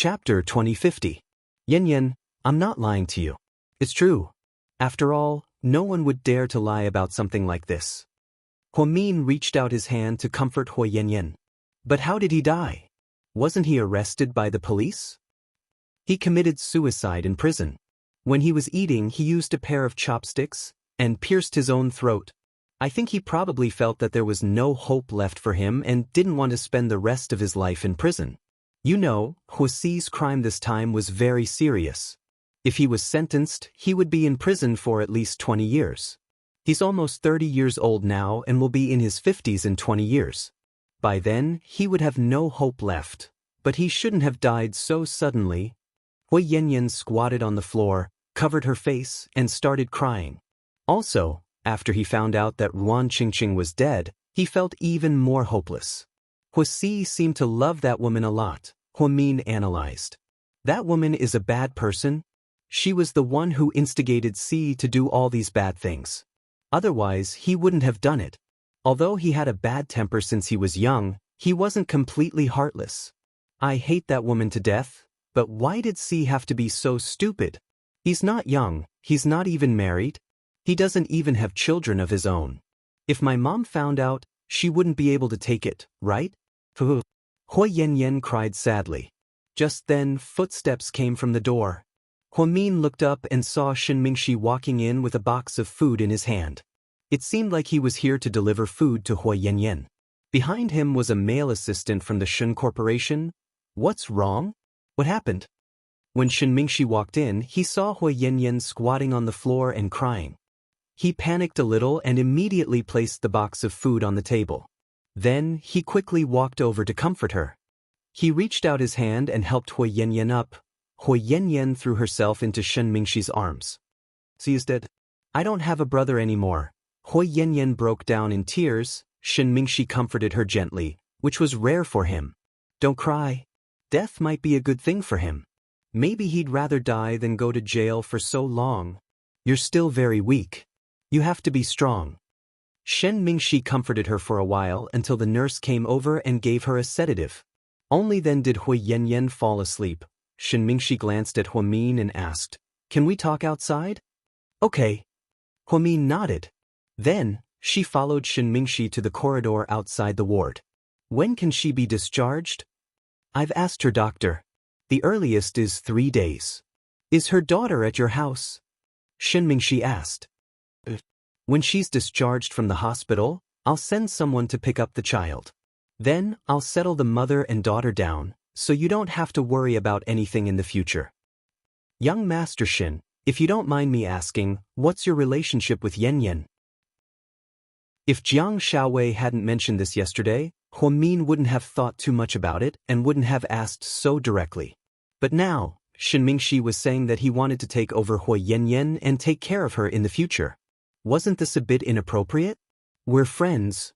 Chapter 2050. Yin, I'm not lying to you. It's true. After all, no one would dare to lie about something like this. Huamin reached out his hand to comfort Yin. But how did he die? Wasn't he arrested by the police? He committed suicide in prison. When he was eating, he used a pair of chopsticks and pierced his own throat. I think he probably felt that there was no hope left for him and didn't want to spend the rest of his life in prison. You know, Huaxi's crime this time was very serious. If he was sentenced, he would be in prison for at least 20 years. He's almost 30 years old now and will be in his 50s in 20 years. By then, he would have no hope left. But he shouldn't have died so suddenly. Yin squatted on the floor, covered her face, and started crying. Also, after he found out that Ruan Qingqing was dead, he felt even more hopeless. Huaxi seemed to love that woman a lot, Huamin analyzed. That woman is a bad person. She was the one who instigated Si to do all these bad things. Otherwise, he wouldn't have done it. Although he had a bad temper since he was young, he wasn't completely heartless. I hate that woman to death, but why did Si have to be so stupid? He's not young, he's not even married. He doesn't even have children of his own. If my mom found out, she wouldn't be able to take it, right? Yin cried sadly. Just then, footsteps came from the door. Huamin looked up and saw Mingxi walking in with a box of food in his hand. It seemed like he was here to deliver food to Yin. Behind him was a male assistant from the Shun Corporation. What's wrong? What happened? When Mingxi walked in, he saw Yin squatting on the floor and crying. He panicked a little and immediately placed the box of food on the table. Then, he quickly walked over to comfort her. He reached out his hand and helped Yin up. Yin threw herself into Mingxi's arms. "Si is dead. I don't have a brother anymore." Yin broke down in tears. Mingxi comforted her gently, which was rare for him. "Don't cry. Death might be a good thing for him. Maybe he'd rather die than go to jail for so long. You're still very weak. You have to be strong." Mingxi comforted her for a while until the nurse came over and gave her a sedative. Only then did Yin fall asleep. Mingxi glanced at Huamin and asked, "Can we talk outside?" "Okay." Huamin nodded. Then, she followed Mingxi to the corridor outside the ward. "When can she be discharged?" "I've asked her doctor. The earliest is 3 days. Is her daughter at your house?" Mingxi asked. "When she's discharged from the hospital, I'll send someone to pick up the child. Then, I'll settle the mother and daughter down, so you don't have to worry about anything in the future." "Young Master Xin, if you don't mind me asking, what's your relationship with Yin?" If Jiang Xiaowei hadn't mentioned this yesterday, Huamin wouldn't have thought too much about it and wouldn't have asked so directly. But now, Mingxi was saying that he wanted to take over Yin and take care of her in the future. Wasn't this a bit inappropriate? We're friends.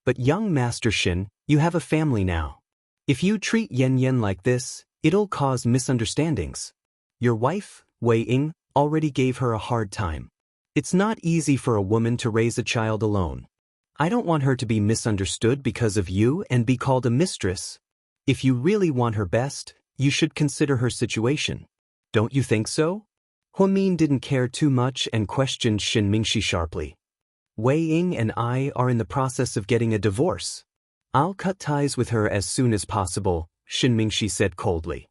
But young Master Xin, you have a family now. If you treat Yin like this, it'll cause misunderstandings. Your wife, Wei Ying, already gave her a hard time. It's not easy for a woman to raise a child alone. I don't want her to be misunderstood because of you and be called a mistress. If you really want her best, you should consider her situation. Don't you think so? Huamin didn't care too much and questioned Mingxi sharply. "Wei Ying and I are in the process of getting a divorce. I'll cut ties with her as soon as possible," Mingxi said coldly.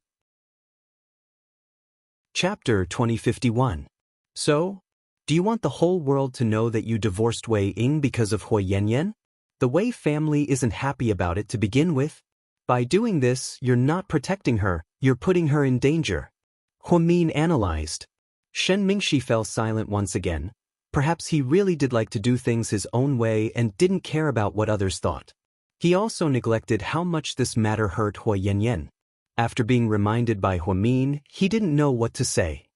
Chapter 2051. So, do you want the whole world to know that you divorced Wei Ying because of Yin? The Wei family isn't happy about it to begin with. By doing this, you're not protecting her, you're putting her in danger. Huamin analyzed. Mingxi fell silent once again. Perhaps he really did like to do things his own way and didn't care about what others thought. He also neglected how much this matter hurt Yin. After being reminded by Huamin, he didn't know what to say.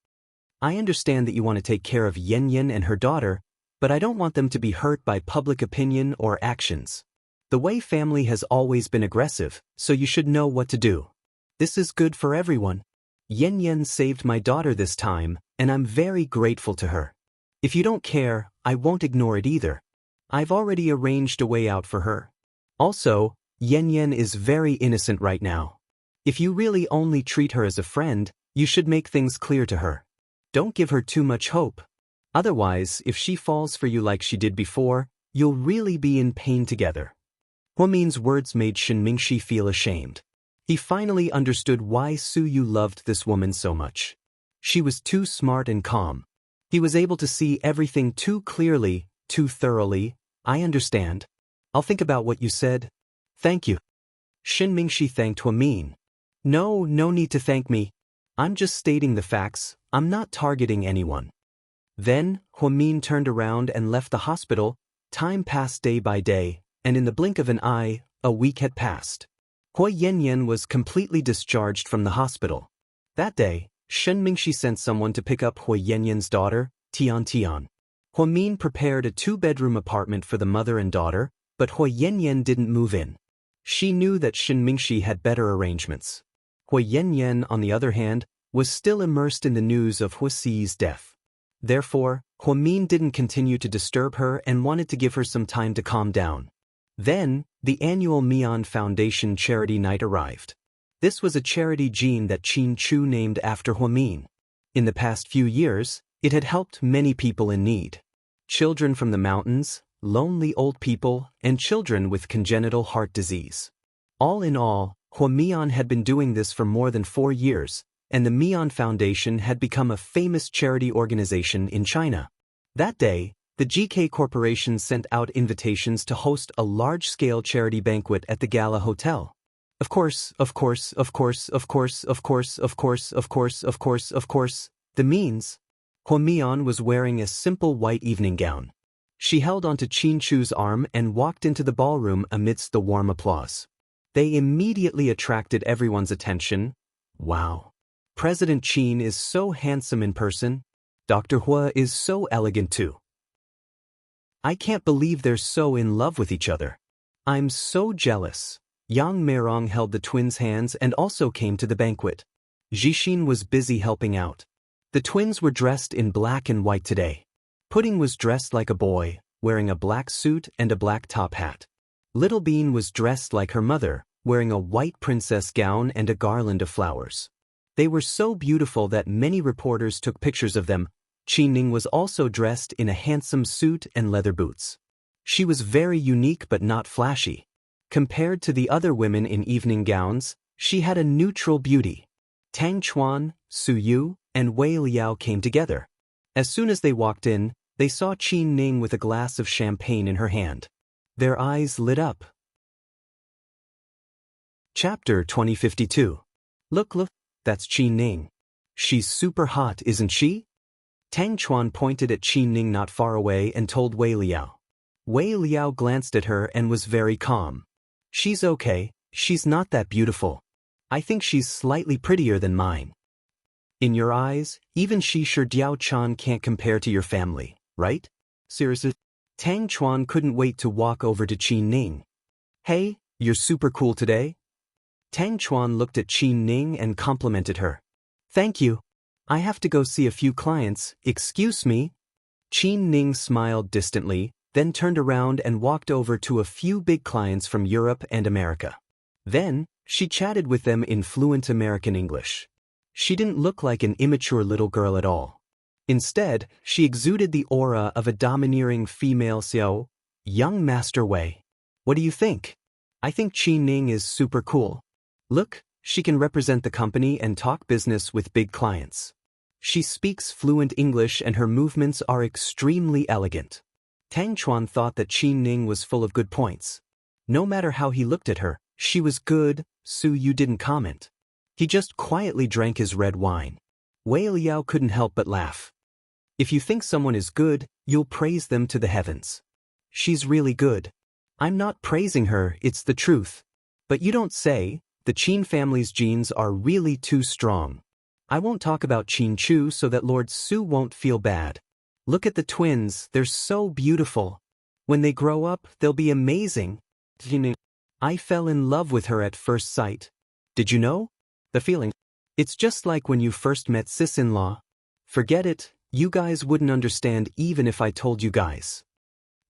"I understand that you want to take care of Yin and her daughter, but I don't want them to be hurt by public opinion or actions. The Wei family has always been aggressive, so you should know what to do. This is good for everyone. Yin saved my daughter this time, and I'm very grateful to her. If you don't care, I won't ignore it either. I've already arranged a way out for her. Also, Yin is very innocent right now. If you really only treat her as a friend, you should make things clear to her. Don't give her too much hope. Otherwise, if she falls for you like she did before, you'll really be in pain together. Huamin's words made Shen Mingxi feel ashamed. He finally understood why Su Yu loved this woman so much. She was too smart and calm. He was able to see everything too clearly, too thoroughly. I understand. I'll think about what you said. Thank you. Shen Mingxi thanked Huamin. No need to thank me. I'm just stating the facts. I'm not targeting anyone. Then, Huamin turned around and left the hospital. Time passed day by day, and in the blink of an eye, a week had passed. Hui Yanyan was completely discharged from the hospital. That day, Shen Mingxi sent someone to pick up Hui Yanyan's daughter, Tian Tian. Huamin prepared a 2-bedroom apartment for the mother and daughter, but Hui Yanyan didn't move in. She knew that Shen Mingxi had better arrangements. Hui Yanyan, on the other hand, was still immersed in the news of Huixi's death. Therefore, Huamin didn't continue to disturb her and wanted to give her some time to calm down. Then, the annual Mian Foundation Charity Night arrived. This was a charity gene that Qin Chu named after Huamin. In the past few years, it had helped many people in need. Children from the mountains, lonely old people, and children with congenital heart disease. All in all, Huamian had been doing this for more than 4 years, and the Mian Foundation had become a famous charity organization in China. That day, the GK Corporation sent out invitations to host a large-scale charity banquet at the Gala Hotel. Of course, the means. Huamian was wearing a simple white evening gown. She held onto Qin Chu's arm and walked into the ballroom amidst the warm applause. They immediately attracted everyone's attention. Wow. President Qin is so handsome in person. Dr. Hua is so elegant too. I can't believe they're so in love with each other. I'm so jealous. Yang Meirong held the twins' hands and also came to the banquet. Jixin was busy helping out. The twins were dressed in black and white today. Pudding was dressed like a boy, wearing a black suit and a black top hat. Little Bean was dressed like her mother, wearing a white princess gown and a garland of flowers. They were so beautiful that many reporters took pictures of them. Qinning was also dressed in a handsome suit and leather boots. She was very unique but not flashy. Compared to the other women in evening gowns, she had a neutral beauty. Tang Chuan, Su Yu, and Wei Liao came together. As soon as they walked in, they saw Qin Ning with a glass of champagne in her hand. Their eyes lit up. Chapter 2052. Look, that's Qin Ning. She's super hot, isn't she? Tang Chuan pointed at Qin Ning not far away and told Wei Liao. Wei Liao glanced at her and was very calm. She's okay, she's not that beautiful. I think she's slightly prettier than mine. In your eyes, even Shi Diao Chan can't compare to your family, right? Seriously? Tang Chuan couldn't wait to walk over to Qin Ning. Hey, you're super cool today. Tang Chuan looked at Qin Ning and complimented her. Thank you. I have to go see a few clients, excuse me. Qin Ning smiled distantly, then turned around and walked over to a few big clients from Europe and America. Then, she chatted with them in fluent American English. She didn't look like an immature little girl at all. Instead, she exuded the aura of a domineering female Xiao, young Master Wei. What do you think? I think Qin Ning is super cool. Look, she can represent the company and talk business with big clients. She speaks fluent English and her movements are extremely elegant. Tang Chuan thought that Qin Ning was full of good points. No matter how he looked at her, she was good. Su Yu didn't comment. He just quietly drank his red wine. Wei Liao couldn't help but laugh. If you think someone is good, you'll praise them to the heavens. She's really good. I'm not praising her, it's the truth. But you don't say. The Qin family's genes are really too strong. I won't talk about Qin Chu so that Lord Su won't feel bad. Look at the twins, they're so beautiful. When they grow up, they'll be amazing. I fell in love with her at first sight. Did you know? The feeling. It's just like when you first met sis-in-law. Forget it, you guys wouldn't understand even if I told you guys.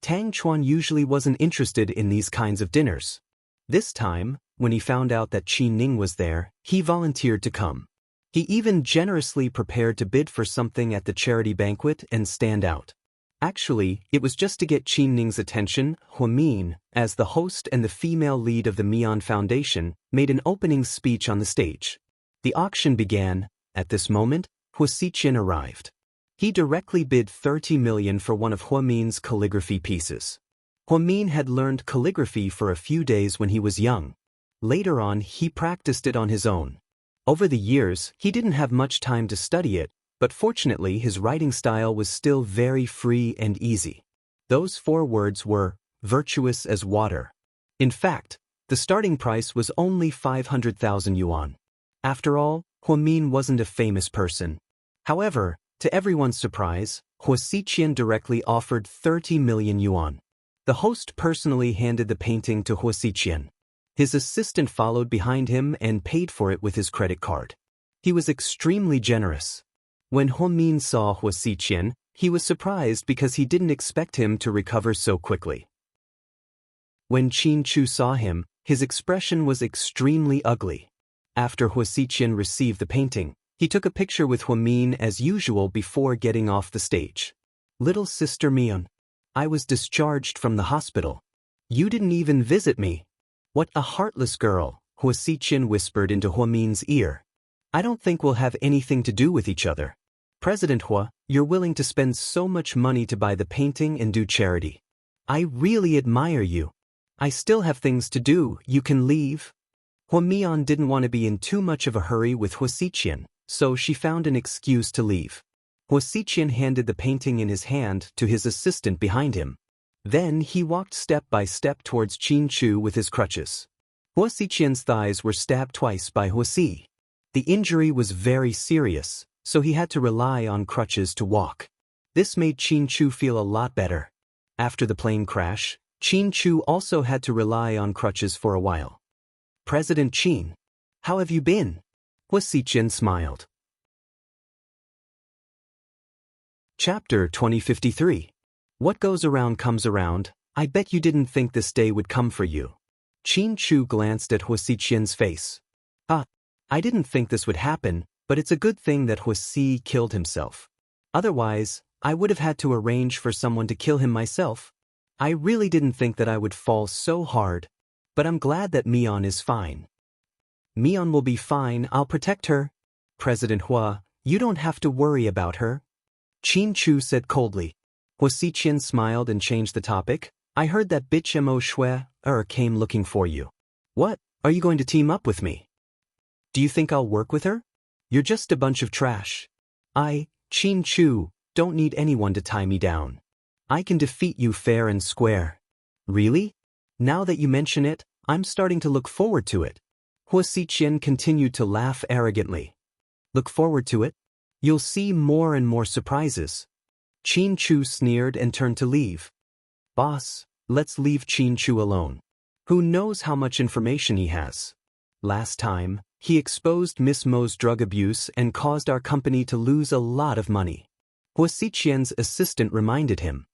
Tang Chuan usually wasn't interested in these kinds of dinners. This time, when he found out that Qi Ning was there, he volunteered to come. He even generously prepared to bid for something at the charity banquet and stand out. Actually, it was just to get Qi Ning's attention. Huamin, as the host and the female lead of the Mian Foundation, made an opening speech on the stage. The auction began. At this moment, Huaxiqian arrived. He directly bid 30 million for one of Huamin's calligraphy pieces. Huamin had learned calligraphy for a few days when he was young. Later on, he practiced it on his own. Over the years, he didn't have much time to study it, but fortunately his writing style was still very free and easy. Those 4 words were, virtuous as water. In fact, the starting price was only 500,000 yuan. After all, Huamin wasn't a famous person. However, to everyone's surprise, Huaxiqian directly offered 30 million yuan. The host personally handed the painting to Huaxiqian. His assistant followed behind him and paid for it with his credit card. He was extremely generous. When Huamin saw Huaxiqian, he was surprised because he didn't expect him to recover so quickly. When Qin Chu saw him, his expression was extremely ugly. After Huaxiqian received the painting, he took a picture with Huamin as usual before getting off the stage. Little sister Mian, I was discharged from the hospital. You didn't even visit me. What a heartless girl, Huaxiqian whispered into Huamin's ear. I don't think we'll have anything to do with each other. President Hua, you're willing to spend so much money to buy the painting and do charity. I really admire you. I still have things to do, you can leave. Huamian didn't want to be in too much of a hurry with Huaxiqian, so she found an excuse to leave. Huaxiqian handed the painting in his hand to his assistant behind him. Then he walked step by step towards Qin Chu with his crutches. Huaxiqian's thighs were stabbed twice by Huaxi. The injury was very serious, so he had to rely on crutches to walk. This made Qin Chu feel a lot better. After the plane crash, Qin Chu also had to rely on crutches for a while. President Qin, how have you been? Huaxiqian smiled. Chapter 2053. What goes around comes around. I bet you didn't think this day would come for you. Qin Chu glanced at Huaxiqian's face. I didn't think this would happen, but it's a good thing that Huaxi killed himself. Otherwise, I would have had to arrange for someone to kill him myself. I really didn't think that I would fall so hard, but I'm glad that Mian is fine. Mian will be fine, I'll protect her. President Hua, you don't have to worry about her. Qin Chu said coldly. Huaxiqian smiled and changed the topic. I heard that bitch Mo Shui came looking for you. What? Are you going to team up with me? Do you think I'll work with her? You're just a bunch of trash. I, Qin Chu, don't need anyone to tie me down. I can defeat you fair and square. Really? Now that you mention it, I'm starting to look forward to it. Huaxiqian continued to laugh arrogantly. Look forward to it? You'll see more and more surprises. Qin Chu sneered and turned to leave. Boss, let's leave Qin Chu alone. Who knows how much information he has? Last time, he exposed Miss Mo's drug abuse and caused our company to lose a lot of money. Huaxiqian's assistant reminded him.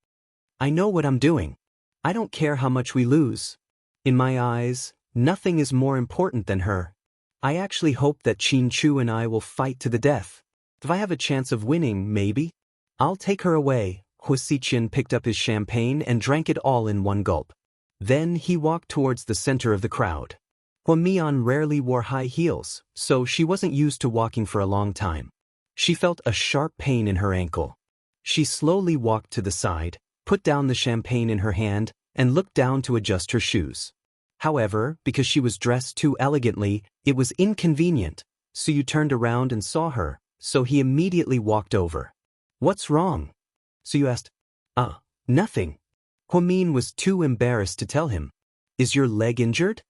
I know what I'm doing. I don't care how much we lose. In my eyes, nothing is more important than her. I actually hope that Qin Chu and I will fight to the death. If I have a chance of winning, maybe. I'll take her away. Huaxiqian picked up his champagne and drank it all in one gulp. Then he walked towards the center of the crowd. Huamian rarely wore high heels, so she wasn't used to walking for a long time. She felt a sharp pain in her ankle. She slowly walked to the side, put down the champagne in her hand, and looked down to adjust her shoes. However, because she was dressed too elegantly, it was inconvenient. Suyu turned around and saw her, so he immediately walked over. What's wrong? Suyu asked. Nothing. Huamin was too embarrassed to tell him. Is your leg injured?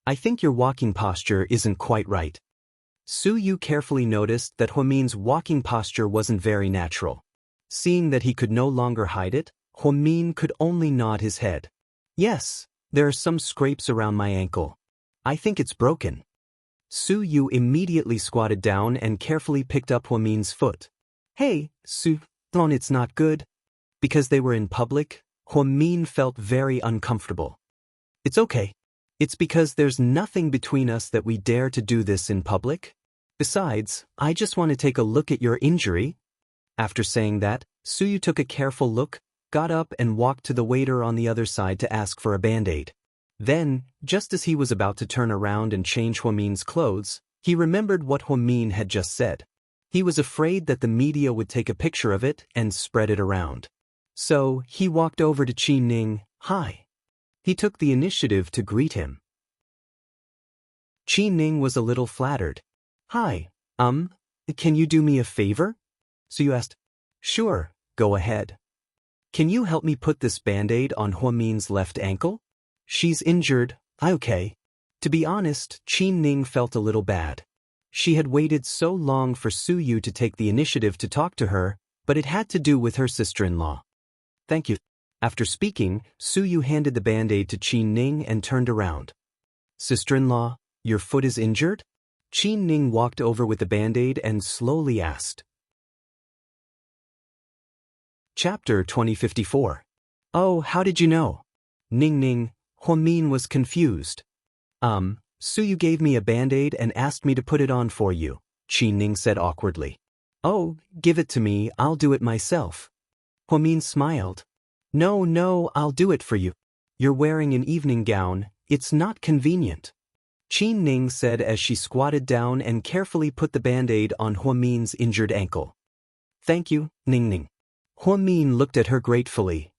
I think your walking posture isn't quite right. Suyu carefully noticed that Huamin's walking posture wasn't very natural. Seeing that he could no longer hide it, Huamin could only nod his head. Yes, there are some scrapes around my ankle. I think it's broken. Suyu immediately squatted down and carefully picked up Huamin's foot. Hey, Su, it's not good. Because they were in public, Huamin felt very uncomfortable. It's okay. It's because there's nothing between us that we dare to do this in public. Besides, I just want to take a look at your injury. After saying that, Suyu took a careful look, got up and walked to the waiter on the other side to ask for a band-aid. Then, just as he was about to turn around and change Huamin's clothes, he remembered what Huamin had just said. He was afraid that the media would take a picture of it and spread it around. So, he walked over to Qi Ning. Hi. He took the initiative to greet him. Qi Ning was a little flattered. Hi, can you do me a favor? Suyu asked. Sure, go ahead. Can you help me put this band-aid on Huamin's left ankle? She's injured. Okay. To be honest, Qi Ning felt a little bad. She had waited so long for Suyu to take the initiative to talk to her, but it had to do with her sister-in-law. Thank you. After speaking, Suyu handed the band-aid to Qi Ning and turned around. Sister-in-law, your foot is injured? Qi Ning walked over with the band-aid and slowly asked. Chapter 2054. Oh, how did you know? Ning, Huamin was confused. Suyu gave me a band-aid and asked me to put it on for you, Qi Ning said awkwardly. Oh, give it to me, I'll do it myself. Huamin smiled. No, I'll do it for you. You're wearing an evening gown, it's not convenient. Qi Ning said as she squatted down and carefully put the band-aid on Huamin's injured ankle. Thank you, Ning. Huamin looked at her gratefully.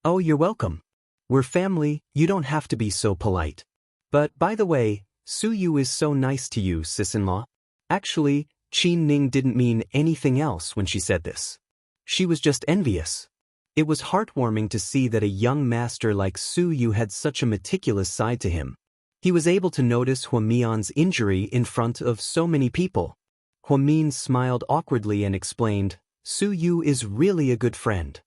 Oh, you're welcome. We're family, you don't have to be so polite. But, by the way, Suyu is so nice to you, sis-in-law. Actually, Qi Ning didn't mean anything else when she said this. She was just envious. It was heartwarming to see that a young master like Suyu had such a meticulous side to him. He was able to notice Huamian's injury in front of so many people. Huamin smiled awkwardly and explained, Suyu is really a good friend.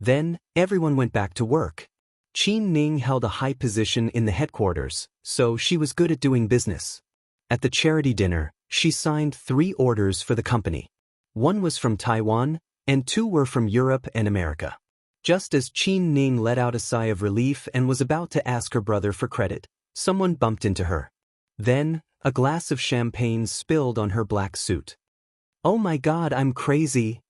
Then, everyone went back to work. Qi Ning held a high position in the headquarters, so she was good at doing business. At the charity dinner, she signed 3 orders for the company. 1 was from Taiwan, and 2 were from Europe and America. Just as Qi Ning let out a sigh of relief and was about to ask her brother for credit, someone bumped into her. Then, a glass of champagne spilled on her black suit. Oh my God, I'm crazy.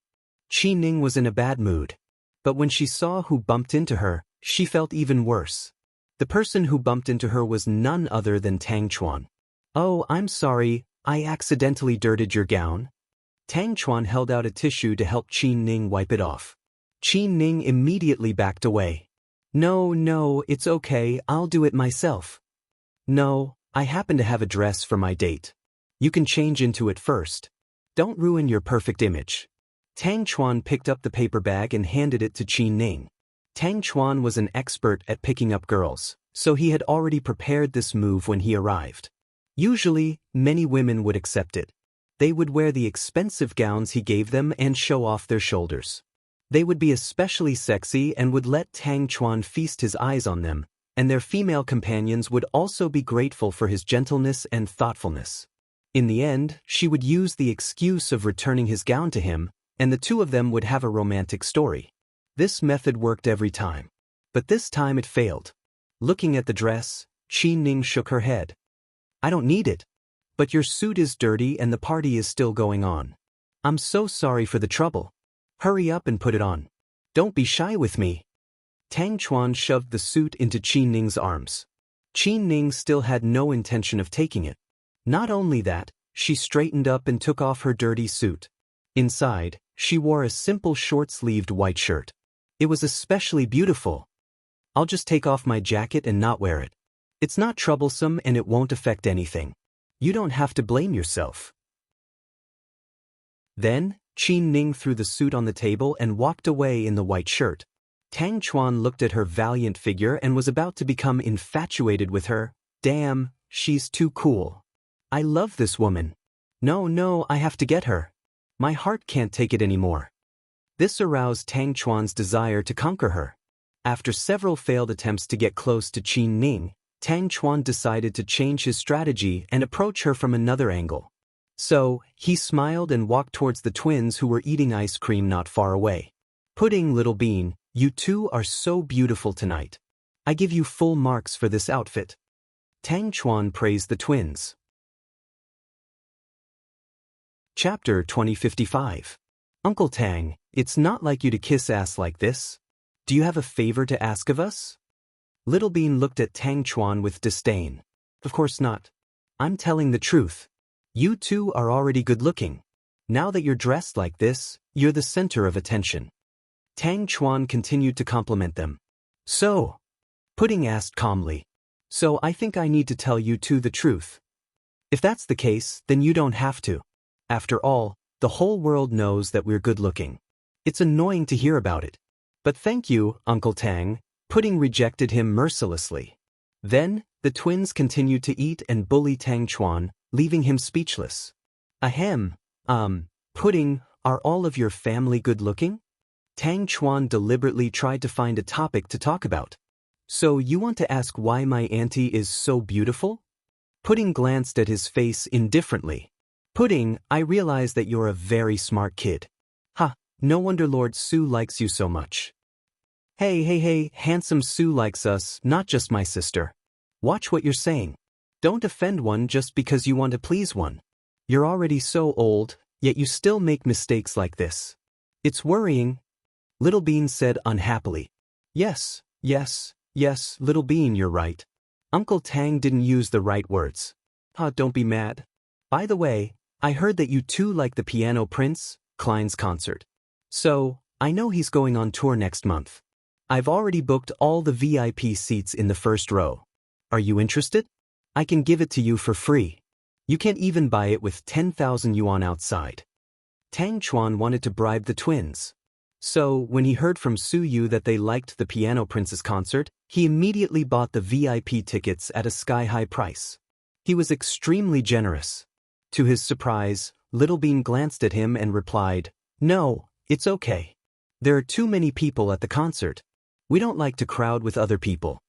Qi Ning was in a bad mood. But when she saw who bumped into her, she felt even worse. The person who bumped into her was none other than Tang Chuan. Oh, I'm sorry, I accidentally dirted your gown. Tang Chuan held out a tissue to help Qi Ning wipe it off. Qi Ning immediately backed away. No, it's okay, I'll do it myself. No, I happen to have a dress for my date. You can change into it first. Don't ruin your perfect image. Tang Chuan picked up the paper bag and handed it to Qi Ning. Tang Chuan was an expert at picking up girls, so he had already prepared this move when he arrived. Usually, many women would accept it. They would wear the expensive gowns he gave them and show off their shoulders. They would be especially sexy and would let Tang Chuan feast his eyes on them, and their female companions would also be grateful for his gentleness and thoughtfulness. In the end, she would use the excuse of returning his gown to him, and the two of them would have a romantic story. This method worked every time. But this time it failed. Looking at the dress, Qi Ning shook her head. I don't need it. But your suit is dirty and the party is still going on. I'm so sorry for the trouble. Hurry up and put it on. Don't be shy with me. Tang Chuan shoved the suit into Qi Ning's arms. Qi Ning still had no intention of taking it. Not only that, she straightened up and took off her dirty suit. Inside, she wore a simple short-sleeved white shirt. It was especially beautiful. I'll just take off my jacket and not wear it. It's not troublesome and it won't affect anything. You don't have to blame yourself. Then, Qi Ning threw the suit on the table and walked away in the white shirt. Tang Chuan looked at her valiant figure and was about to become infatuated with her. Damn, she's too cool. I love this woman. No, I have to get her. My heart can't take it anymore. This aroused Tang Chuan's desire to conquer her. After several failed attempts to get close to Qi Ning, Tang Chuan decided to change his strategy and approach her from another angle. So, he smiled and walked towards the twins who were eating ice cream not far away. Pudding, little bean, you two are so beautiful tonight. I give you full marks for this outfit. Tang Chuan praised the twins. Chapter 2055. Uncle Tang, it's not like you to kiss ass like this. Do you have a favor to ask of us? Little Bean looked at Tang Chuan with disdain. Of course not. I'm telling the truth. You two are already good-looking. Now that you're dressed like this, you're the center of attention. Tang Chuan continued to compliment them. So? Pudding asked calmly. So I think I need to tell you two the truth. If that's the case, then you don't have to. After all, the whole world knows that we're good-looking. It's annoying to hear about it. But thank you, Uncle Tang. Pudding rejected him mercilessly. Then, the twins continued to eat and bully Tang Chuan, leaving him speechless. Ahem, Pudding, are all of your family good-looking? Tang Chuan deliberately tried to find a topic to talk about. So you want to ask why my auntie is so beautiful? Pudding glanced at his face indifferently. Pudding, I realize that you're a very smart kid. Ha, no wonder Lord Su likes you so much. Hey, handsome Su likes us, not just my sister. Watch what you're saying. Don't offend one just because you want to please one. You're already so old, yet you still make mistakes like this. It's worrying. Little Bean said unhappily. Yes, Little Bean, you're right. Uncle Tang didn't use the right words. Don't be mad. By the way, I heard that you two like the Piano Prince, Klein's concert. So, I know he's going on tour next month. I've already booked all the VIP seats in the first row. Are you interested? I can give it to you for free. You can't even buy it with 10,000 yuan outside. Tang Chuan wanted to bribe the twins. So, when he heard from Su Yu that they liked the Piano Prince's concert, he immediately bought the VIP tickets at a sky-high price. He was extremely generous. To his surprise, Little Bean glanced at him and replied, No, it's okay. There are too many people at the concert. We don't like to crowd with other people.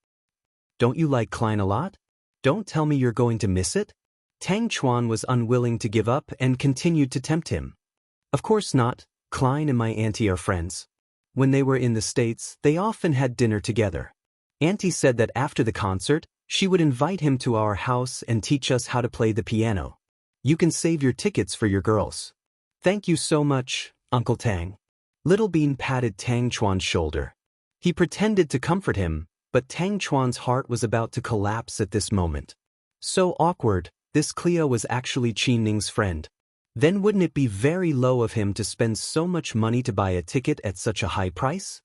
Don't you like Klein a lot? Don't tell me you're going to miss it? Tang Chuan was unwilling to give up and continued to tempt him. Of course not. Klein and my auntie are friends. When they were in the States, they often had dinner together. Auntie said that after the concert, she would invite him to our house and teach us how to play the piano. You can save your tickets for your girls. Thank you so much, Uncle Tang. Little Bean patted Tang Chuan's shoulder. He pretended to comfort him, but Tang Chuan's heart was about to collapse at this moment. So awkward, this Cleo was actually Qin Ning's friend. Then wouldn't it be very low of him to spend so much money to buy a ticket at such a high price?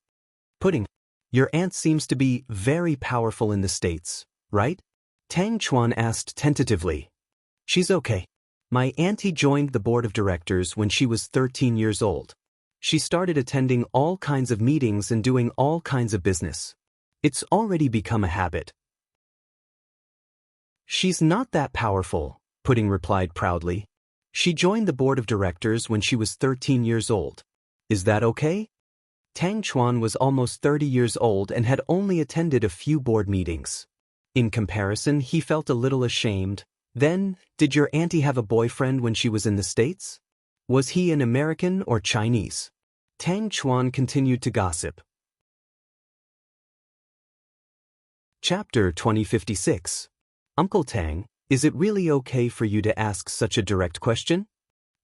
Pudding, your aunt seems to be very powerful in the States, right? Tang Chuan asked tentatively. She's okay. My auntie joined the board of directors when she was 13 years old. She started attending all kinds of meetings and doing all kinds of business. It's already become a habit. She's not that powerful, Pudding replied proudly. She joined the board of directors when she was 13 years old. Is that okay? Tang Chuan was almost 30 years old and had only attended a few board meetings. In comparison, he felt a little ashamed. Then, did your auntie have a boyfriend when she was in the States? Was he an American or Chinese? Tang Chuan continued to gossip. Chapter 2056. Uncle Tang, is it really okay for you to ask such a direct question?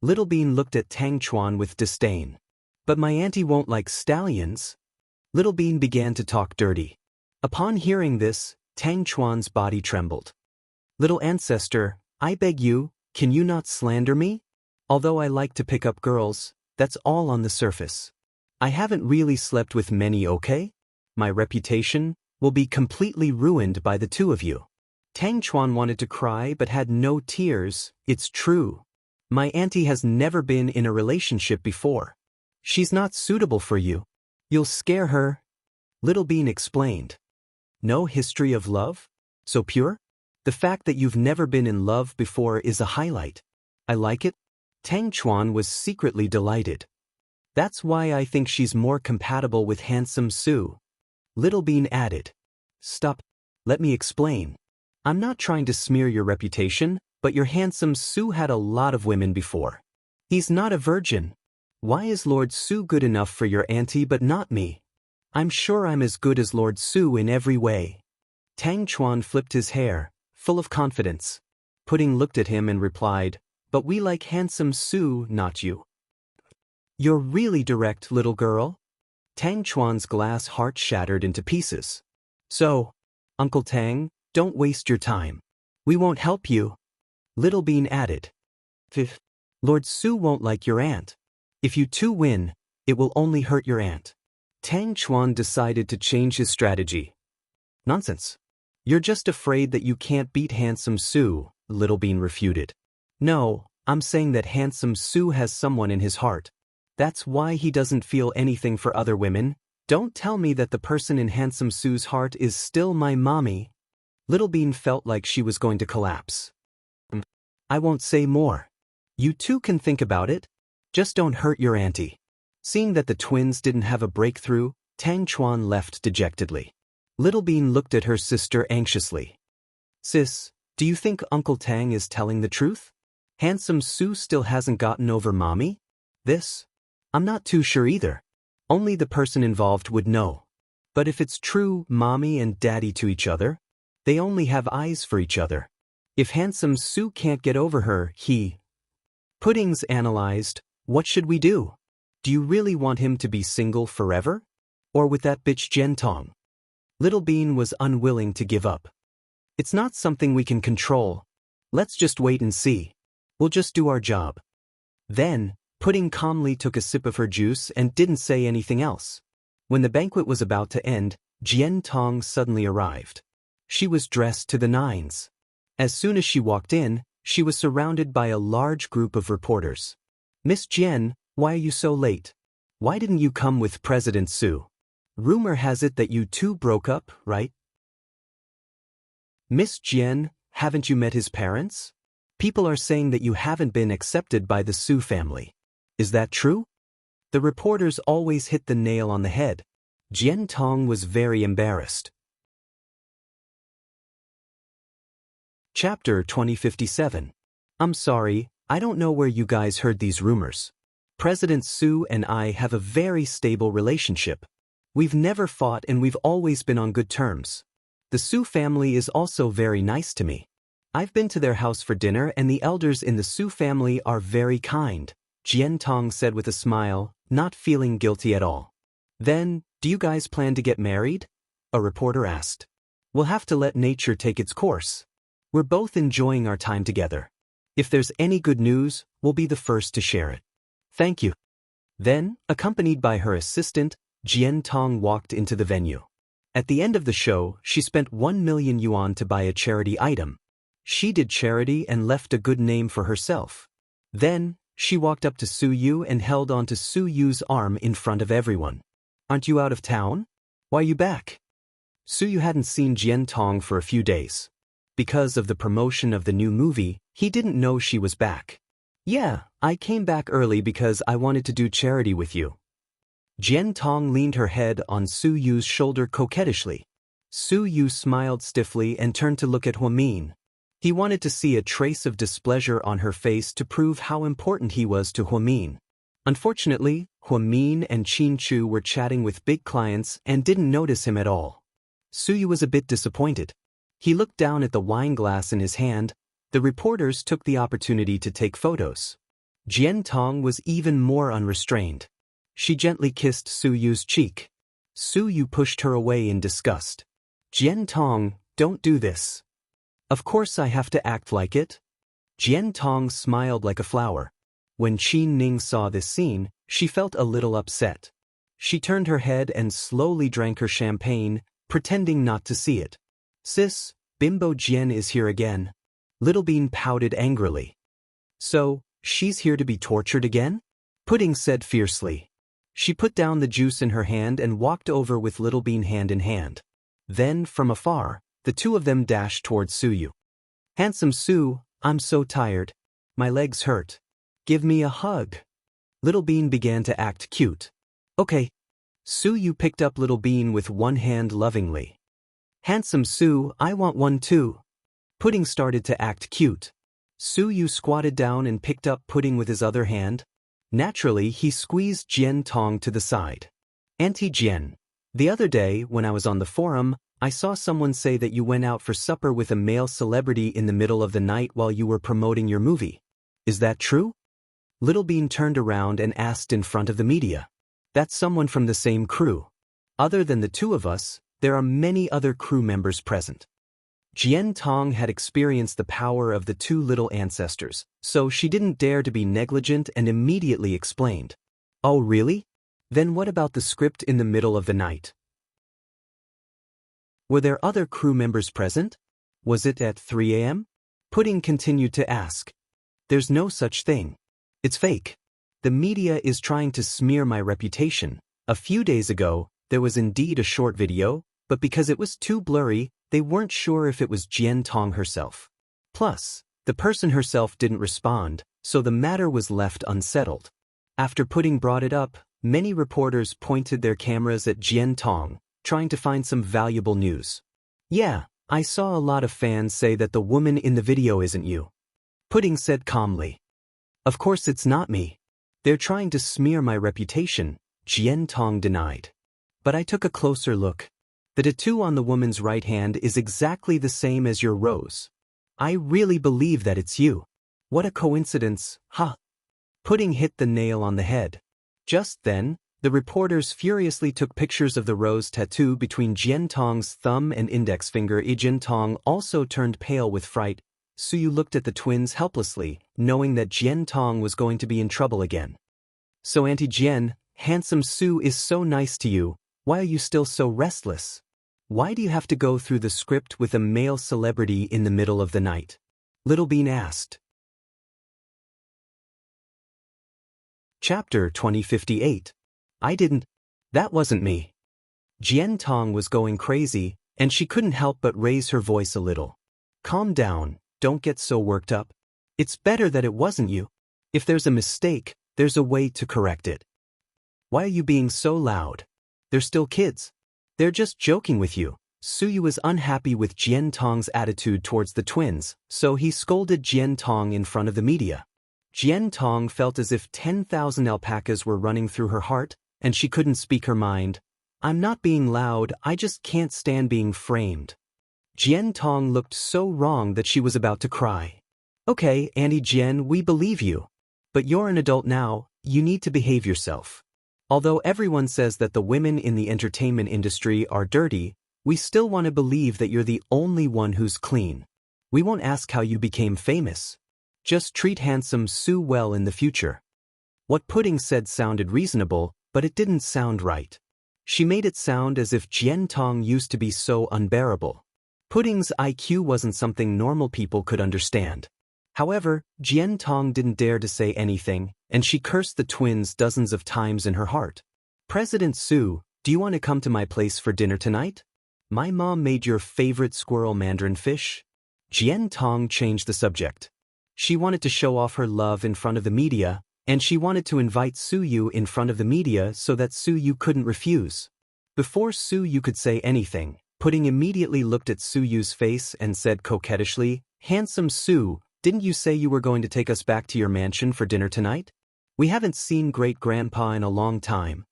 Little Bean looked at Tang Chuan with disdain. But my auntie won't like stallions. Little Bean began to talk dirty. Upon hearing this, Tang Chuan's body trembled. Little ancestor, I beg you, can you not slander me? Although I like to pick up girls, that's all on the surface. I haven't really slept with many, okay? My reputation will be completely ruined by the two of you. Tang Chuan wanted to cry but had no tears. It's true. My auntie has never been in a relationship before. She's not suitable for you. You'll scare her. Little Bean explained. No history of love? So pure? The fact that you've never been in love before is a highlight. I like it. Tang Chuan was secretly delighted. That's why I think she's more compatible with handsome Su. Little Bean added. Stop. Let me explain. I'm not trying to smear your reputation, but your handsome Su had a lot of women before. He's not a virgin. Why is Lord Su good enough for your auntie but not me? I'm sure I'm as good as Lord Su in every way. Tang Chuan flipped his hair. full of confidence. Pudding looked at him and replied, "But we like handsome Sue, not you." "You're really direct, little girl." Tang Chuan's glass heart shattered into pieces. "So, Uncle Tang, don't waste your time. We won't help you." Little Bean added. "Lord Su won't like your aunt. If you two win, it will only hurt your aunt." Tang Chuan decided to change his strategy. "Nonsense. You're just afraid that you can't beat handsome Sue," Little Bean refuted. "No, I'm saying that handsome Sue has someone in his heart. That's why he doesn't feel anything for other women. Don't tell me that the person in handsome Sue's heart is still my mommy." Little Bean felt like she was going to collapse. "I won't say more. You two can think about it. Just don't hurt your auntie." Seeing that the twins didn't have a breakthrough, Tang Chuan left dejectedly. Little Bean looked at her sister anxiously. "Sis, do you think Uncle Tang is telling the truth? Handsome Sue still hasn't gotten over mommy? This? I'm not too sure either. Only the person involved would know. But if it's true, mommy and daddy to each other, they only have eyes for each other. If handsome Sue can't get over her, Puddings analyzed, what should we do? Do you really want him to be single forever? Or with that bitch Jen Tong?" Little Bean was unwilling to give up. "It's not something we can control. Let's just wait and see. We'll just do our job." Then, Pudding calmly took a sip of her juice and didn't say anything else. When the banquet was about to end, Jen Tong suddenly arrived. She was dressed to the nines. As soon as she walked in, she was surrounded by a large group of reporters. "Miss Jen, why are you so late? Why didn't you come with President Su? Rumor has it that you two broke up, right?" "Miss Jen, haven't you met his parents? People are saying that you haven't been accepted by the Su family. Is that true?" The reporters always hit the nail on the head. Jen Tong was very embarrassed. Chapter 2057. I'm sorry, I don't know where you guys heard these rumors. President Su and I have a very stable relationship. We've never fought and we've always been on good terms. The Su family is also very nice to me. I've been to their house for dinner and the elders in the Su family are very kind, Jian Tong said with a smile, not feeling guilty at all. "Then, do you guys plan to get married?" a reporter asked. "We'll have to let nature take its course. We're both enjoying our time together. If there's any good news, we'll be the first to share it. Thank you." Then, accompanied by her assistant, Jian Tong walked into the venue. At the end of the show, she spent 1 million yuan to buy a charity item. She did charity and left a good name for herself. Then, she walked up to Su Yu and held onto Su Yu's arm in front of everyone. "Aren't you out of town? Why are you back?" Su Yu hadn't seen Jian Tong for a few days. Because of the promotion of the new movie, he didn't know she was back. "Yeah, I came back early because I wanted to do charity with you." Jian Tong leaned her head on Su Yu's shoulder coquettishly. Su Yu smiled stiffly and turned to look at Huamin. He wanted to see a trace of displeasure on her face to prove how important he was to Huamin. Unfortunately, Huamin and Qin Chu were chatting with big clients and didn't notice him at all. Su Yu was a bit disappointed. He looked down at the wine glass in his hand. The reporters took the opportunity to take photos. Jian Tong was even more unrestrained. She gently kissed Su Yu's cheek. Su Yu pushed her away in disgust. "Jian Tong, don't do this." "Of course I have to act like it." Jian Tong smiled like a flower. When Qin Ning saw this scene, she felt a little upset. She turned her head and slowly drank her champagne, pretending not to see it. "Sis, Bimbo Jian is here again." Little Bean pouted angrily. "So, she's here to be tortured again?" Pudding said fiercely. She put down the juice in her hand and walked over with Little Bean hand in hand. Then, from afar, the two of them dashed toward Su Yu. "Handsome Su, I'm so tired. My legs hurt. Give me a hug." Little Bean began to act cute. "Okay." Su Yu picked up Little Bean with one hand lovingly. "Handsome Su, I want one too." Pudding started to act cute. Su Yu squatted down and picked up Pudding with his other hand. Naturally, he squeezed Jian Tong to the side. "Auntie Jian, The other day, when I was on the forum, I saw someone say that you went out for supper with a male celebrity in the middle of the night while you were promoting your movie. Is that true? Little Bean turned around and asked in front of the media. That's someone from the same crew. Other than the two of us, there are many other crew members present. Jian Tong had experienced the power of the two little ancestors, so she didn't dare to be negligent and immediately explained. Oh really? Then what about the script in the middle of the night? Were there other crew members present? Was it at 3 a.m.? Pudding continued to ask. There's no such thing. It's fake. The media is trying to smear my reputation. A few days ago, there was indeed a short video, but because it was too blurry, they weren't sure if it was Jian Tong herself. Plus, the person herself didn't respond, so the matter was left unsettled. After Pudding brought it up, many reporters pointed their cameras at Jian Tong, trying to find some valuable news. Yeah, I saw a lot of fans say that the woman in the video isn't you. Pudding said calmly. Of course it's not me. They're trying to smear my reputation, Jian Tong denied. But I took a closer look. The tattoo on the woman's right hand is exactly the same as your rose. I really believe that it's you. What a coincidence, huh? Pudding hit the nail on the head. Just then, the reporters furiously took pictures of the rose tattoo between Jian Tong's thumb and index finger. Jian Tong also turned pale with fright. Suyu looked at the twins helplessly, knowing that Jian Tong was going to be in trouble again. So Auntie Jian, handsome Su is so nice to you, why are you still so restless? Why do you have to go through the script with a male celebrity in the middle of the night? Little Bean asked. Chapter 2058. I didn't. That wasn't me. Jian Tong was going crazy, and she couldn't help but raise her voice a little. Calm down, don't get so worked up. It's better that it wasn't you. If there's a mistake, there's a way to correct it. Why are you being so loud? They're still kids. They're just joking with you. Suyu was unhappy with Jian Tong's attitude towards the twins, so he scolded Jian Tong in front of the media. Jian Tong felt as if 10,000 alpacas were running through her heart, and she couldn't speak her mind. I'm not being loud, I just can't stand being framed. Jian Tong looked so wrong that she was about to cry. Okay, Auntie Jian, we believe you. But you're an adult now, you need to behave yourself. Although everyone says that the women in the entertainment industry are dirty, we still want to believe that you're the only one who's clean. We won't ask how you became famous. Just treat handsome Su well in the future. What Pudding said sounded reasonable, but it didn't sound right. She made it sound as if Jian Tong used to be so unbearable. Pudding's IQ wasn't something normal people could understand. However, Jian Tong didn't dare to say anything, and she cursed the twins dozens of times in her heart. President Su, do you want to come to my place for dinner tonight? My mom made your favorite squirrel mandarin fish. Jian Tong changed the subject. She wanted to show off her love in front of the media, and she wanted to invite Suyu in front of the media so that Suyu couldn't refuse. Before Suyu could say anything, Pudding immediately looked at Suyu's face and said coquettishly, Handsome Su, didn't you say you were going to take us back to your mansion for dinner tonight? We haven't seen great-grandpa in a long time.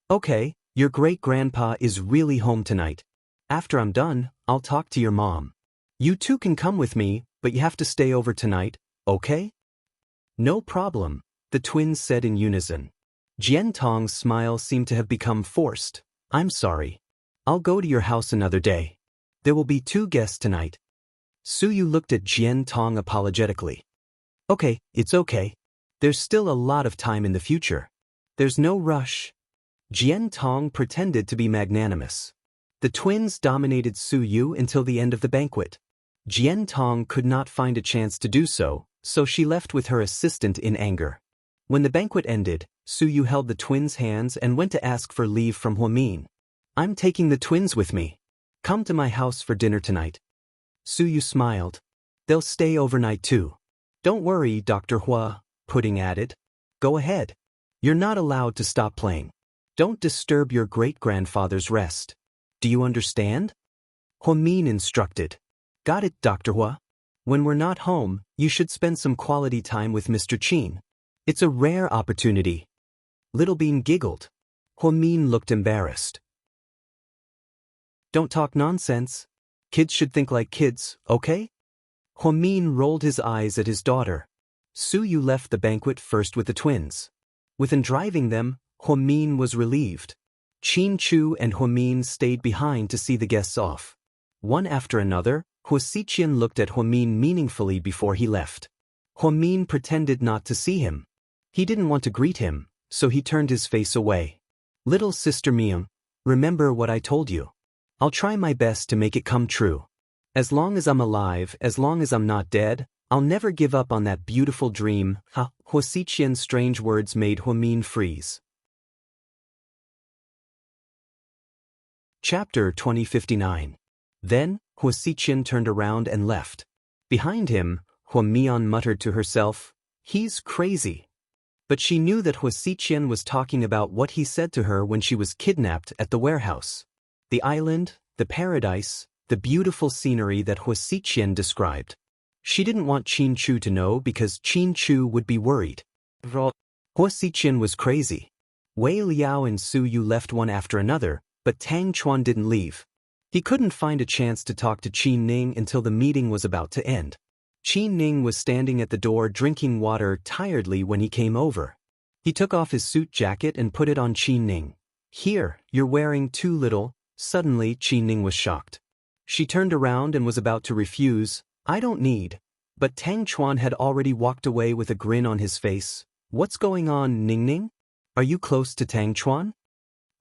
Okay, your great-grandpa is really home tonight. After I'm done, I'll talk to your mom. You two can come with me, but you have to stay over tonight, okay? No problem, the twins said in unison. Jian Tong's smile seemed to have become forced. I'm sorry. I'll go to your house another day. There will be 2 guests tonight. Suyu looked at Jian Tong apologetically. Okay, it's okay. There's still a lot of time in the future. There's no rush. Jian Tong pretended to be magnanimous. The twins dominated Suyu until the end of the banquet. Jian Tong could not find a chance to do so, so she left with her assistant in anger. When the banquet ended, Suyu held the twins' hands and went to ask for leave from Huamin. I'm taking the twins with me. Come to my house for dinner tonight. Suyu smiled. They'll stay overnight too. Don't worry, Dr. Hua, Pudding added. Go ahead. You're not allowed to stop playing. Don't disturb your great-grandfather's rest. Do you understand? Huamin instructed. Got it, Dr. Hua. When we're not home, you should spend some quality time with Mr. Qin. It's a rare opportunity. Little Bean giggled. Huamin looked embarrassed. Don't talk nonsense. Kids should think like kids, okay? Huamin rolled his eyes at his daughter. Su Yu left the banquet first with the twins. Within driving them, Huamin was relieved. Qin Chu and Huamin stayed behind to see the guests off. One after another, Huasiqian looked at Huamin meaningfully before he left. Huamin pretended not to see him. He didn't want to greet him, so he turned his face away. Little sister Miang, remember what I told you. I'll try my best to make it come true. As long as I'm alive, as long as I'm not dead, I'll never give up on that beautiful dream. Huasiqian's strange words made Huamin freeze. Chapter 2059. Then, Huasiqian turned around and left. Behind him, Huamian muttered to herself, "He's crazy." But she knew that Huasiqian was talking about what he said to her when she was kidnapped at the warehouse. The island, the paradise, the beautiful scenery that Huasiqian described. She didn't want Qin Chu to know because Qin Chu would be worried. Huasiqian was crazy. Wei Liao and Su Yu left one after another, but Tang Chuan didn't leave. He couldn't find a chance to talk to Qin Ning until the meeting was about to end. Qin Ning was standing at the door drinking water tiredly when he came over. He took off his suit jacket and put it on Qin Ning. "Here, you're wearing too little." Suddenly, Qin Ning was shocked. She turned around and was about to refuse, "I don't need." But Tang Chuan had already walked away with a grin on his face. "What's going on, Ning Ning? Are you close to Tang Chuan?"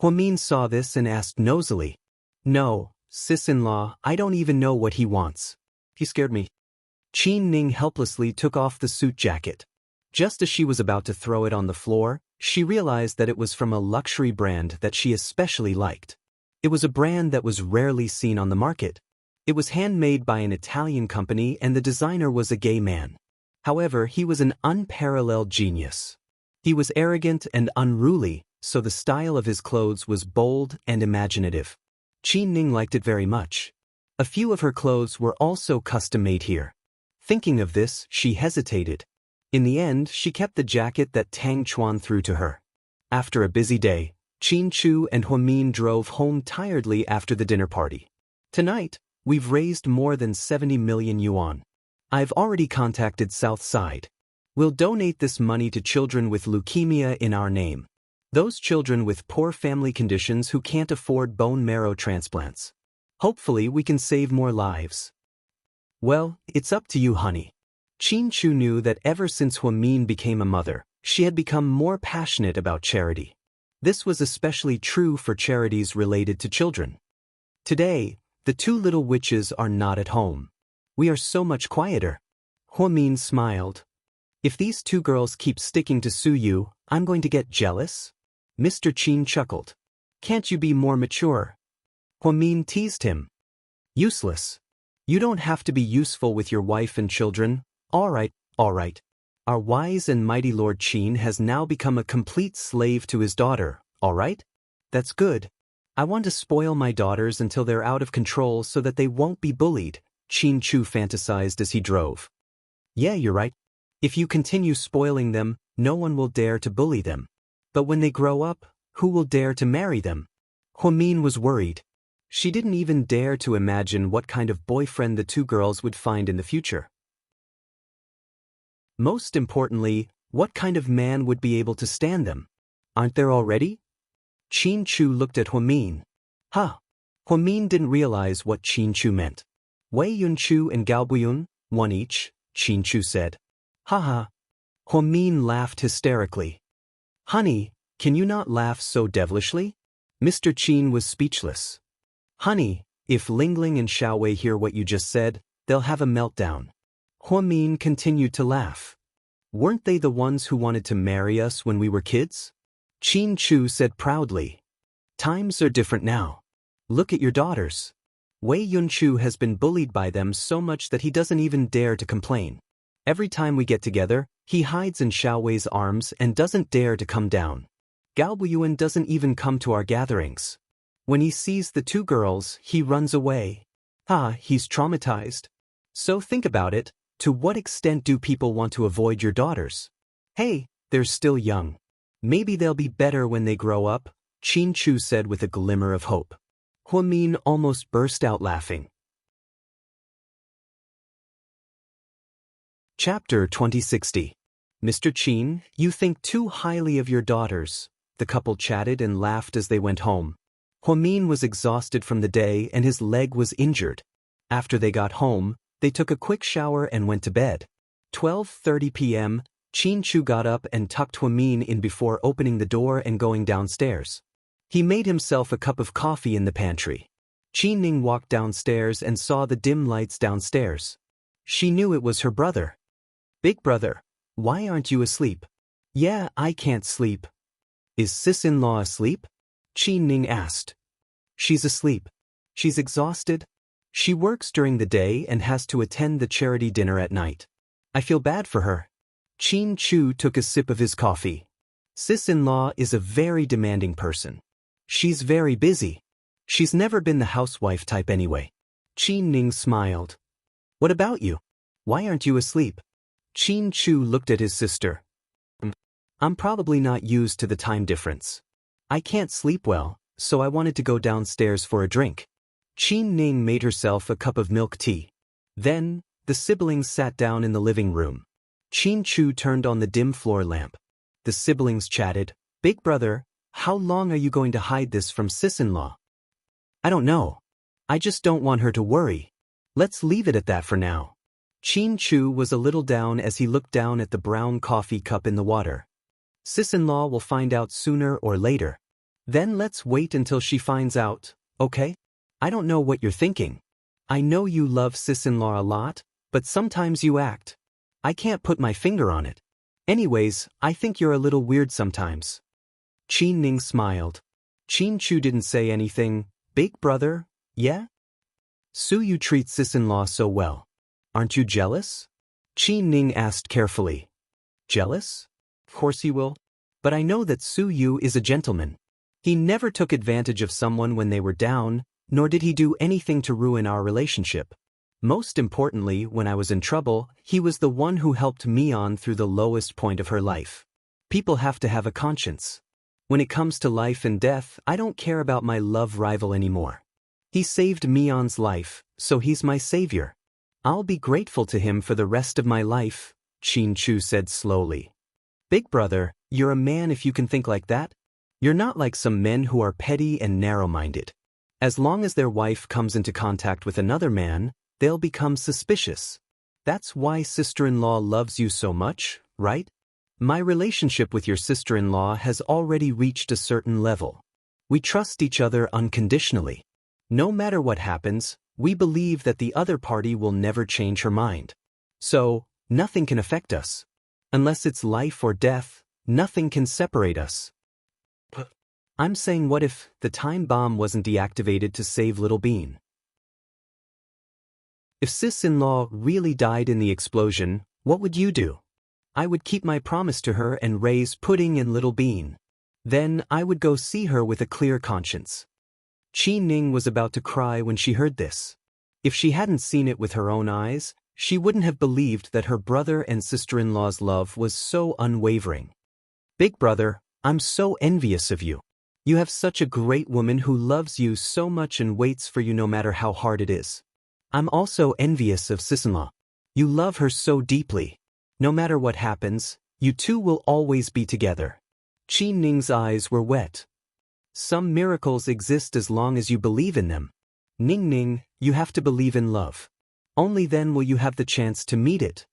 Huamin saw this and asked nosily. "No, sis-in-law, I don't even know what he wants. He scared me." Qin Ning helplessly took off the suit jacket. Just as she was about to throw it on the floor, she realized that it was from a luxury brand that she especially liked. It was a brand that was rarely seen on the market. It was handmade by an Italian company and the designer was a gay man. However, he was an unparalleled genius. He was arrogant and unruly, so the style of his clothes was bold and imaginative. Qin Ning liked it very much. A few of her clothes were also custom-made here. Thinking of this, she hesitated. In the end, she kept the jacket that Tang Chuan threw to her. After a busy day, Qin Chu and Huamin drove home tiredly after the dinner party. "Tonight, we've raised more than 70 million yuan. I've already contacted South Side. We'll donate this money to children with leukemia in our name. Those children with poor family conditions who can't afford bone marrow transplants. Hopefully we can save more lives." "Well, it's up to you, honey." Qin Chu knew that ever since Huamin became a mother, she had become more passionate about charity. This was especially true for charities related to children. Today, the two little witches are not at home. "We are so much quieter." Huamin smiled. "If these two girls keep sticking to Su Yu, I'm going to get jealous?" Mr. Qin chuckled. "Can't you be more mature?" Huamin teased him. "Useless. You don't have to be useful with your wife and children. All right, all right. Our wise and mighty Lord Qin has now become a complete slave to his daughter, all right? That's good. I want to spoil my daughters until they're out of control so that they won't be bullied," Qin Chu fantasized as he drove. "Yeah, you're right. If you continue spoiling them, no one will dare to bully them. But when they grow up, who will dare to marry them?" Huamin was worried. She didn't even dare to imagine what kind of boyfriend the two girls would find in the future. Most importantly, what kind of man would be able to stand them? Aren't there already? Qin Chu looked at Huamin. Huamin didn't realize what Qin Chu meant. Wei Yunchu and Gao Buyun, one each, Qin Chu said. Ha. Huamin laughed hysterically. "Honey, can you not laugh so devilishly?" Mr. Qin was speechless. "Honey, if Lingling and Xiaowei hear what you just said, they'll have a meltdown." Huamin continued to laugh. "Weren't they the ones who wanted to marry us when we were kids?" Qin Chu said proudly. "Times are different now. Look at your daughters. Wei Yunchu has been bullied by them so much that he doesn't even dare to complain. Every time we get together, he hides in Xiaowei's arms and doesn't dare to come down. Gao Buyuan doesn't even come to our gatherings. When he sees the two girls, he runs away. He's traumatized. So think about it, to what extent do people want to avoid your daughters? Hey, they're still young. Maybe they'll be better when they grow up," Qin Chu said with a glimmer of hope. Huamin almost burst out laughing. Chapter 2060. Mr. Qin, you think too highly of your daughters. The couple chatted and laughed as they went home. Huamin was exhausted from the day and his leg was injured. After they got home, they took a quick shower and went to bed. 12:30 p.m., Qin Chu got up and tucked Huamin in before opening the door and going downstairs. He made himself a cup of coffee in the pantry. Qin Ning walked downstairs and saw the dim lights downstairs. She knew it was her brother. Big brother, why aren't you asleep? Yeah, I can't sleep. Is sis-in-law asleep? Qin Ning asked. She's asleep. She's exhausted. She works during the day and has to attend the charity dinner at night. I feel bad for her. Qin Chu took a sip of his coffee. Sis-in-law is a very demanding person. She's very busy. She's never been the housewife type anyway. Qin Ning smiled. What about you? Why aren't you asleep? Qin Chu looked at his sister. I'm probably not used to the time difference. I can't sleep well, so I wanted to go downstairs for a drink. Qin Ning made herself a cup of milk tea. Then, the siblings sat down in the living room. Qin Chu turned on the dim floor lamp. The siblings chatted. Big brother, how long are you going to hide this from sis-in-law? I don't know. I just don't want her to worry. Let's leave it at that for now. Qin Chu was a little down as he looked down at the brown coffee cup in the water. Sis-in-law will find out sooner or later. Then let's wait until she finds out, okay? I don't know what you're thinking. I know you love sis-in-law a lot, but sometimes you act. I can't put my finger on it. Anyways, I think you're a little weird sometimes. Qin Ning smiled. Qin Chu didn't say anything. Big brother, yeah? Su Yu treats sis-in-law so well. Aren't you jealous? Qin Ning asked carefully. Jealous? Of course he will. But I know that Su Yu is a gentleman. He never took advantage of someone when they were down, nor did he do anything to ruin our relationship. Most importantly, when I was in trouble, he was the one who helped me on through the lowest point of her life. People have to have a conscience. When it comes to life and death, I don't care about my love rival anymore. He saved Mion's life, so he's my savior. I'll be grateful to him for the rest of my life, Qin Chu said slowly. Big brother, you're a man if you can think like that. You're not like some men who are petty and narrow-minded. As long as their wife comes into contact with another man, they'll become suspicious. That's why sister-in-law loves you so much, right? My relationship with your sister-in-law has already reached a certain level. We trust each other unconditionally. No matter what happens, we believe that the other party will never change her mind. So, nothing can affect us. Unless it's life or death, nothing can separate us. I'm saying, what if the time bomb wasn't deactivated to save Little Bean? If sis-in-law really died in the explosion, what would you do? I would keep my promise to her and raise Pudding and Little Bean. Then I would go see her with a clear conscience. Qin Ning was about to cry when she heard this. If she hadn't seen it with her own eyes, she wouldn't have believed that her brother and sister-in-law's love was so unwavering. Big brother, I'm so envious of you. You have such a great woman who loves you so much and waits for you no matter how hard it is. I'm also envious of sis-in-law. You love her so deeply. No matter what happens, you two will always be together. Qin Ning's eyes were wet. Some miracles exist as long as you believe in them. Ning Ning, you have to believe in love. Only then will you have the chance to meet it.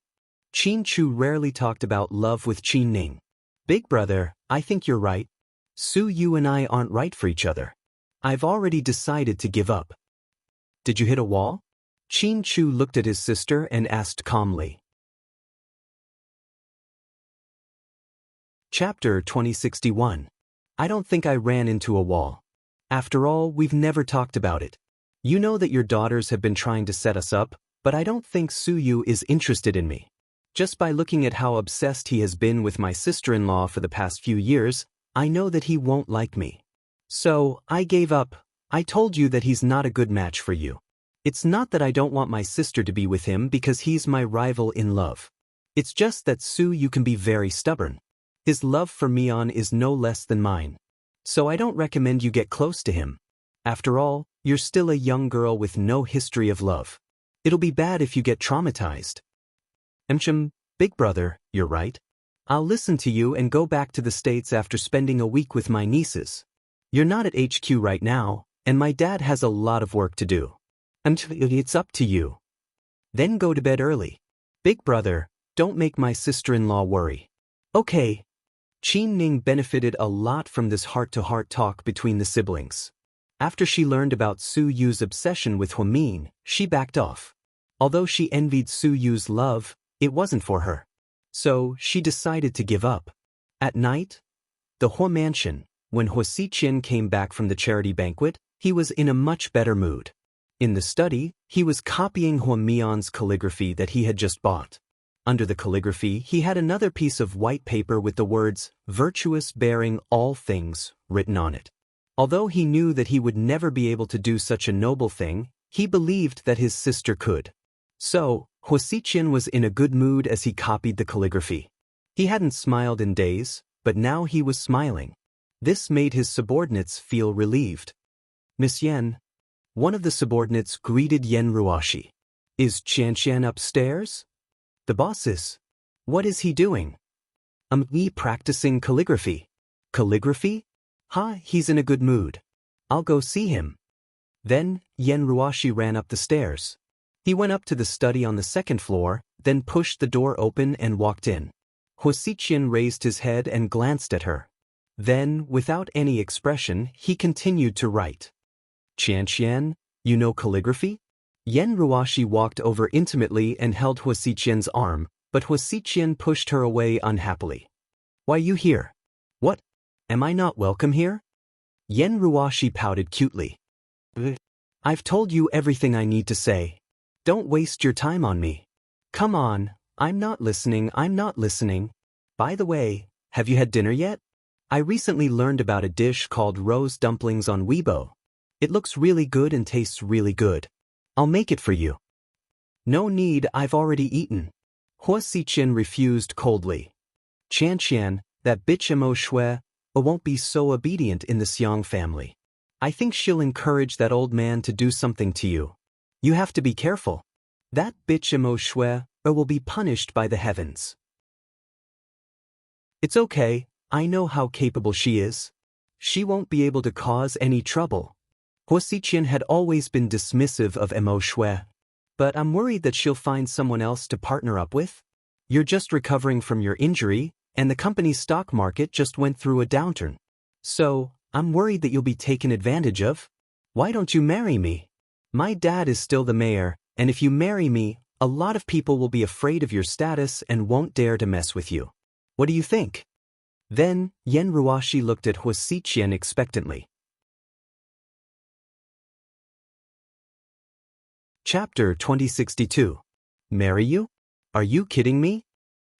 Qin Chu rarely talked about love with Qin Ning. Big brother, I think you're right. Su Yu and I aren't right for each other. I've already decided to give up. Did you hit a wall? Qin Chu looked at his sister and asked calmly. Chapter 2061. I don't think I ran into a wall. After all, we've never talked about it. You know that your daughters have been trying to set us up, but I don't think Su Yu is interested in me. Just by looking at how obsessed he has been with my sister-in-law for the past few years, I know that he won't like me. So, I gave up. I told you that he's not a good match for you. It's not that I don't want my sister to be with him because he's my rival in love. It's just that Su Yu can be very stubborn. His love for Mion is no less than mine. So I don't recommend you get close to him. After all, you're still a young girl with no history of love. It'll be bad if you get traumatized. Big brother, you're right. I'll listen to you and go back to the States after spending a week with my nieces. You're not at HQ right now, and my dad has a lot of work to do. It's up to you. Then go to bed early. Big brother, don't make my sister-in-law worry. Okay. Qin Ning benefited a lot from this heart-to-heart talk between the siblings. After she learned about Su Yu's obsession with Huamin, she backed off. Although she envied Su Yu's love, it wasn't for her. So, she decided to give up. At night, the Hua mansion, when Hua Xiqian came back from the charity banquet, he was in a much better mood. In the study, he was copying Hua Mian's calligraphy that he had just bought. Under the calligraphy, he had another piece of white paper with the words, "Virtuous bearing all things," written on it. Although he knew that he would never be able to do such a noble thing, he believed that his sister could. So, Hua Xiqian was in a good mood as he copied the calligraphy. He hadn't smiled in days, but now he was smiling. This made his subordinates feel relieved. "Miss Yen." One of the subordinates greeted Yen Ruoshi. "Is Xianxia upstairs?" "The boss is." "What is he doing?" "He practicing calligraphy." "Calligraphy? He's in a good mood. I'll go see him." Then, Yen Ruoshi ran up the stairs. He went up to the study on the second floor, then pushed the door open and walked in. Hua Xiqian raised his head and glanced at her. Then, without any expression, he continued to write. "Xianxian, you know calligraphy?" Yen Ruoshi walked over intimately and held Hua Xiqian's arm, but Hua Xiqian pushed her away unhappily. "Why you here? What? Am I not welcome here?" Yen Ruoshi pouted cutely. "I've told you everything I need to say. Don't waste your time on me." "Come on, I'm not listening. By the way, have you had dinner yet? I recently learned about a dish called rose dumplings on Weibo. It looks really good and tastes really good. I'll make it for you." "No need, I've already eaten." Hua Xiqian refused coldly. "Xianxian, that bitch Mo Shui won't be so obedient in the Xiang family. I think she'll encourage that old man to do something to you. You have to be careful. That bitch Mo Shui will be punished by the heavens." "It's okay, I know how capable she is. She won't be able to cause any trouble." Hua Xiqian had always been dismissive of Mo Shui. "But I'm worried that she'll find someone else to partner up with. You're just recovering from your injury, and the company's stock market just went through a downturn. So, I'm worried that you'll be taken advantage of. Why don't you marry me? My dad is still the mayor, and if you marry me, a lot of people will be afraid of your status and won't dare to mess with you. What do you think?" Then, Yen Ruoshi looked at Hua Xiqian expectantly. Chapter 2062. Marry you? Are you kidding me?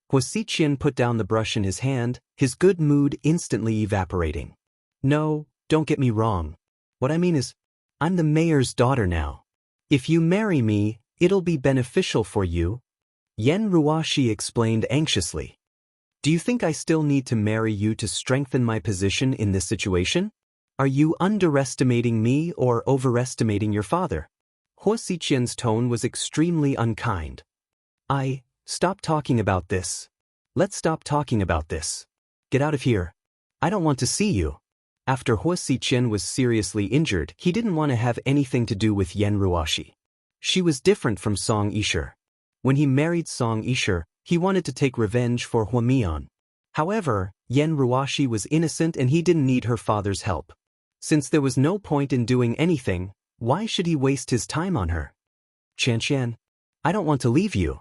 Hua Xiqian put down the brush in his hand, his good mood instantly evaporating. "No, don't get me wrong. What I mean is, I'm the mayor's daughter now. If you marry me, it'll be beneficial for you," Yen Ruoshi explained anxiously. "Do you think I still need to marry you to strengthen my position in this situation? Are you underestimating me or overestimating your father?" Hua Xiqian's tone was extremely unkind. Stop talking about this. Let's stop talking about this. Get out of here. I don't want to see you." After Hua Xiqian was seriously injured, he didn't want to have anything to do with Yen Ruoshi. She was different from Song Yishe. When he married Song Yishe, he wanted to take revenge for Hua Mian. However, Yen Ruoshi was innocent and he didn't need her father's help. Since there was no point in doing anything, why should he waste his time on her? "Xianxian, I don't want to leave you.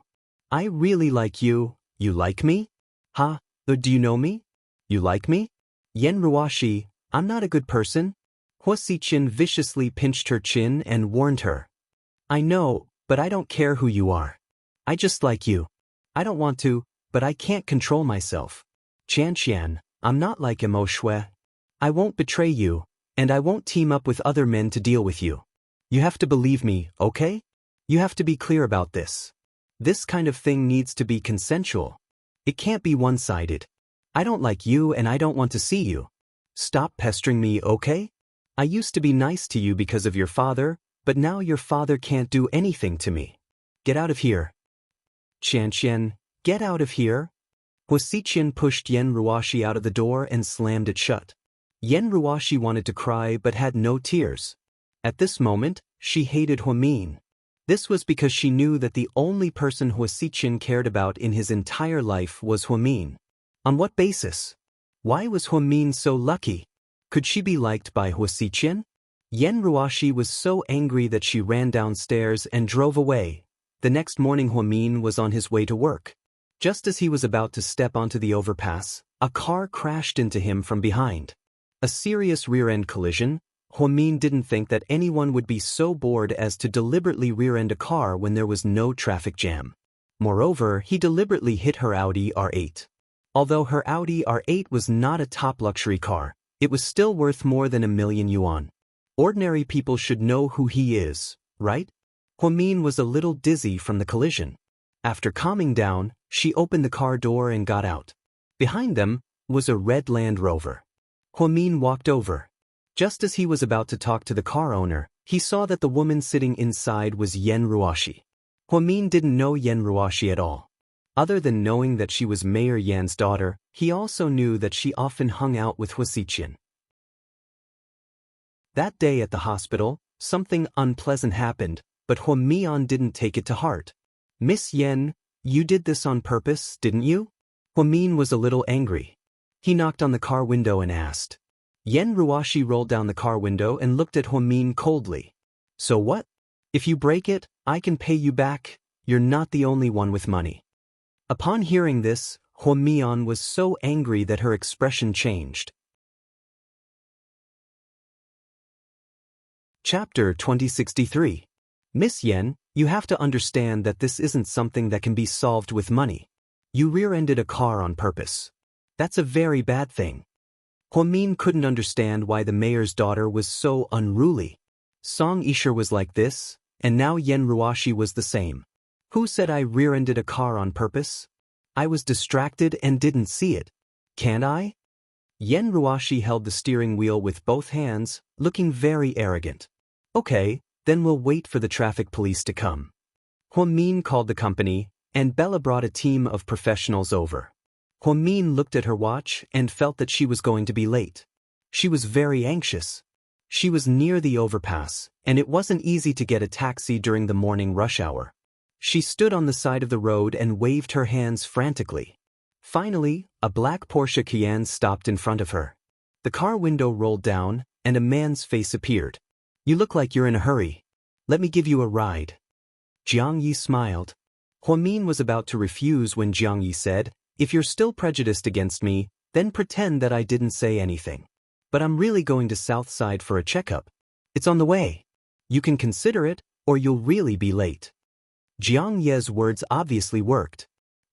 I really like you. You like me? Do you know me? You like me?" "Yen Ruoshi, I'm not a good person." Hua Xiqian viciously pinched her chin and warned her. "I know, but I don't care who you are. I just like you. I don't want to, but I can't control myself. Xianxian, I'm not like Mo Shui. I won't betray you, and I won't team up with other men to deal with you. You have to believe me, okay? You have to be clear about this. This kind of thing needs to be consensual. It can't be one-sided. I don't like you and I don't want to see you. Stop pestering me, okay?" I used to be nice to you because of your father, but now your father can't do anything to me. Get out of here. Xianxian, get out of here. Wuxia pushed Yen Ruoshi out of the door and slammed it shut. Yen Ruoshi wanted to cry but had no tears. At this moment, she hated Huamin. This was because she knew that the only person Wuxia cared about in his entire life was Huamin. On what basis? Why was Huamin so lucky? Could she be liked by Wuxia? Yen Ruoshi was so angry that she ran downstairs and drove away. The next morning Huamin was on his way to work. Just as he was about to step onto the overpass, a car crashed into him from behind. A serious rear-end collision. Huamin didn't think that anyone would be so bored as to deliberately rear-end a car when there was no traffic jam. Moreover, he deliberately hit her Audi R8. Although her Audi R8 was not a top luxury car, it was still worth more than 1,000,000 yuan. Ordinary people should know who he is, right? Huamin was a little dizzy from the collision. After calming down, she opened the car door and got out. Behind them was a red Land Rover. Huamin walked over. Just as he was about to talk to the car owner, he saw that the woman sitting inside was Yen Ruoshi. Huamin didn't know Yen Ruoshi at all. Other than knowing that she was Mayor Yan's daughter, he also knew that she often hung out with Wuxia. That day at the hospital, something unpleasant happened, but Huamian didn't take it to heart. Miss Yen, you did this on purpose, didn't you? Huamin was a little angry. He knocked on the car window and asked. Yen Ruoshi rolled down the car window and looked at Huamin coldly. So what? If you break it, I can pay you back. You're not the only one with money. Upon hearing this, Huamian was so angry that her expression changed. Chapter 2063. Miss Yen, you have to understand that this isn't something that can be solved with money. You rear-ended a car on purpose. That's a very bad thing. Huamin couldn't understand why the mayor's daughter was so unruly. Song Yisher was like this, and now Yen Ruoshi was the same. Who said I rear-ended a car on purpose? I was distracted and didn't see it. Can't I? Yen Ruoshi held the steering wheel with both hands, looking very arrogant. Okay, then we'll wait for the traffic police to come. Huamin called the company, and Bella brought a team of professionals over. Huamin looked at her watch and felt that she was going to be late. She was very anxious. She was near the overpass, and it wasn't easy to get a taxi during the morning rush hour. She stood on the side of the road and waved her hands frantically. Finally, a black Porsche Cayenne stopped in front of her. The car window rolled down, and a man's face appeared. You look like you're in a hurry. Let me give you a ride. Jiang Yi smiled. Huamin was about to refuse when Jiang Yi said, if you're still prejudiced against me, then pretend that I didn't say anything. But I'm really going to Southside for a checkup. It's on the way. You can consider it, or you'll really be late. Jiang Ye's words obviously worked.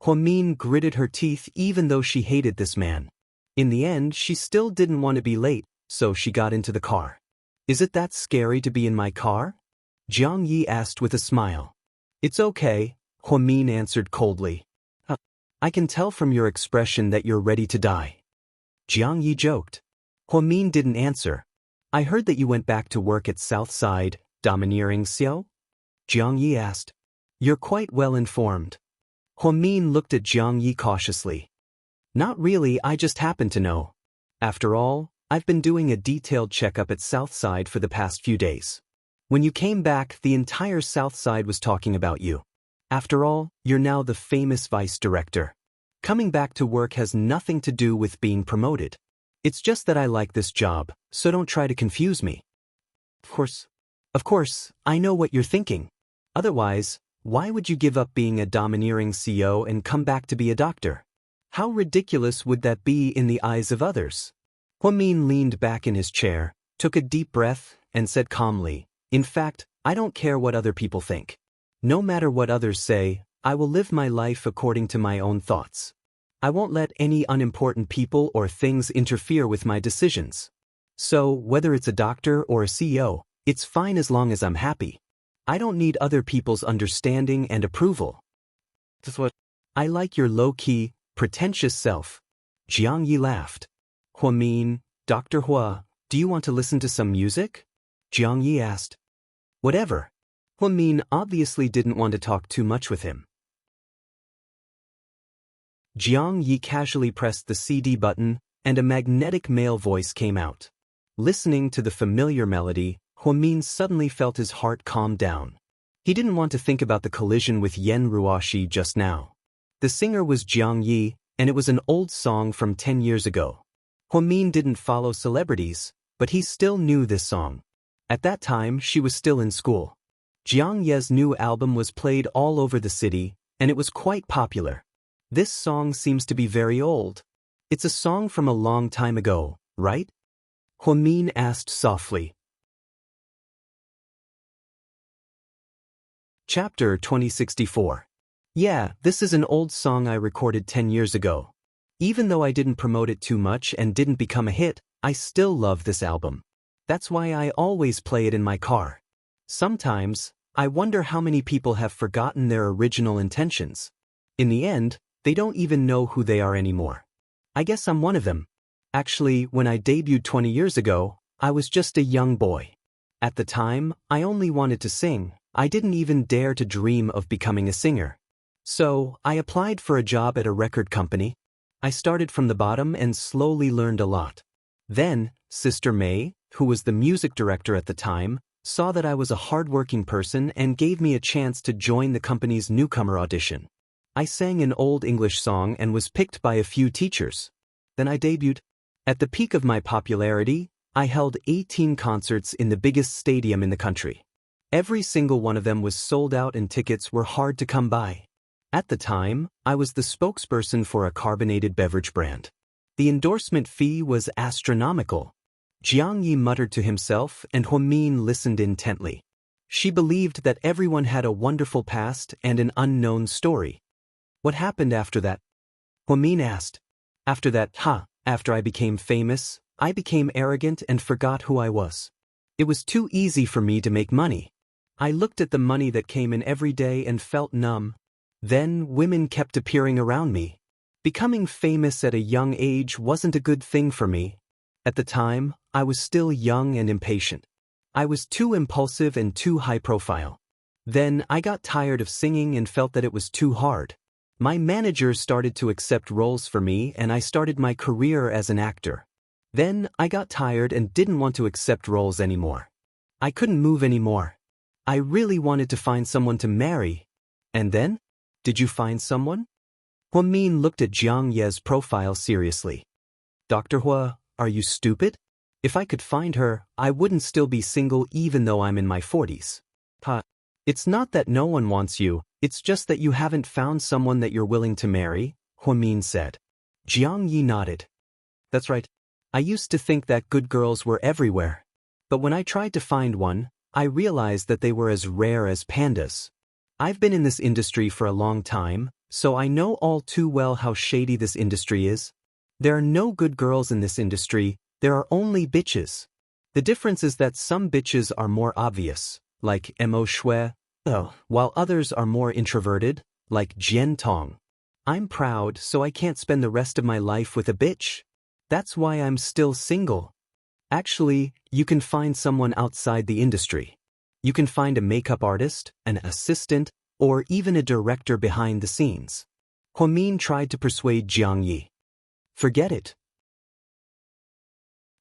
Huamin gritted her teeth even though she hated this man. In the end, she still didn't want to be late, so she got into the car. Is it that scary to be in my car? Jiang Yi asked with a smile. It's okay, Huamin answered coldly. I can tell from your expression that you're ready to die. Jiang Yi joked. Huamin didn't answer. I heard that you went back to work at Southside, domineering Xiao? Jiang Yi asked. You're quite well informed. Huamin looked at Jiang Yi cautiously. Not really, I just happen to know. After all, I've been doing a detailed checkup at Southside for the past few days. When you came back, the entire Southside was talking about you. After all, you're now the famous vice director. Coming back to work has nothing to do with being promoted. It's just that I like this job, so don't try to confuse me. Of course, I know what you're thinking. Otherwise, why would you give up being a domineering CEO and come back to be a doctor? How ridiculous would that be in the eyes of others? Huamin leaned back in his chair, took a deep breath, and said calmly, in fact, I don't care what other people think. No matter what others say, I will live my life according to my own thoughts. I won't let any unimportant people or things interfere with my decisions. So, whether it's a doctor or a CEO, it's fine as long as I'm happy. I don't need other people's understanding and approval. I like your low-key, pretentious self. Jiang Yi laughed. Huamin, Dr. Hua, Do you want to listen to some music? Jiang Yi asked. Whatever. Huan Min obviously didn't want to talk too much with him. Jiang Yi casually pressed the CD button, and a magnetic male voice came out. Listening to the familiar melody, Huan Min suddenly felt his heart calm down. He didn't want to think about the collision with Yan Ruoxi just now. The singer was Jiang Yi, and it was an old song from 10 years ago. Huan Min didn't follow celebrities, but he still knew this song. At that time, she was still in school. Jiang Ye's new album was played all over the city, and it was quite popular. This song seems to be very old. It's a song from a long time ago, right? Huan Min asked softly. Chapter 2064. Yeah, this is an old song I recorded 10 years ago. Even though I didn't promote it too much and didn't become a hit, I still love this album. That's why I always play it in my car. Sometimes, I wonder how many people have forgotten their original intentions. In the end, they don't even know who they are anymore. I guess I'm one of them. Actually, when I debuted 20 years ago, I was just a young boy. At the time, I only wanted to sing. I didn't even dare to dream of becoming a singer. So, I applied for a job at a record company. I started from the bottom and slowly learned a lot. Then, Sister May, who was the music director at the time, saw that I was a hardworking person and gave me a chance to join the company's newcomer audition. I sang an old English song and was picked by a few teachers. Then I debuted. At the peak of my popularity, I held 18 concerts in the biggest stadium in the country. Every single one of them was sold out and tickets were hard to come by. At the time, I was the spokesperson for a carbonated beverage brand. The endorsement fee was astronomical. Jiang Yi muttered to himself, and Huan Min listened intently. She believed that everyone had a wonderful past and an unknown story. What happened after that? Huan Min asked. After I became famous, I became arrogant and forgot who I was. It was too easy for me to make money. I looked at the money that came in every day and felt numb. Then women kept appearing around me. Becoming famous at a young age wasn't a good thing for me. At the time, I was still young and impatient. I was too impulsive and too high profile. Then I got tired of singing and felt that it was too hard. My manager started to accept roles for me and I started my career as an actor. Then I got tired and didn't want to accept roles anymore. I couldn't move anymore. I really wanted to find someone to marry. And then? Did you find someone? Huan Min looked at Jiang Ye's profile seriously. Dr. Hua, are you stupid? If I could find her, I wouldn't still be single even though I'm in my 40s. It's not that no one wants you, it's just that you haven't found someone that you're willing to marry, Huan Min said. Jiang Yi nodded. That's right. I used to think that good girls were everywhere. But when I tried to find one, I realized that they were as rare as pandas. I've been in this industry for a long time, so I know all too well how shady this industry is. There are no good girls in this industry, there are only bitches. The difference is that some bitches are more obvious, like Mo Shui, while others are more introverted, like Jian Tong. I'm proud, so I can't spend the rest of my life with a bitch. That's why I'm still single. Actually, you can find someone outside the industry. You can find a makeup artist, an assistant, or even a director behind the scenes. Huan Min tried to persuade Jiang Yi. Forget it.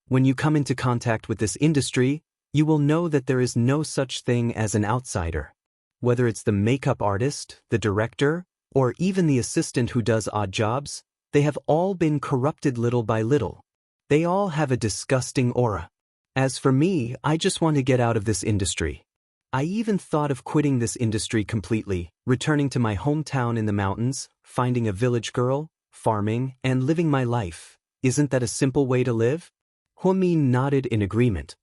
When you come into contact with this industry, you will know that there is no such thing as an outsider. Whether it's the makeup artist, the director, or even the assistant who does odd jobs, they have all been corrupted little by little. They all have a disgusting aura. As for me, I just want to get out of this industry. I even thought of quitting this industry completely, returning to my hometown in the mountains, finding a village girl, farming, and living my life. Isn't that a simple way to live? Huan Min nodded in agreement.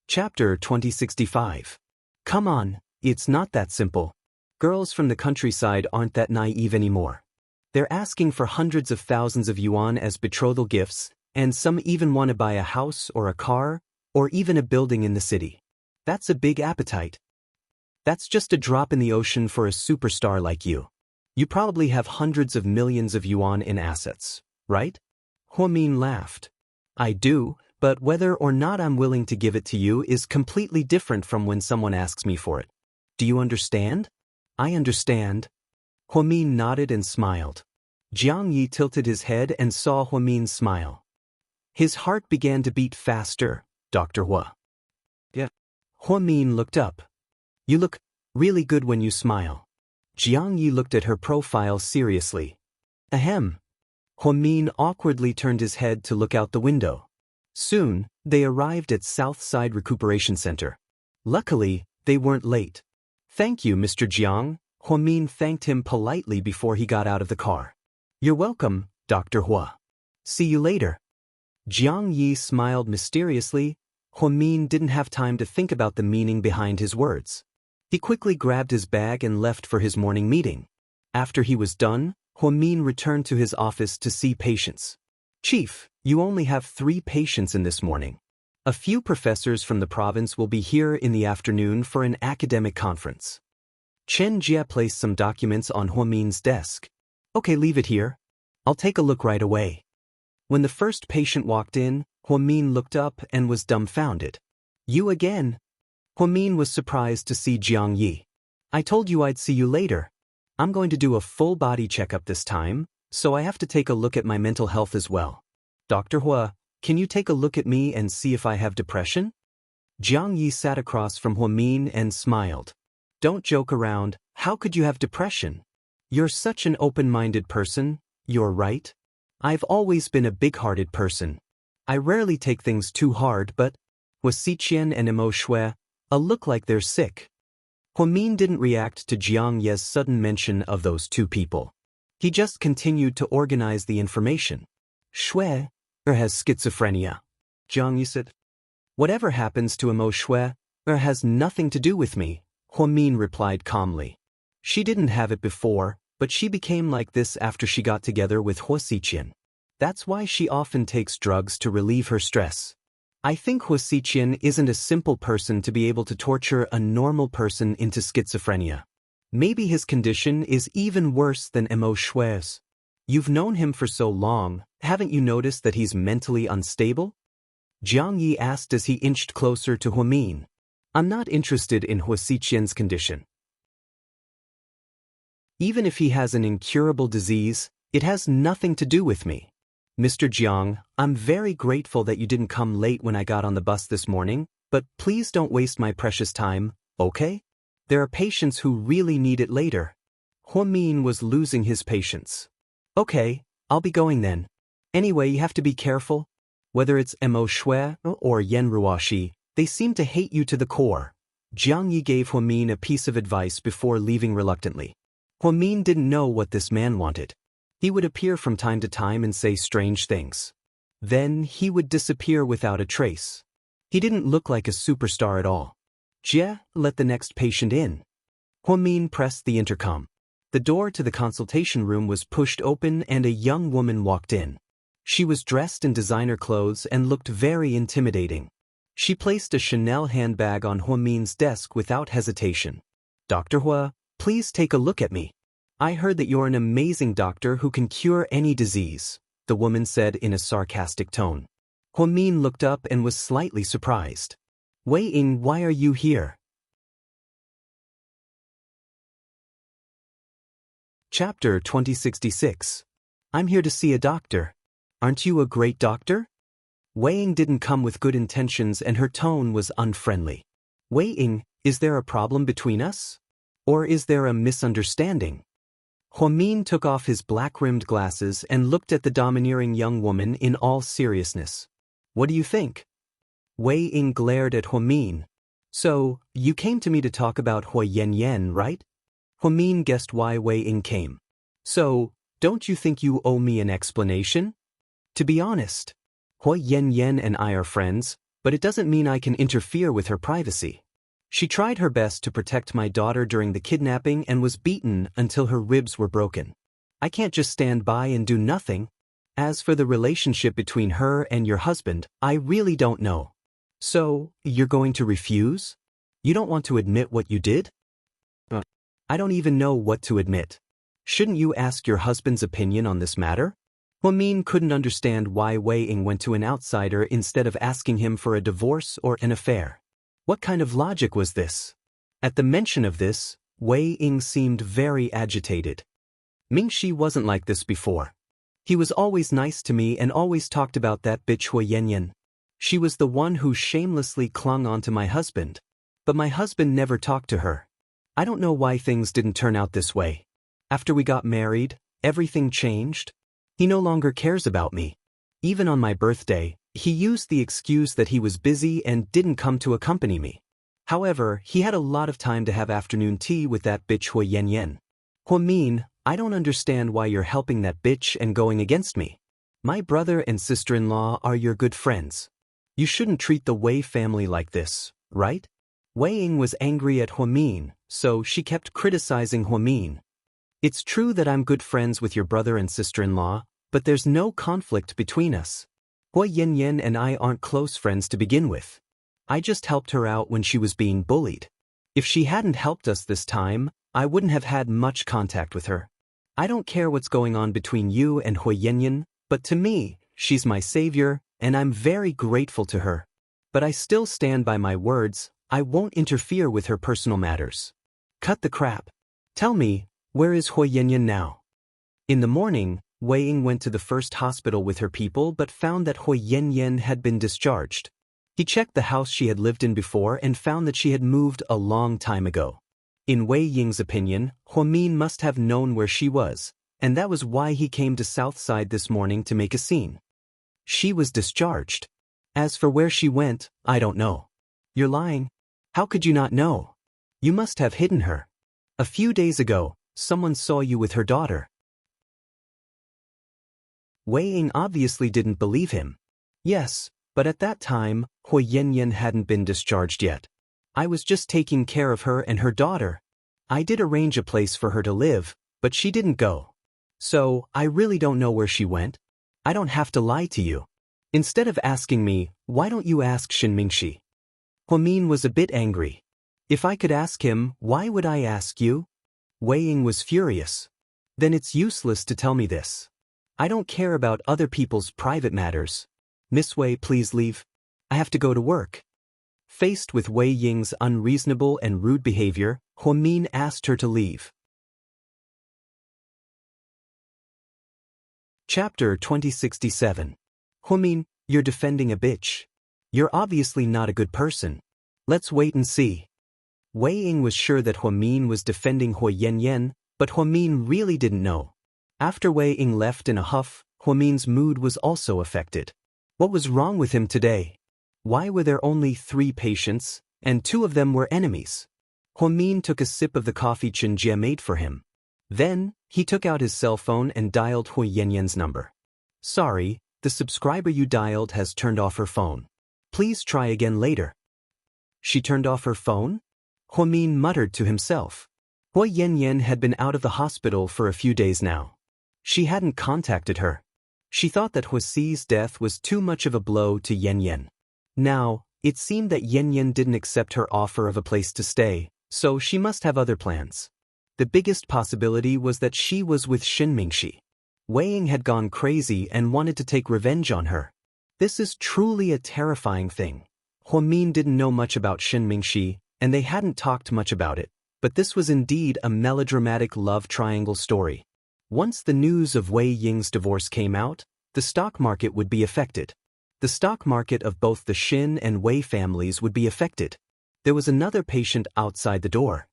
Chapter 2065. Come on, it's not that simple. Girls from the countryside aren't that naive anymore. They're asking for hundreds of thousands of yuan as betrothal gifts, and some even want to buy a house or a car, or even a building in the city. That's a big appetite. That's just a drop in the ocean for a superstar like you. You probably have hundreds of millions of yuan in assets, right? Huamin laughed. I do, but whether or not I'm willing to give it to you is completely different from when someone asks me for it. Do you understand? I understand. Huamin nodded and smiled. Jiang Yi tilted his head and saw Huamin's smile. His heart began to beat faster. Dr. Hua. Yeah. Huamin looked up. You look really good when you smile. Jiang Yi looked at her profile seriously. Ahem. Huamin awkwardly turned his head to look out the window. Soon, they arrived at Southside Recuperation Center. Luckily, they weren't late. Thank you, Mr. Jiang. Huamin thanked him politely before he got out of the car. You're welcome, Dr. Hua. See you later. Jiang Yi smiled mysteriously. Huamin didn't have time to think about the meaning behind his words. He quickly grabbed his bag and left for his morning meeting. After he was done, Huamin returned to his office to see patients. Chief, you only have 3 patients in this morning. A few professors from the province will be here in the afternoon for an academic conference. Chen Jie placed some documents on Huamin's desk. Okay, leave it here. I'll take a look right away. When the first patient walked in, Huamin looked up and was dumbfounded. You again? Huamin was surprised to see Jiang Yi. I told you I'd see you later. I'm going to do a full body checkup this time, so I have to take a look at my mental health as well. Dr. Hua, can you take a look at me and see if I have depression? Jiang Yi sat across from Huamin and smiled. Don't joke around. How could you have depression? You're such an open-minded person. You're right. I've always been a big-hearted person. I rarely take things too hard, but Wuxia and Xianxia look like they're sick. Huamin didn't react to Jiang Ye's sudden mention of those 2 people. He just continued to organize the information. Xue has schizophrenia. Jiang Yi said. Whatever happens to Xue has nothing to do with me, Huamin replied calmly. She didn't have it before, but she became like this after she got together with Wuxia. That's why she often takes drugs to relieve her stress. I think Wuxia isn't a simple person to be able to torture a normal person into schizophrenia. Maybe his condition is even worse than Xue's. You've known him for so long, haven't you noticed that he's mentally unstable? Jiang Yi asked as he inched closer to Huamin. I'm not interested in Wuxia's condition. Even if he has an incurable disease, it has nothing to do with me. Mr. Jiang, I'm very grateful that you didn't come late when I got on the bus this morning, but please don't waste my precious time, okay? There are patients who really need it later. Huamin was losing his patience. Okay, I'll be going then. Anyway, you have to be careful. Whether it's Xue or Yan Ruoxi, they seem to hate you to the core. Jiang Yi gave Huamin a piece of advice before leaving reluctantly. Huamin didn't know what this man wanted. He would appear from time to time and say strange things. Then he would disappear without a trace. He didn't look like a superstar at all. Jie, let the next patient in. Huamin pressed the intercom. The door to the consultation room was pushed open and a young woman walked in. She was dressed in designer clothes and looked very intimidating. She placed a Chanel handbag on Huamin's desk without hesitation. Dr. Hua, please take a look at me. I heard that you're an amazing doctor who can cure any disease, the woman said in a sarcastic tone. Huamin looked up and was slightly surprised. Wei Ying, why are you here? Chapter 2066. I'm here to see a doctor. Aren't you a great doctor? Wei Ying didn't come with good intentions and her tone was unfriendly. Wei Ying, is there a problem between us? Or is there a misunderstanding? Huamin took off his black-rimmed glasses and looked at the domineering young woman in all seriousness. What do you think? Wei Ying glared at Huamin. So, you came to me to talk about Huayan, right? Huamin guessed why Wei Ying came. So, don't you think you owe me an explanation? To be honest, Huayan and I are friends, but it doesn't mean I can interfere with her privacy. She tried her best to protect my daughter during the kidnapping and was beaten until her ribs were broken. I can't just stand by and do nothing. As for the relationship between her and your husband, I really don't know. So, you're going to refuse? You don't want to admit what you did? I don't even know what to admit. Shouldn't you ask your husband's opinion on this matter? Huamin couldn't understand why Wei Ying went to an outsider instead of asking him for a divorce or an affair. What kind of logic was this? At the mention of this, Wei Ying seemed very agitated. Mingxi wasn't like this before. He was always nice to me and always talked about that bitch Hui Yanyan. She was the one who shamelessly clung onto my husband. But my husband never talked to her. I don't know why things didn't turn out this way. After we got married, everything changed. He no longer cares about me. Even on my birthday, he used the excuse that he was busy and didn't come to accompany me. However, he had a lot of time to have afternoon tea with that bitch Hui Yanyan. Huamin, I don't understand why you're helping that bitch and going against me. My brother and sister-in-law are your good friends. You shouldn't treat the Wei family like this, right? Wei Ying was angry at Huamin, so she kept criticizing Huamin. It's true that I'm good friends with your brother and sister-in-law, but there's no conflict between us. Hui Yanyan and I aren't close friends to begin with. I just helped her out when she was being bullied. If she hadn't helped us this time, I wouldn't have had much contact with her. I don't care what's going on between you and Hui Yanyan, but to me, she's my savior, and I'm very grateful to her. But I still stand by my words. I won't interfere with her personal matters. Cut the crap. Tell me, where is Hui Yanyan now? In the morning, Wei Ying went to the first hospital with her people but found that Hui Yanyan had been discharged. He checked the house she had lived in before and found that she had moved a long time ago. In Wei Ying's opinion, Huamin must have known where she was, and that was why he came to Southside this morning to make a scene. She was discharged. As for where she went, I don't know. You're lying. How could you not know? You must have hidden her. A few days ago, someone saw you with her daughter. Wei Ying obviously didn't believe him. Yes, but at that time, Hui Yanyan hadn't been discharged yet. I was just taking care of her and her daughter. I did arrange a place for her to live, but she didn't go. So, I really don't know where she went. I don't have to lie to you. Instead of asking me, why don't you ask Xin Mingxi? Huamin was a bit angry. If I could ask him, why would I ask you? Wei Ying was furious. Then it's useless to tell me this. I don't care about other people's private matters. Miss Wei, please leave. I have to go to work. Faced with Wei Ying's unreasonable and rude behavior, Huamin asked her to leave. Chapter 2067. Huamin, you're defending a bitch. You're obviously not a good person. Let's wait and see. Wei Ying was sure that Huamin was defending Hui Yanyan, but Huamin really didn't know. After Wei Ying left in a huff, Huamin's mood was also affected. What was wrong with him today? Why were there only 3 patients, and 2 of them were enemies? Huamin took a sip of the coffee Xianxia made for him. Then, he took out his cell phone and dialed Hui Yanyan's number. Sorry, the subscriber you dialed has turned off her phone. Please try again later. She turned off her phone? Huamin muttered to himself. Hui Yanyan had been out of the hospital for a few days now. She hadn't contacted her. She thought that Huixi's death was too much of a blow to Yanyan. Now, it seemed that Yanyan didn't accept her offer of a place to stay, so she must have other plans. The biggest possibility was that she was with Xin Mingxi. Wei Ying had gone crazy and wanted to take revenge on her. This is truly a terrifying thing. Huamin didn't know much about Xin Mingxi, and they hadn't talked much about it, but this was indeed a melodramatic love triangle story. Once the news of Wei Ying's divorce came out, the stock market would be affected. The stock market of both the Xin and Wei families would be affected. There was another patient outside the door.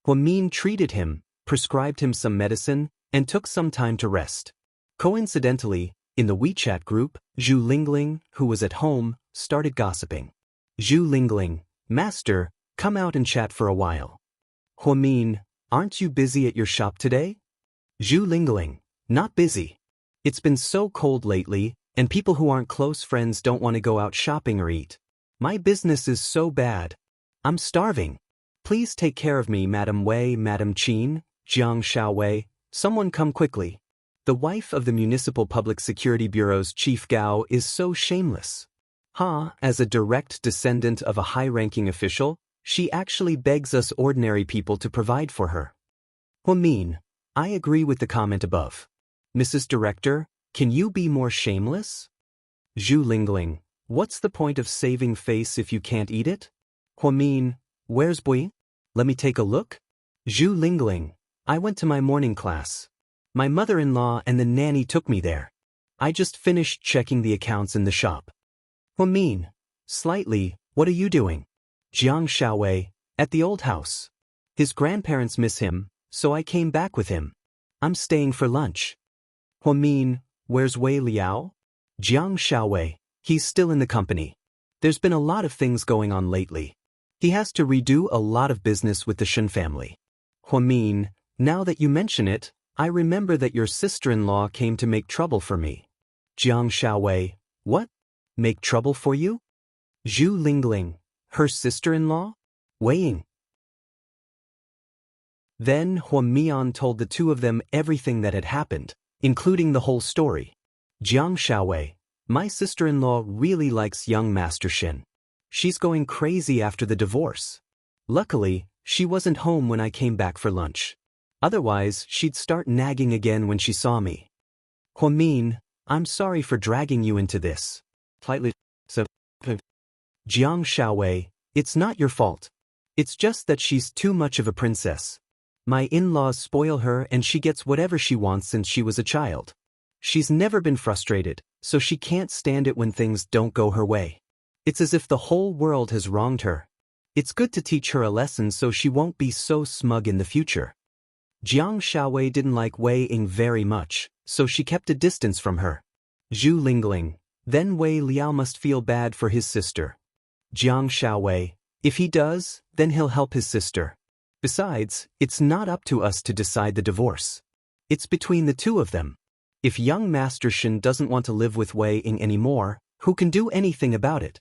Huamin treated him, prescribed him some medicine, and took some time to rest. Coincidentally, in the WeChat group, Zhu Lingling, who was at home, started gossiping. Zhu Lingling, Master, come out and chat for a while. Huamin, aren't you busy at your shop today? Zhu Lingling, not busy. It's been so cold lately, and people who aren't close friends don't want to go out shopping or eat. My business is so bad. I'm starving. Please take care of me, Madam Wei, Madam Qin, Jiang Xiaowei. Someone come quickly. The wife of the Municipal Public Security Bureau's Chief Gao is so shameless. As a direct descendant of a high-ranking official, she actually begs us ordinary people to provide for her. Huamin, I agree with the comment above. Mrs. Director, Can you be more shameless? Zhu Lingling, what's the point of saving face if you can't eat it? Huamin, where's Bui? Let me take a look. Zhu Lingling, I went to my morning class. My mother-in-law and the nanny took me there. I just finished checking the accounts in the shop. Huamin, slightly, what are you doing? Jiang Xiaowei, at the old house. His grandparents miss him, so I came back with him. I'm staying for lunch. Huamin, where's Wei Liao? Jiang Xiaowei, he's still in the company. There's been a lot of things going on lately. He has to redo a lot of business with the Shen family. Huamin, now that you mention it, I remember that your sister-in-law came to make trouble for me. Jiang Xiaowei, what? Make trouble for you? Zhu Lingling, her sister-in-law? Weighing. Then Huamian told the two of them everything that had happened, including the whole story. Jiang Xiaowei, my sister-in-law really likes young Master Shen. She's going crazy after the divorce. Luckily, she wasn't home when I came back for lunch. Otherwise, she'd start nagging again when she saw me. Huamin, I'm sorry for dragging you into this. Jiang Xiaowei, it's not your fault. It's just that she's too much of a princess. My in-laws spoil her and she gets whatever she wants since she was a child. She's never been frustrated, so she can't stand it when things don't go her way. It's as if the whole world has wronged her. It's good to teach her a lesson so she won't be so smug in the future. Jiang Xiaowei didn't like Wei Ying very much, so she kept a distance from her. Zhu Lingling, then Wei Liao must feel bad for his sister. Jiang Xiaowei, if he does, then he'll help his sister. Besides, it's not up to us to decide the divorce. It's between the two of them. If young Master Shen doesn't want to live with Wei Ying anymore, who can do anything about it?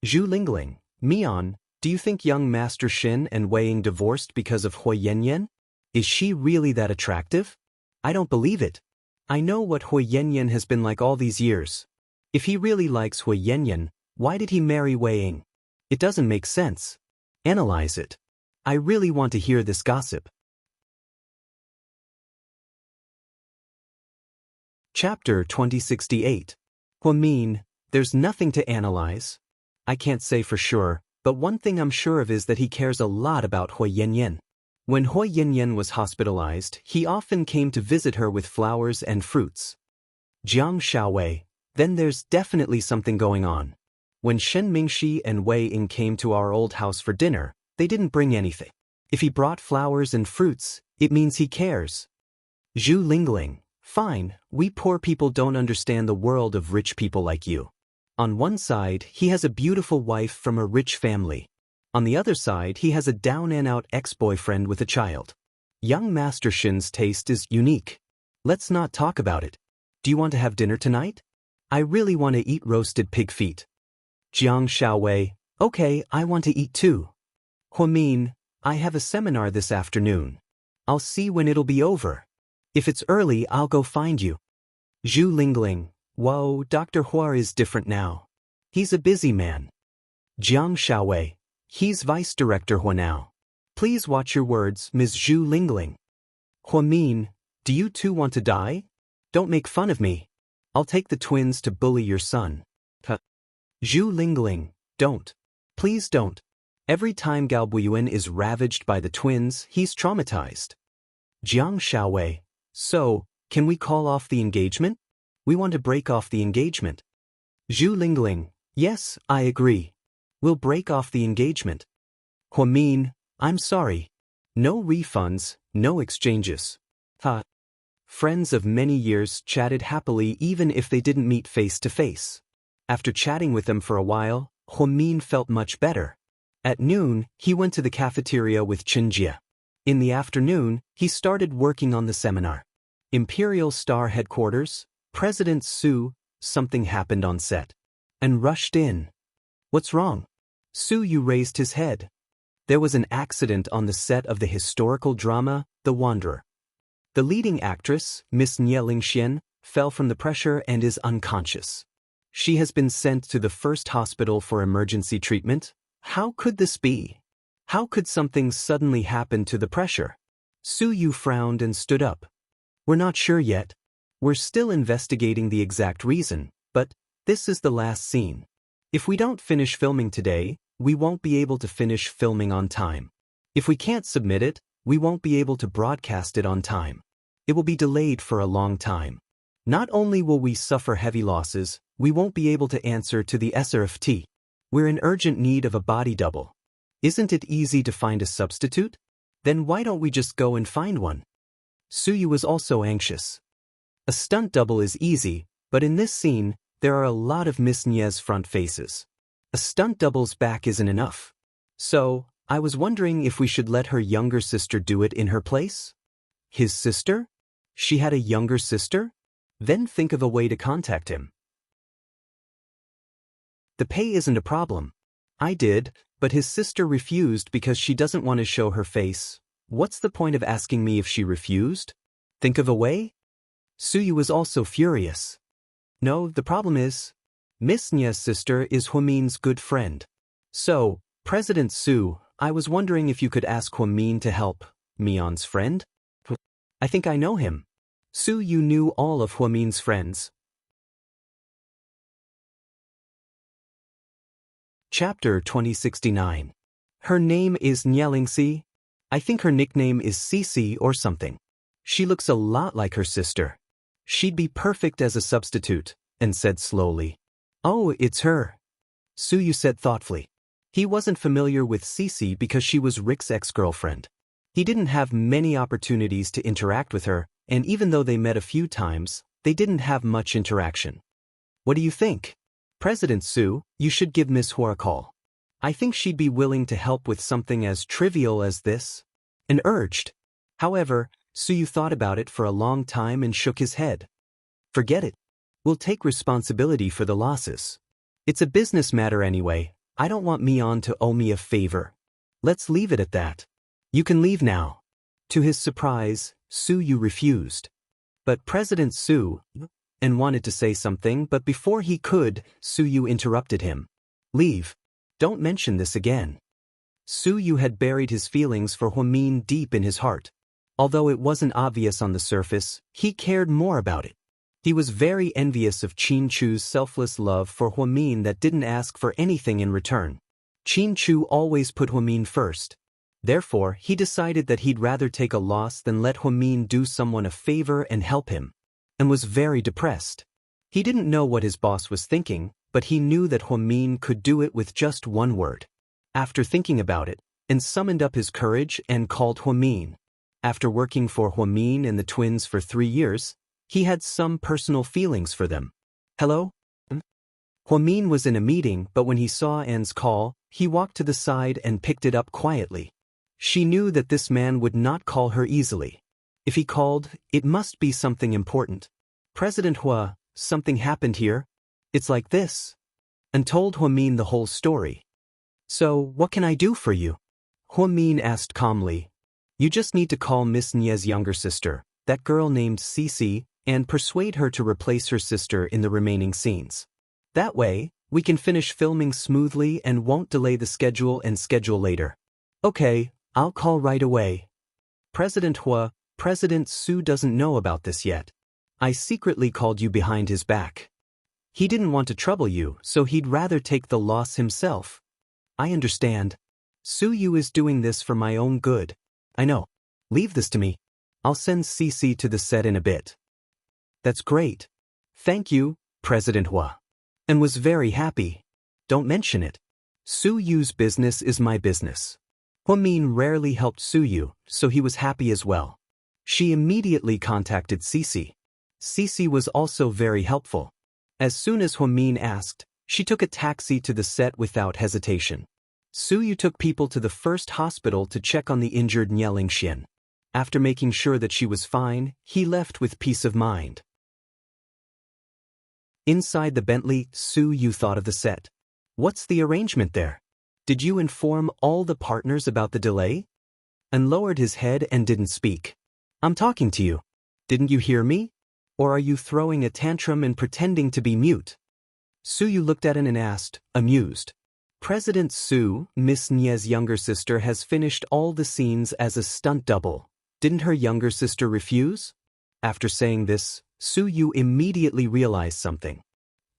Zhu Lingling, Mian, do you think young Master Shen and Wei Ying divorced because of Hui Yanyan? Is she really that attractive? I don't believe it. I know what Hui Yanyan has been like all these years. If he really likes Hui Yanyan, why did he marry Wei Ying? It doesn't make sense. Analyze it. I really want to hear this gossip. Chapter 2068. Huamin, there's nothing to analyze. I can't say for sure, but one thing I'm sure of is that he cares a lot about Hui Yanyan. When Hui Yanyan was hospitalized, he often came to visit her with flowers and fruits. Jiang Xiaowei, then there's definitely something going on. When Shen Mingxi and Wei Ying came to our old house for dinner, they didn't bring anything. If he brought flowers and fruits, it means he cares. Zhu Lingling, fine, we poor people don't understand the world of rich people like you. On one side, he has a beautiful wife from a rich family. On the other side, he has a down-and-out ex-boyfriend with a child. Young Master Shen's taste is unique. Let's not talk about it. Do you want to have dinner tonight? I really want to eat roasted pig feet. Jiang Xiaowei, okay, I want to eat too. Huamin, I have a seminar this afternoon. I'll see when it'll be over. If it's early, I'll go find you. Zhu Lingling, whoa, Dr. Hua is different now. He's a busy man. Jiang Xiaowei, he's Vice Director Hua now. Please watch your words, Ms. Zhu Lingling. Huamin, do you two want to die? Don't make fun of me. I'll take the twins to bully your son. Zhu Lingling, don't. Please don't. Every time Gao Buyuan is ravaged by the twins, he's traumatized. Jiang Xiaowei, so, can we call off the engagement? We want to break off the engagement. Zhu Lingling, yes, I agree. We'll break off the engagement. Huamin, I'm sorry. No refunds, no exchanges. Friends of many years chatted happily even if they didn't meet face to face. After chatting with them for a while, Huamin felt much better. At noon, he went to the cafeteria with Chinjia. In the afternoon, he started working on the seminar. Imperial Star Headquarters, President Su, something happened on set. And rushed in. What's wrong? Su Yu raised his head. There was an accident on the set of the historical drama, The Wanderer. The leading actress, Miss Nie Lingxian, fell from the pressure and is unconscious. She has been sent to the first hospital for emergency treatment. How could this be? How could something suddenly happen to the pressure? Su Yu frowned and stood up. We're not sure yet. We're still investigating the exact reason, but this is the last scene. If we don't finish filming today, we won't be able to finish filming on time. If we can't submit it, we won't be able to broadcast it on time. It will be delayed for a long time. Not only will we suffer heavy losses, we won't be able to answer to the SRFT. We're in urgent need of a body double. Isn't it easy to find a substitute? Then why don't we just go and find one? Suyu was also anxious. A stunt double is easy, but in this scene, there are a lot of Miss Nie's front faces. A stunt double's back isn't enough. So, I was wondering if we should let her younger sister do it in her place? His sister? She had a younger sister? Then think of a way to contact him. The pay isn't a problem. I did, but his sister refused because she doesn't want to show her face. What's the point of asking me if she refused? Think of a way? Suyu was also furious. No, the problem is, Miss Nie's sister is Huamin's good friend. So, President Su, I was wondering if you could ask Huamin to help Mion's friend? I think I know him. Suyu knew all of Huamin's friends. Chapter 2069. Her name is Xianxia. I think her nickname is Cici or something. She looks a lot like her sister. She'd be perfect as a substitute, and said slowly. Oh, it's her. Suyu said thoughtfully. He wasn't familiar with Cici because she was Rick's ex-girlfriend. He didn't have many opportunities to interact with her, and even though they met a few times, they didn't have much interaction. What do you think? President Su, you should give Miss Hua a call. I think she'd be willing to help with something as trivial as this. And urged. However, Suyu thought about it for a long time and shook his head. Forget it. We'll take responsibility for the losses. It's a business matter anyway. I don't want Mion to owe me a favor. Let's leave it at that. You can leave now. To his surprise, Suyu refused. But President Su and wanted to say something, but before he could, Suyu interrupted him. Leave. Don't mention this again. Suyu had buried his feelings for Huamin deep in his heart. Although it wasn't obvious on the surface, he cared more about it. He was very envious of Qin Chu's selfless love for Huamin that didn't ask for anything in return. Qin Chu always put Huamin first. Therefore, he decided that he'd rather take a loss than let Huamin do someone a favor and help him, and was very depressed. He didn't know what his boss was thinking, but he knew that Huamin could do it with just one word. After thinking about it, and summoned up his courage and called Huamin. After working for Huamin and the twins for 3 years, he had some personal feelings for them. Hello? Huamin was in a meeting, but when he saw Anne's call, he walked to the side and picked it up quietly. She knew that this man would not call her easily. If he called, it must be something important. President Hua, something happened here. It's like this. And told Huamin the whole story. So, what can I do for you? Huamin asked calmly. You just need to call Miss Nie's younger sister, that girl named Cici, and persuade her to replace her sister in the remaining scenes. That way, we can finish filming smoothly and won't delay the schedule and schedule later. Okay, I'll call right away. President Hua, President Su doesn't know about this yet. I secretly called you behind his back. He didn't want to trouble you, so he'd rather take the loss himself. I understand. Suyu is doing this for my own good. I know. Leave this to me. I'll send Cici to the set in a bit. That's great. Thank you, President Hua. And was very happy. Don't mention it. Suyu's business is my business. Huamin rarely helped Suyu, so he was happy as well. She immediately contacted Cici. Cici was also very helpful. As soon as Huamin asked, she took a taxi to the set without hesitation. Suyu took people to the first hospital to check on the injured Xianxia. After making sure that she was fine, he left with peace of mind. Inside the Bentley, Suyu thought of the set. What's the arrangement there? Did you inform all the partners about the delay? And lowered his head and didn't speak. I'm talking to you. Didn't you hear me? Or are you throwing a tantrum and pretending to be mute? Suyu looked at him and asked, amused. President Su, Miss Nie's younger sister, has finished all the scenes as a stunt double. Didn't her younger sister refuse? After saying this, Su Yu immediately realized something.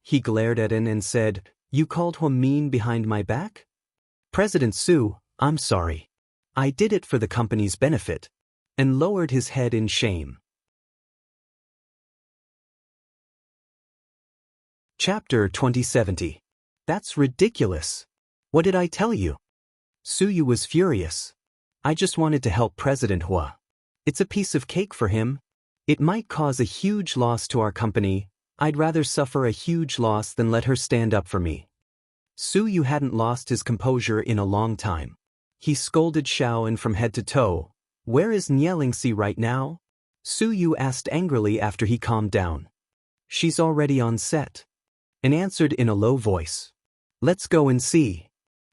He glared at An and said, "You called Huamin behind my back?" "President Su, I'm sorry. I did it for the company's benefit," and lowered his head in shame. Chapter 2070. That's ridiculous. What did I tell you? Su Yu was furious. I just wanted to help President Hua. It's a piece of cake for him. It might cause a huge loss to our company. I'd rather suffer a huge loss than let her stand up for me. Su Yu hadn't lost his composure in a long time. He scolded Xiaoan from head to toe. "Where is Xianxia right now?" Su Yu asked angrily after he calmed down. "She's already on set," and answered in a low voice. "Let's go and see."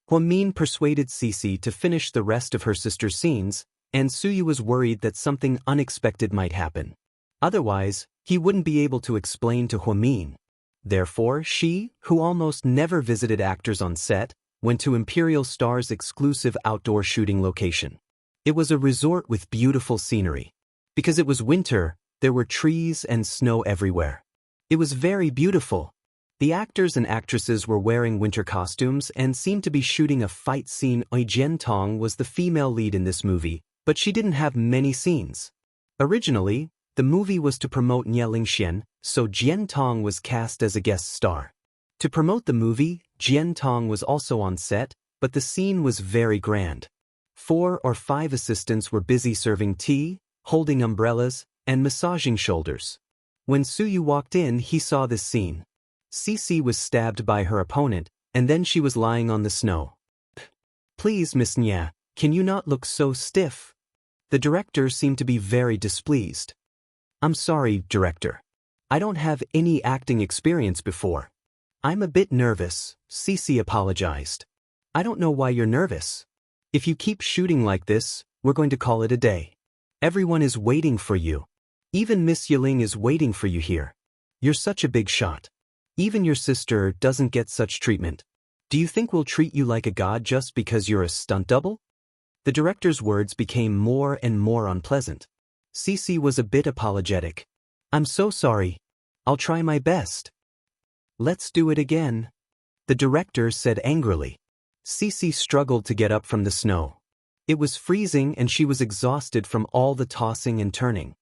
Huamin persuaded Cici to finish the rest of her sister's scenes, and Su Yu was worried that something unexpected might happen. Otherwise, he wouldn't be able to explain to Huamin. Therefore, she, who almost never visited actors on set, went to Imperial Star's exclusive outdoor shooting location. It was a resort with beautiful scenery. Because it was winter, there were trees and snow everywhere. It was very beautiful. The actors and actresses were wearing winter costumes and seemed to be shooting a fight scene. Jian Tong was the female lead in this movie, but she didn't have many scenes. Originally, the movie was to promote Nie Lingxian, so Jian Tong was cast as a guest star. To promote the movie, Jian Tong was also on set, but the scene was very grand. 4 or 5 assistants were busy serving tea, holding umbrellas, and massaging shoulders. When Su Yu walked in, he saw this scene. Cici was stabbed by her opponent, and then she was lying on the snow. "Please, Miss Nia, can you not look so stiff?" The director seemed to be very displeased. "I'm sorry, director. I don't have any acting experience before. I'm a bit nervous," Cici apologized. "I don't know why you're nervous. If you keep shooting like this, we're going to call it a day. Everyone is waiting for you. Even Miss Yiling is waiting for you here. You're such a big shot. Even your sister doesn't get such treatment. Do you think we'll treat you like a god just because you're a stunt double?" The director's words became more and more unpleasant. Cici was a bit apologetic. "I'm so sorry. I'll try my best." "Let's do it again," the director said angrily. Cici struggled to get up from the snow. It was freezing and she was exhausted from all the tossing and turning.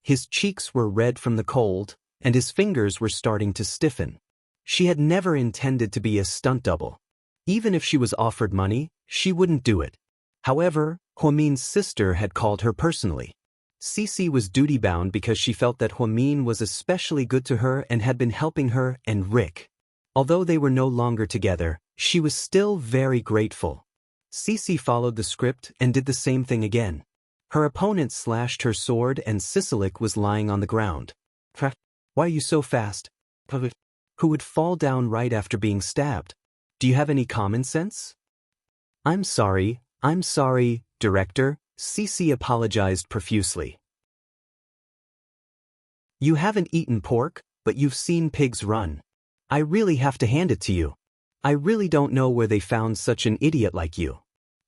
His cheeks were red from the cold, and his fingers were starting to stiffen. She had never intended to be a stunt double. Even if she was offered money, she wouldn't do it. However, Huamin's sister had called her personally. Cici was duty-bound because she felt that Huamin was especially good to her and had been helping her and Rick. Although they were no longer together, she was still very grateful. Cici followed the script and did the same thing again. Her opponent slashed her sword and Sisalik was lying on the ground. "Why are you so fast?" "Who would fall down right after being stabbed? Do you have any common sense?" I'm sorry, director," Cici apologized profusely. "You haven't eaten pork, but you've seen pigs run. I really have to hand it to you. I really don't know where they found such an idiot like you.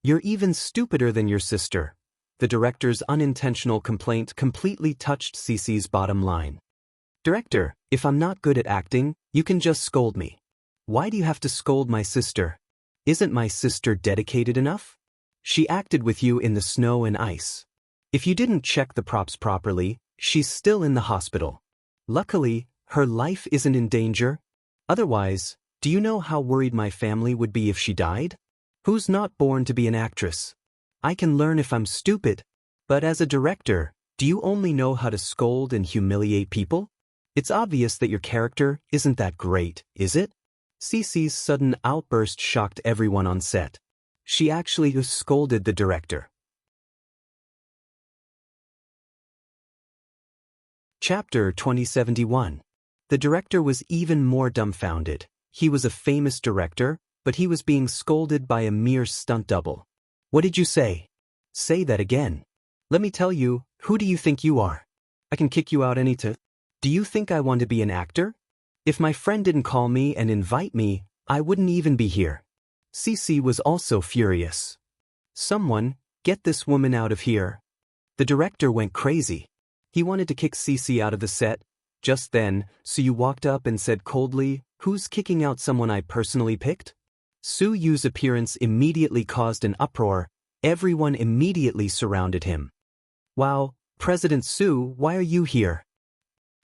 You're even stupider than your sister." The director's unintentional complaint completely touched Cici's bottom line. "Director, if I'm not good at acting, you can just scold me. Why do you have to scold my sister? Isn't my sister dedicated enough? She acted with you in the snow and ice. If you didn't check the props properly, she's still in the hospital. Luckily, her life isn't in danger. Otherwise, do you know how worried my family would be if she died? Who's not born to be an actress? I can learn if I'm stupid. But as a director, do you only know how to scold and humiliate people? It's obvious that your character isn't that great, is it?" Cici's sudden outburst shocked everyone on set. She actually scolded the director. Chapter 2071. The director was even more dumbfounded. He was a famous director, but he was being scolded by a mere stunt double. "What did you say?" "Say that again." "Let me tell you, who do you think you are? I can kick you out any time. Do you think I want to be an actor? If my friend didn't call me and invite me, I wouldn't even be here." Cici was also furious. "Someone, get this woman out of here." The director went crazy. He wanted to kick Cici out of the set, Just then, Su Yu walked up and said coldly, "Who's kicking out someone I personally picked?" Su Yu's appearance immediately caused an uproar. Everyone immediately surrounded him. "Wow, President Su, why are you here?"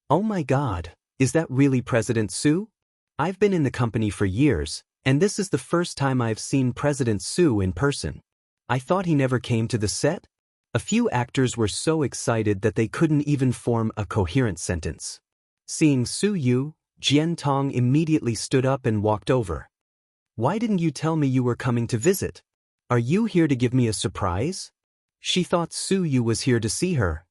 "Oh my God, is that really President Su? I've been in the company for years, and this is the first time I've seen President Su in person. I thought he never came to the set?" A few actors were so excited that they couldn't even form a coherent sentence. Seeing Su Yu, Jian Tong immediately stood up and walked over. "Why didn't you tell me you were coming to visit? Are you here to give me a surprise?" She thought Su Yu was here to see her.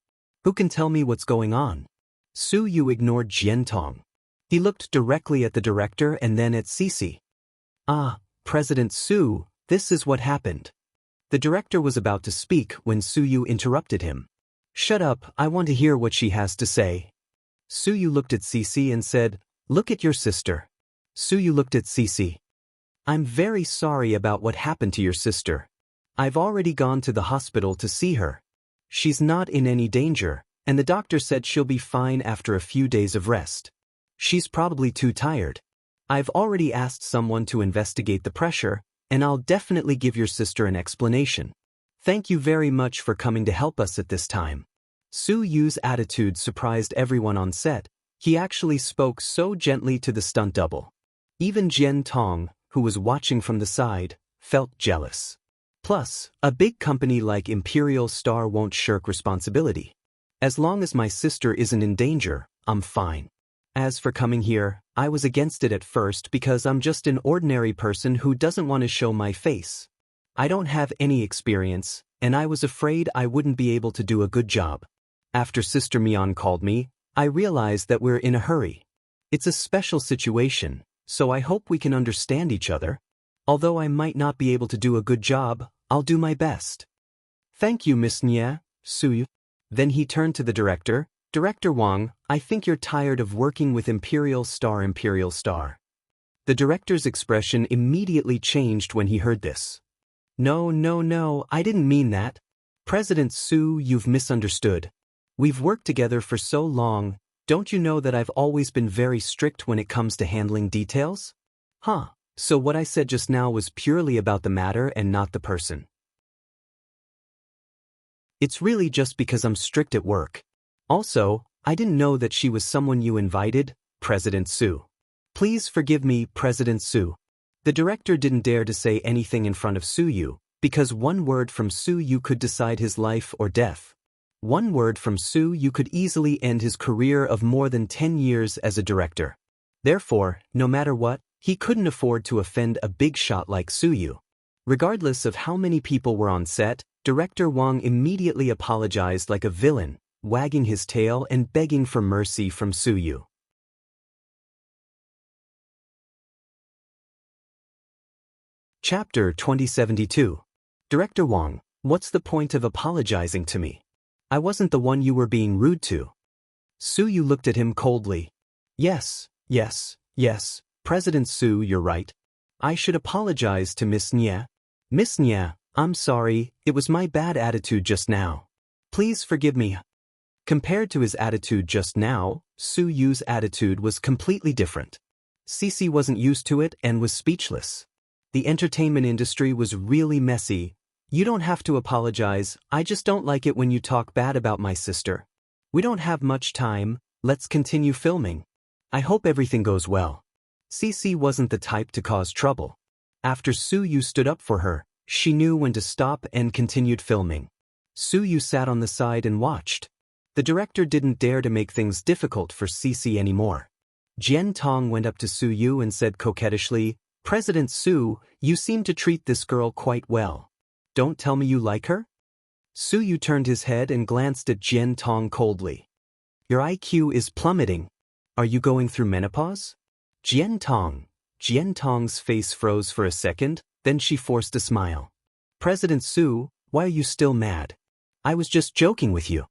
"Who can tell me what's going on?" Su Yu ignored Jian Tong. He looked directly at the director and then at Cece. "Ah, President Su, this is what happened." The director was about to speak when Su Yu interrupted him. "Shut up, I want to hear what she has to say." Su Yu looked at Cece and said, "Look at your sister." Su Yu looked at Cece. "I'm very sorry about what happened to your sister. I've already gone to the hospital to see her. She's not in any danger, and the doctor said she'll be fine after a few days of rest. She's probably too tired. I've already asked someone to investigate the pressure, and I'll definitely give your sister an explanation. Thank you very much for coming to help us at this time." Su Yu's attitude surprised everyone on set. He actually spoke so gently to the stunt double. Even Jian Tong, who was watching from the side, felt jealous. Plus, a big company like Imperial Star won't shirk responsibility. As long as my sister isn't in danger, I'm fine. As for coming here, I was against it at first because I'm just an ordinary person who doesn't want to show my face. I don't have any experience, and I was afraid I wouldn't be able to do a good job. After Sister Mian called me, I realized that we're in a hurry. It's a special situation, so I hope we can understand each other. Although I might not be able to do a good job, I'll do my best. Thank you, Miss Nye, Su Yu. Then he turned to the director. "Director Wang, I think you're tired of working with Imperial Star. The director's expression immediately changed when he heard this. No, I didn't mean that. President Su, you've misunderstood. We've worked together for so long, don't you know that I've always been very strict when it comes to handling details? Huh, so what I said just now was purely about the matter and not the person. It's really just because I'm strict at work. Also, I didn't know that she was someone you invited, President Su. Please forgive me, President Su." The director didn't dare to say anything in front of Su Yu, because one word from Su Yu could decide his life or death. One word from Su Yu could easily end his career of more than 10 years as a director. Therefore, no matter what, he couldn't afford to offend a big shot like Su Yu. Regardless of how many people were on set, Director Wang immediately apologized like a villain, wagging his tail and begging for mercy from Su Yu. Chapter 2072. Director Wang, what's the point of apologizing to me? I wasn't the one you were being rude to. Su Yu looked at him coldly. Yes, President Su, you're right. I should apologize to Miss Nye. Miss Nye, I'm sorry, it was my bad attitude just now. Please forgive me. Compared to his attitude just now, Su Yu's attitude was completely different. Cece wasn't used to it and was speechless. The entertainment industry was really messy. You don't have to apologize, I just don't like it when you talk bad about my sister. We don't have much time, let's continue filming. I hope everything goes well. Cece wasn't the type to cause trouble. After Su Yu stood up for her, she knew when to stop and continued filming. Su Yu sat on the side and watched. The director didn't dare to make things difficult for Cece anymore. Jian Tong went up to Su Yu and said coquettishly, President Su, you seem to treat this girl quite well. Don't tell me you like her? Su Yu turned his head and glanced at Jian Tong coldly. Your IQ is plummeting. Are you going through menopause? Jian Tong's face froze for a second, then she forced a smile. President Su, why are you still mad? I was just joking with you.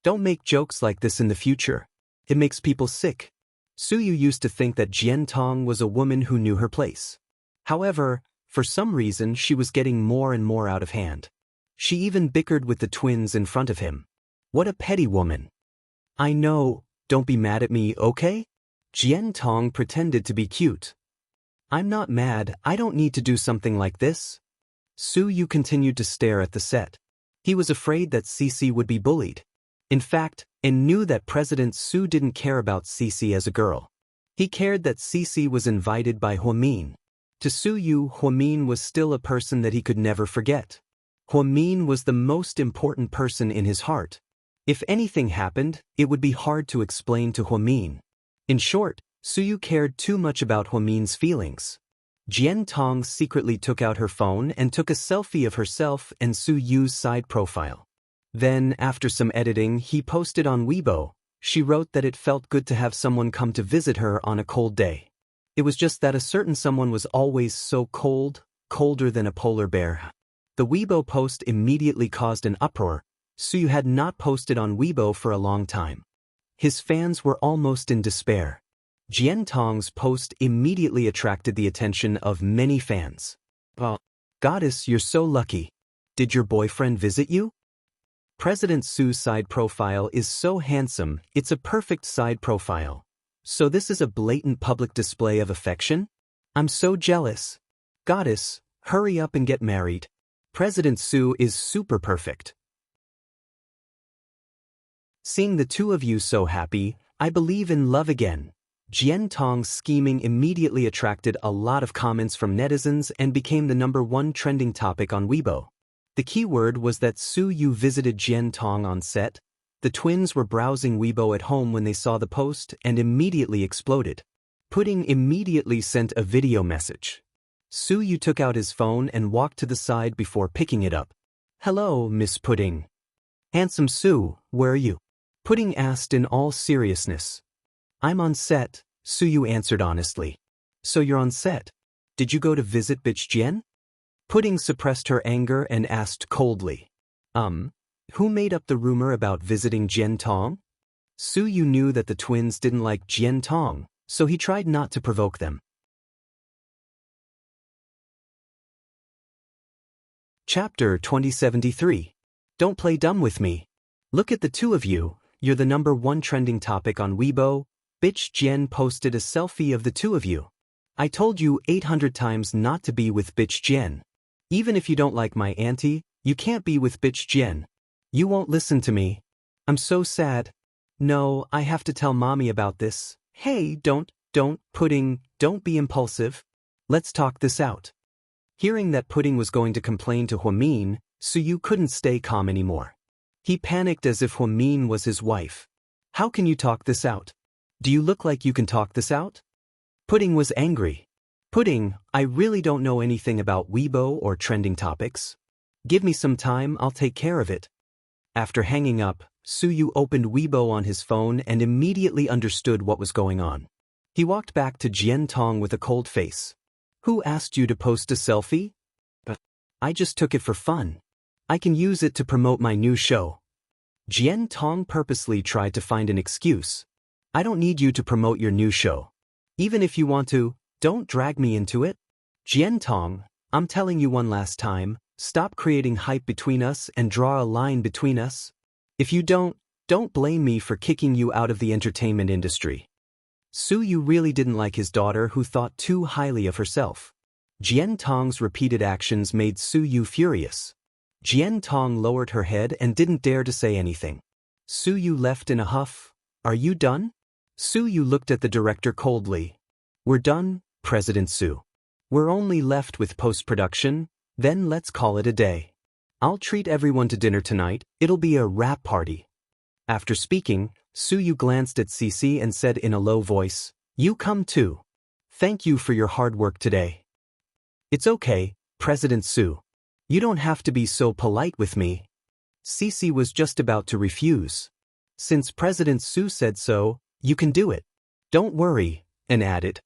Don't make jokes like this in the future. It makes people sick. Su Yu used to think that Jian Tong was a woman who knew her place. However, for some reason she was getting more and more out of hand. She even bickered with the twins in front of him. What a petty woman. I know, don't be mad at me, okay? Jian Tong pretended to be cute. I'm not mad, I don't need to do something like this. Su Yu continued to stare at the set. He was afraid that Cece would be bullied. In fact, and knew that President Su didn't care about Cece as a girl. He cared that Cece was invited by Huamin. To Su Yu, Huamin was still a person that he could never forget. Huamin was the most important person in his heart. If anything happened, it would be hard to explain to Huamin. In short, Su Yu cared too much about Huamin's feelings. Jian Tong secretly took out her phone and took a selfie of herself and Su Yu's side profile. Then, after some editing, he posted on Weibo. She wrote that it felt good to have someone come to visit her on a cold day. It was just that a certain someone was always so cold, colder than a polar bear. The Weibo post immediately caused an uproar. Su Yu had not posted on Weibo for a long time. His fans were almost in despair. Jian Tong's post immediately attracted the attention of many fans. "Oh, Goddess, you're so lucky. Did your boyfriend visit you? President Su's side profile is so handsome, it's a perfect side profile. So this is a blatant public display of affection? I'm so jealous. Goddess, hurry up and get married. President Su is super perfect." Seeing the two of you so happy, I believe in love again. Jian Tong's scheming immediately attracted a lot of comments from netizens and became the #1 trending topic on Weibo. The keyword was that Su Yu visited Jian Tong on set. The twins were browsing Weibo at home when they saw the post and immediately exploded. Pudding immediately sent a video message. Su Yu took out his phone and walked to the side before picking it up. "Hello, Miss Pudding." "Handsome Su, where are you?" Pudding asked in all seriousness. "I'm on set," Su Yu answered honestly. "So you're on set? Did you go to visit bitch Jian?" Pudding suppressed her anger and asked coldly. Who made up the rumor about visiting Jian Tong?" Su Yu knew that the twins didn't like Jian Tong, so he tried not to provoke them. Chapter 2073. Don't play dumb with me. Look at the two of you, you're the #1 trending topic on Weibo. Bitch Jian posted a selfie of the two of you. I told you 800 times not to be with bitch Jian. Even if you don't like my auntie, you can't be with bitch Jian. You won't listen to me. I'm so sad. No, I have to tell mommy about this. Hey, don't, Pudding, don't be impulsive. Let's talk this out. Hearing that Pudding was going to complain to Huamin, Su Yu couldn't stay calm anymore. He panicked as if Huamin was his wife. How can you talk this out? Do you look like you can talk this out? Pudding was angry. Pudding, I really don't know anything about Weibo or trending topics. Give me some time, I'll take care of it. After hanging up, Su Yu opened Weibo on his phone and immediately understood what was going on. He walked back to Jian Tong with a cold face. Who asked you to post a selfie? I just took it for fun. I can use it to promote my new show. Jian Tong purposely tried to find an excuse. I don't need you to promote your new show. Even if you want to, don't drag me into it. Jian Tong, I'm telling you one last time, stop creating hype between us and draw a line between us. If you don't blame me for kicking you out of the entertainment industry. Su Yu really didn't like his daughter who thought too highly of herself. Jian Tong's repeated actions made Su Yu furious. Jian Tong lowered her head and didn't dare to say anything. Su Yu left in a huff. Are you done? Su Yu looked at the director coldly. We're done, President Su. We're only left with post-production, then let's call it a day. I'll treat everyone to dinner tonight, it'll be a wrap party. After speaking, Su Yu glanced at Cece and said in a low voice, You come too. Thank you for your hard work today. It's okay, President Su. You don't have to be so polite with me. Cece was just about to refuse. Since President Su said so, you can do it. Don't worry, and added.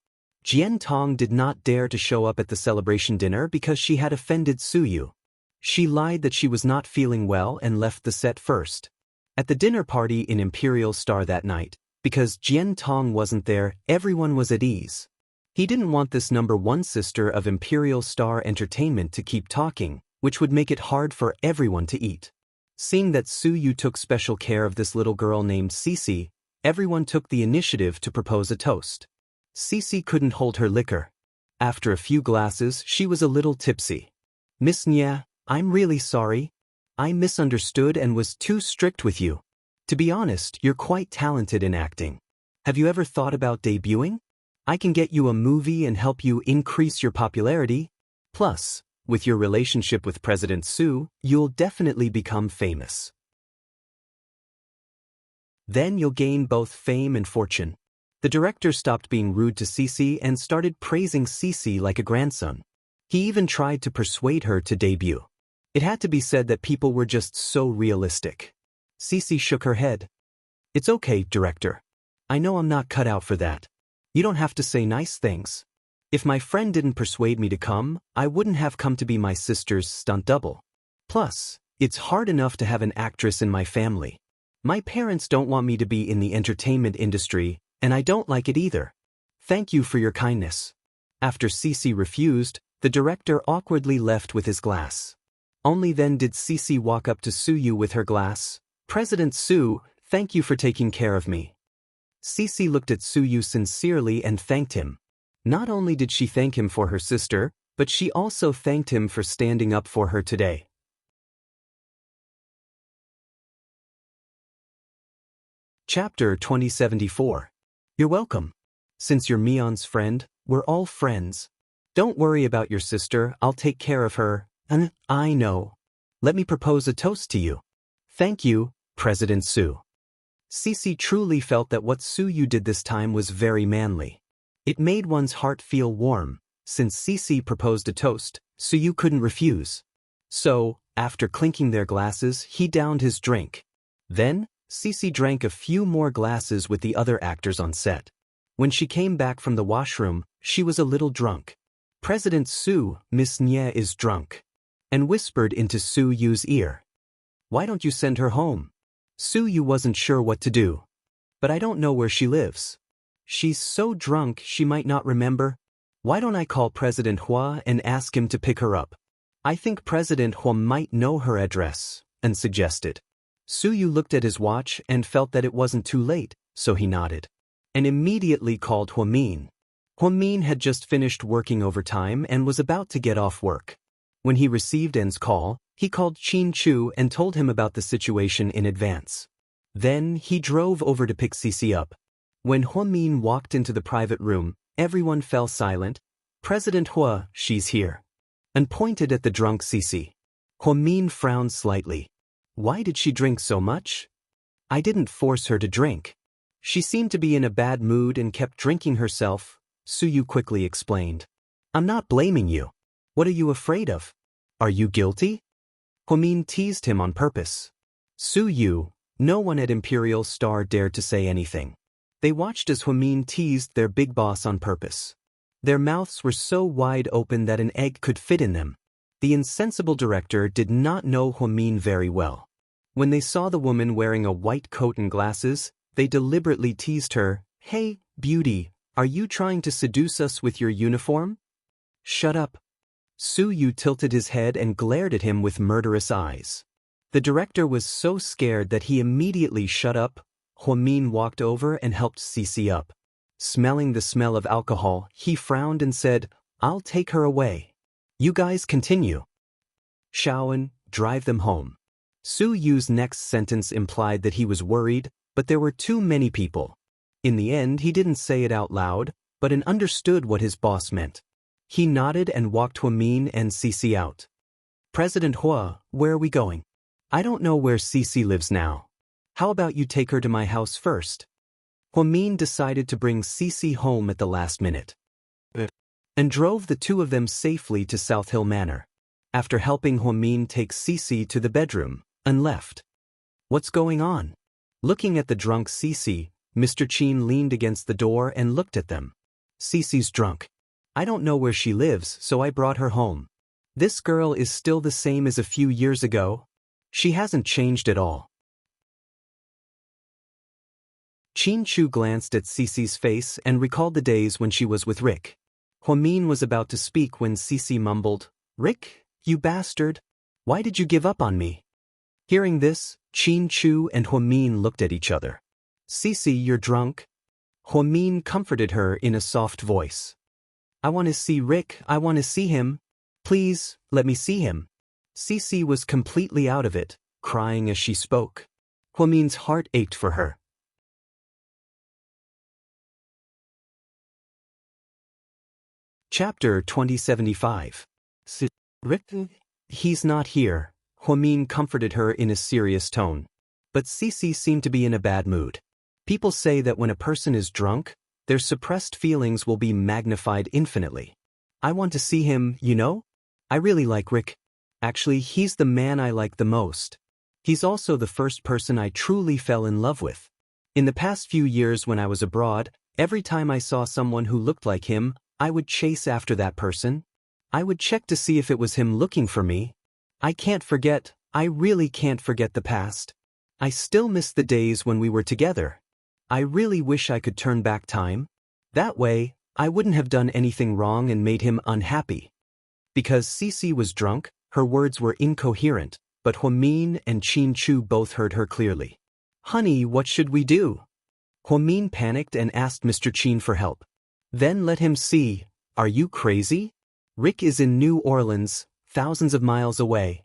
Jian Tong did not dare to show up at the celebration dinner because she had offended Su Yu. She lied that she was not feeling well and left the set first. At the dinner party in Imperial Star that night, because Jian Tong wasn't there, everyone was at ease. He didn't want this #1 sister of Imperial Star Entertainment to keep talking, which would make it hard for everyone to eat. Seeing that Su Yu took special care of this little girl named Cece, Everyone took the initiative to propose a toast. Cici couldn't hold her liquor. After a few glasses, she was a little tipsy. Miss Nia, I'm really sorry. I misunderstood and was too strict with you. To be honest, you're quite talented in acting. Have you ever thought about debuting? I can get you a movie and help you increase your popularity. Plus, with your relationship with President Su, you'll definitely become famous. Then you'll gain both fame and fortune. The director stopped being rude to Cici and started praising Cici like a grandson. He even tried to persuade her to debut. It had to be said that people were just so realistic. Cici shook her head. It's okay, director. I know I'm not cut out for that. You don't have to say nice things. If my friend didn't persuade me to come, I wouldn't have come to be my sister's stunt double. Plus, it's hard enough to have an actress in my family. My parents don't want me to be in the entertainment industry, and I don't like it either. Thank you for your kindness. After Cici refused, the director awkwardly left with his glass. Only then did Cici walk up to Suyu with her glass. President Su, thank you for taking care of me. Cici looked at Suyu sincerely and thanked him. Not only did she thank him for her sister, but she also thanked him for standing up for her today. Chapter 2074. You're welcome. Since you're Mion's friend, we're all friends. Don't worry about your sister, I'll take care of her. And I know. Let me propose a toast to you. Thank you, President Su. Cici truly felt that what Suyu did this time was very manly. It made one's heart feel warm. Since Cici proposed a toast, Suyu couldn't refuse. So, after clinking their glasses, he downed his drink. Then, Cici drank a few more glasses with the other actors on set. When she came back from the washroom, she was a little drunk. President Su, Miss Nye is drunk. And whispered into Suyu's ear. Why don't you send her home? Suyu wasn't sure what to do. But I don't know where she lives. She's so drunk she might not remember. Why don't I call President Hua and ask him to pick her up? I think President Hua might know her address, and suggested. Suyu looked at his watch and felt that it wasn't too late, so he nodded. And immediately called Huamin. Huamin had just finished working overtime and was about to get off work. When he received En's call, he called Qin Chu and told him about the situation in advance. Then he drove over to pick Cici up. When Huamin walked into the private room, everyone fell silent. President Hua, she's here. And pointed at the drunk Cici. Huamin frowned slightly. Why did she drink so much? I didn't force her to drink. She seemed to be in a bad mood and kept drinking herself, Suyu quickly explained. I'm not blaming you. What are you afraid of? Are you guilty? Huamin teased him on purpose. Suyu, no one at Imperial Star dared to say anything. They watched as Huamin teased their big boss on purpose. Their mouths were so wide open that an egg could fit in them. The insensible director did not know Huamin very well. When they saw the woman wearing a white coat and glasses, they deliberately teased her. Hey, beauty, are you trying to seduce us with your uniform? Shut up. Suyu tilted his head and glared at him with murderous eyes. The director was so scared that he immediately shut up. Huamin walked over and helped Cici up. Smelling the smell of alcohol, he frowned and said, I'll take her away. You guys continue. Shaoan, drive them home. Suyu's next sentence implied that he was worried, but there were too many people. In the end, he didn't say it out loud, but understood what his boss meant. He nodded and walked Huamin and Cici out. President Hua, where are we going? I don't know where Cici lives now. How about you take her to my house first? Huamin decided to bring Cici home at the last minute. And drove the two of them safely to South Hill Manor. After helping Huamin take Cici to the bedroom, and left. What's going on? Looking at the drunk Cici, Mr. Qin leaned against the door and looked at them. Cici's drunk. I don't know where she lives, so I brought her home. This girl is still the same as a few years ago. She hasn't changed at all. Qin Chu glanced at Cici's face and recalled the days when she was with Rick. Huamin was about to speak when Cici mumbled, Rick, you bastard. Why did you give up on me? Hearing this, Qin Chu and Huamin looked at each other. Cece, you're drunk? Huamin comforted her in a soft voice. I want to see Rick, I want to see him. Please, let me see him. Cece was completely out of it, crying as she spoke. Huamin's heart ached for her. Chapter 2075. Rick? He's not here, Huamin comforted her in a serious tone. But Cece seemed to be in a bad mood. People say that when a person is drunk, their suppressed feelings will be magnified infinitely. I want to see him, you know? I really like Rick. Actually, he's the man I like the most. He's also the first person I truly fell in love with. In the past few years when I was abroad, every time I saw someone who looked like him, I would chase after that person. I would check to see if it was him looking for me. I really can't forget the past. I still miss the days when we were together. I really wish I could turn back time. That way, I wouldn't have done anything wrong and made him unhappy. Because Cece was drunk, her words were incoherent, but Huamin and Qin Chu both heard her clearly. Honey, what should we do? Huamin panicked and asked Mr. Qin for help. Then let him see. Are you crazy? Rick is in New Orleans, thousands of miles away.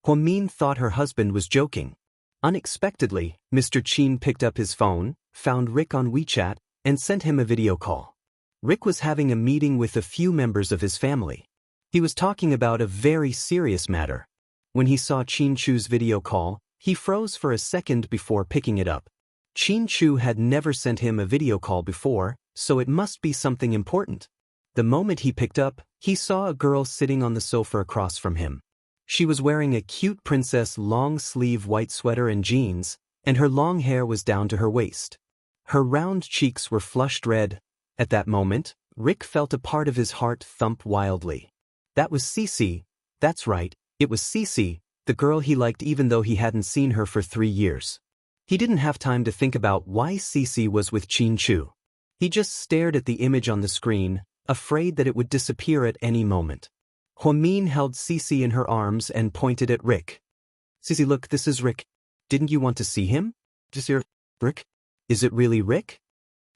Huamin thought her husband was joking. Unexpectedly, Mr. Qin picked up his phone, found Rick on WeChat, and sent him a video call. Rick was having a meeting with a few members of his family. He was talking about a very serious matter. When he saw Qin Chu's video call, he froze for a second before picking it up. Qin Chu had never sent him a video call before, so it must be something important. The moment he picked up, he saw a girl sitting on the sofa across from him. She was wearing a cute princess long-sleeve white sweater and jeans, and her long hair was down to her waist. Her round cheeks were flushed red. At that moment, Rick felt a part of his heart thump wildly. That was Cece. That's right, it was Cece, the girl he liked even though he hadn't seen her for 3 years. He didn't have time to think about why Cece was with Qin Chu. He just stared at the image on the screen, afraid that it would disappear at any moment. Huamin held Cece in her arms and pointed at Rick. Cece, look, this is Rick. Didn't you want to see him? Just here, Rick? Is it really Rick?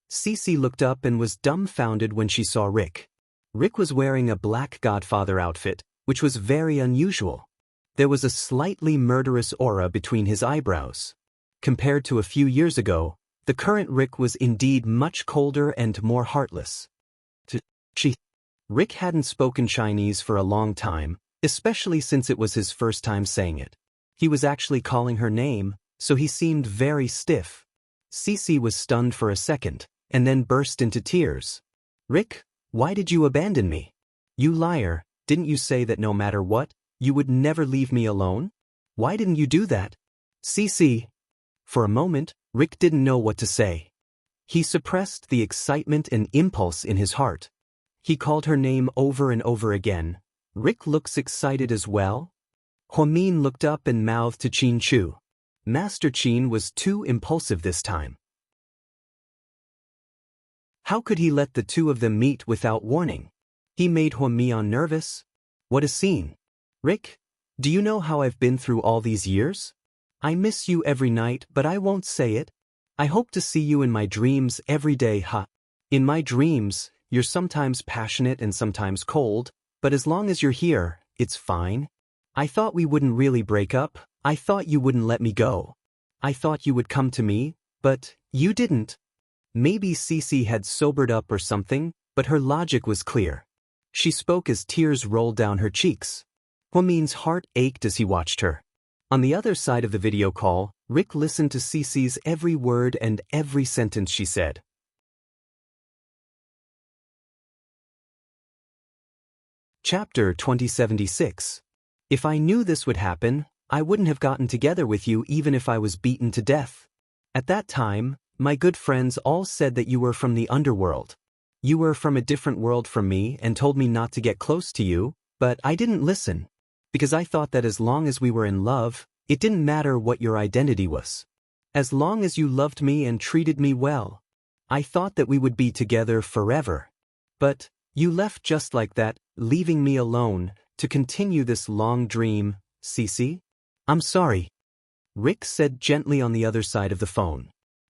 Cece looked up and was dumbfounded when she saw Rick. Rick was wearing a black Godfather outfit, which was very unusual. There was a slightly murderous aura between his eyebrows. Compared to a few years ago, the current Rick was indeed much colder and more heartless. Rick hadn't spoken Chinese for a long time, especially since it was his first time saying it. He was actually calling her name, so he seemed very stiff. Cece was stunned for a second, and then burst into tears. Rick, why did you abandon me? You liar, didn't you say that no matter what, you would never leave me alone? Why didn't you do that? Cece. For a moment, Rick didn't know what to say. He suppressed the excitement and impulse in his heart. He called her name over and over again. Rick looks excited as well. Huamin looked up and mouthed to Qin Chu. Master Qin was too impulsive this time. How could he let the two of them meet without warning? He made Huamin nervous. What a scene. Rick, do you know how I've been through all these years? I miss you every night, but I won't say it. I hope to see you in my dreams every day, ha. In my dreams, you're sometimes passionate and sometimes cold, but as long as you're here, it's fine. I thought we wouldn't really break up. I thought you wouldn't let me go. I thought you would come to me, but you didn't. Maybe Cece had sobered up or something, but her logic was clear. She spoke as tears rolled down her cheeks. Huamin's heart ached as he watched her. On the other side of the video call, Rick listened to Cece's every word and every sentence she said. Chapter 2076. If I knew this would happen, I wouldn't have gotten together with you even if I was beaten to death. At that time, my good friends all said that you were from the underworld. You were from a different world from me and told me not to get close to you, but I didn't listen. Because I thought that as long as we were in love, it didn't matter what your identity was. As long as you loved me and treated me well, I thought that we would be together forever. But you left just like that, leaving me alone, to continue this long dream, Cece. I'm sorry. Rick said gently on the other side of the phone.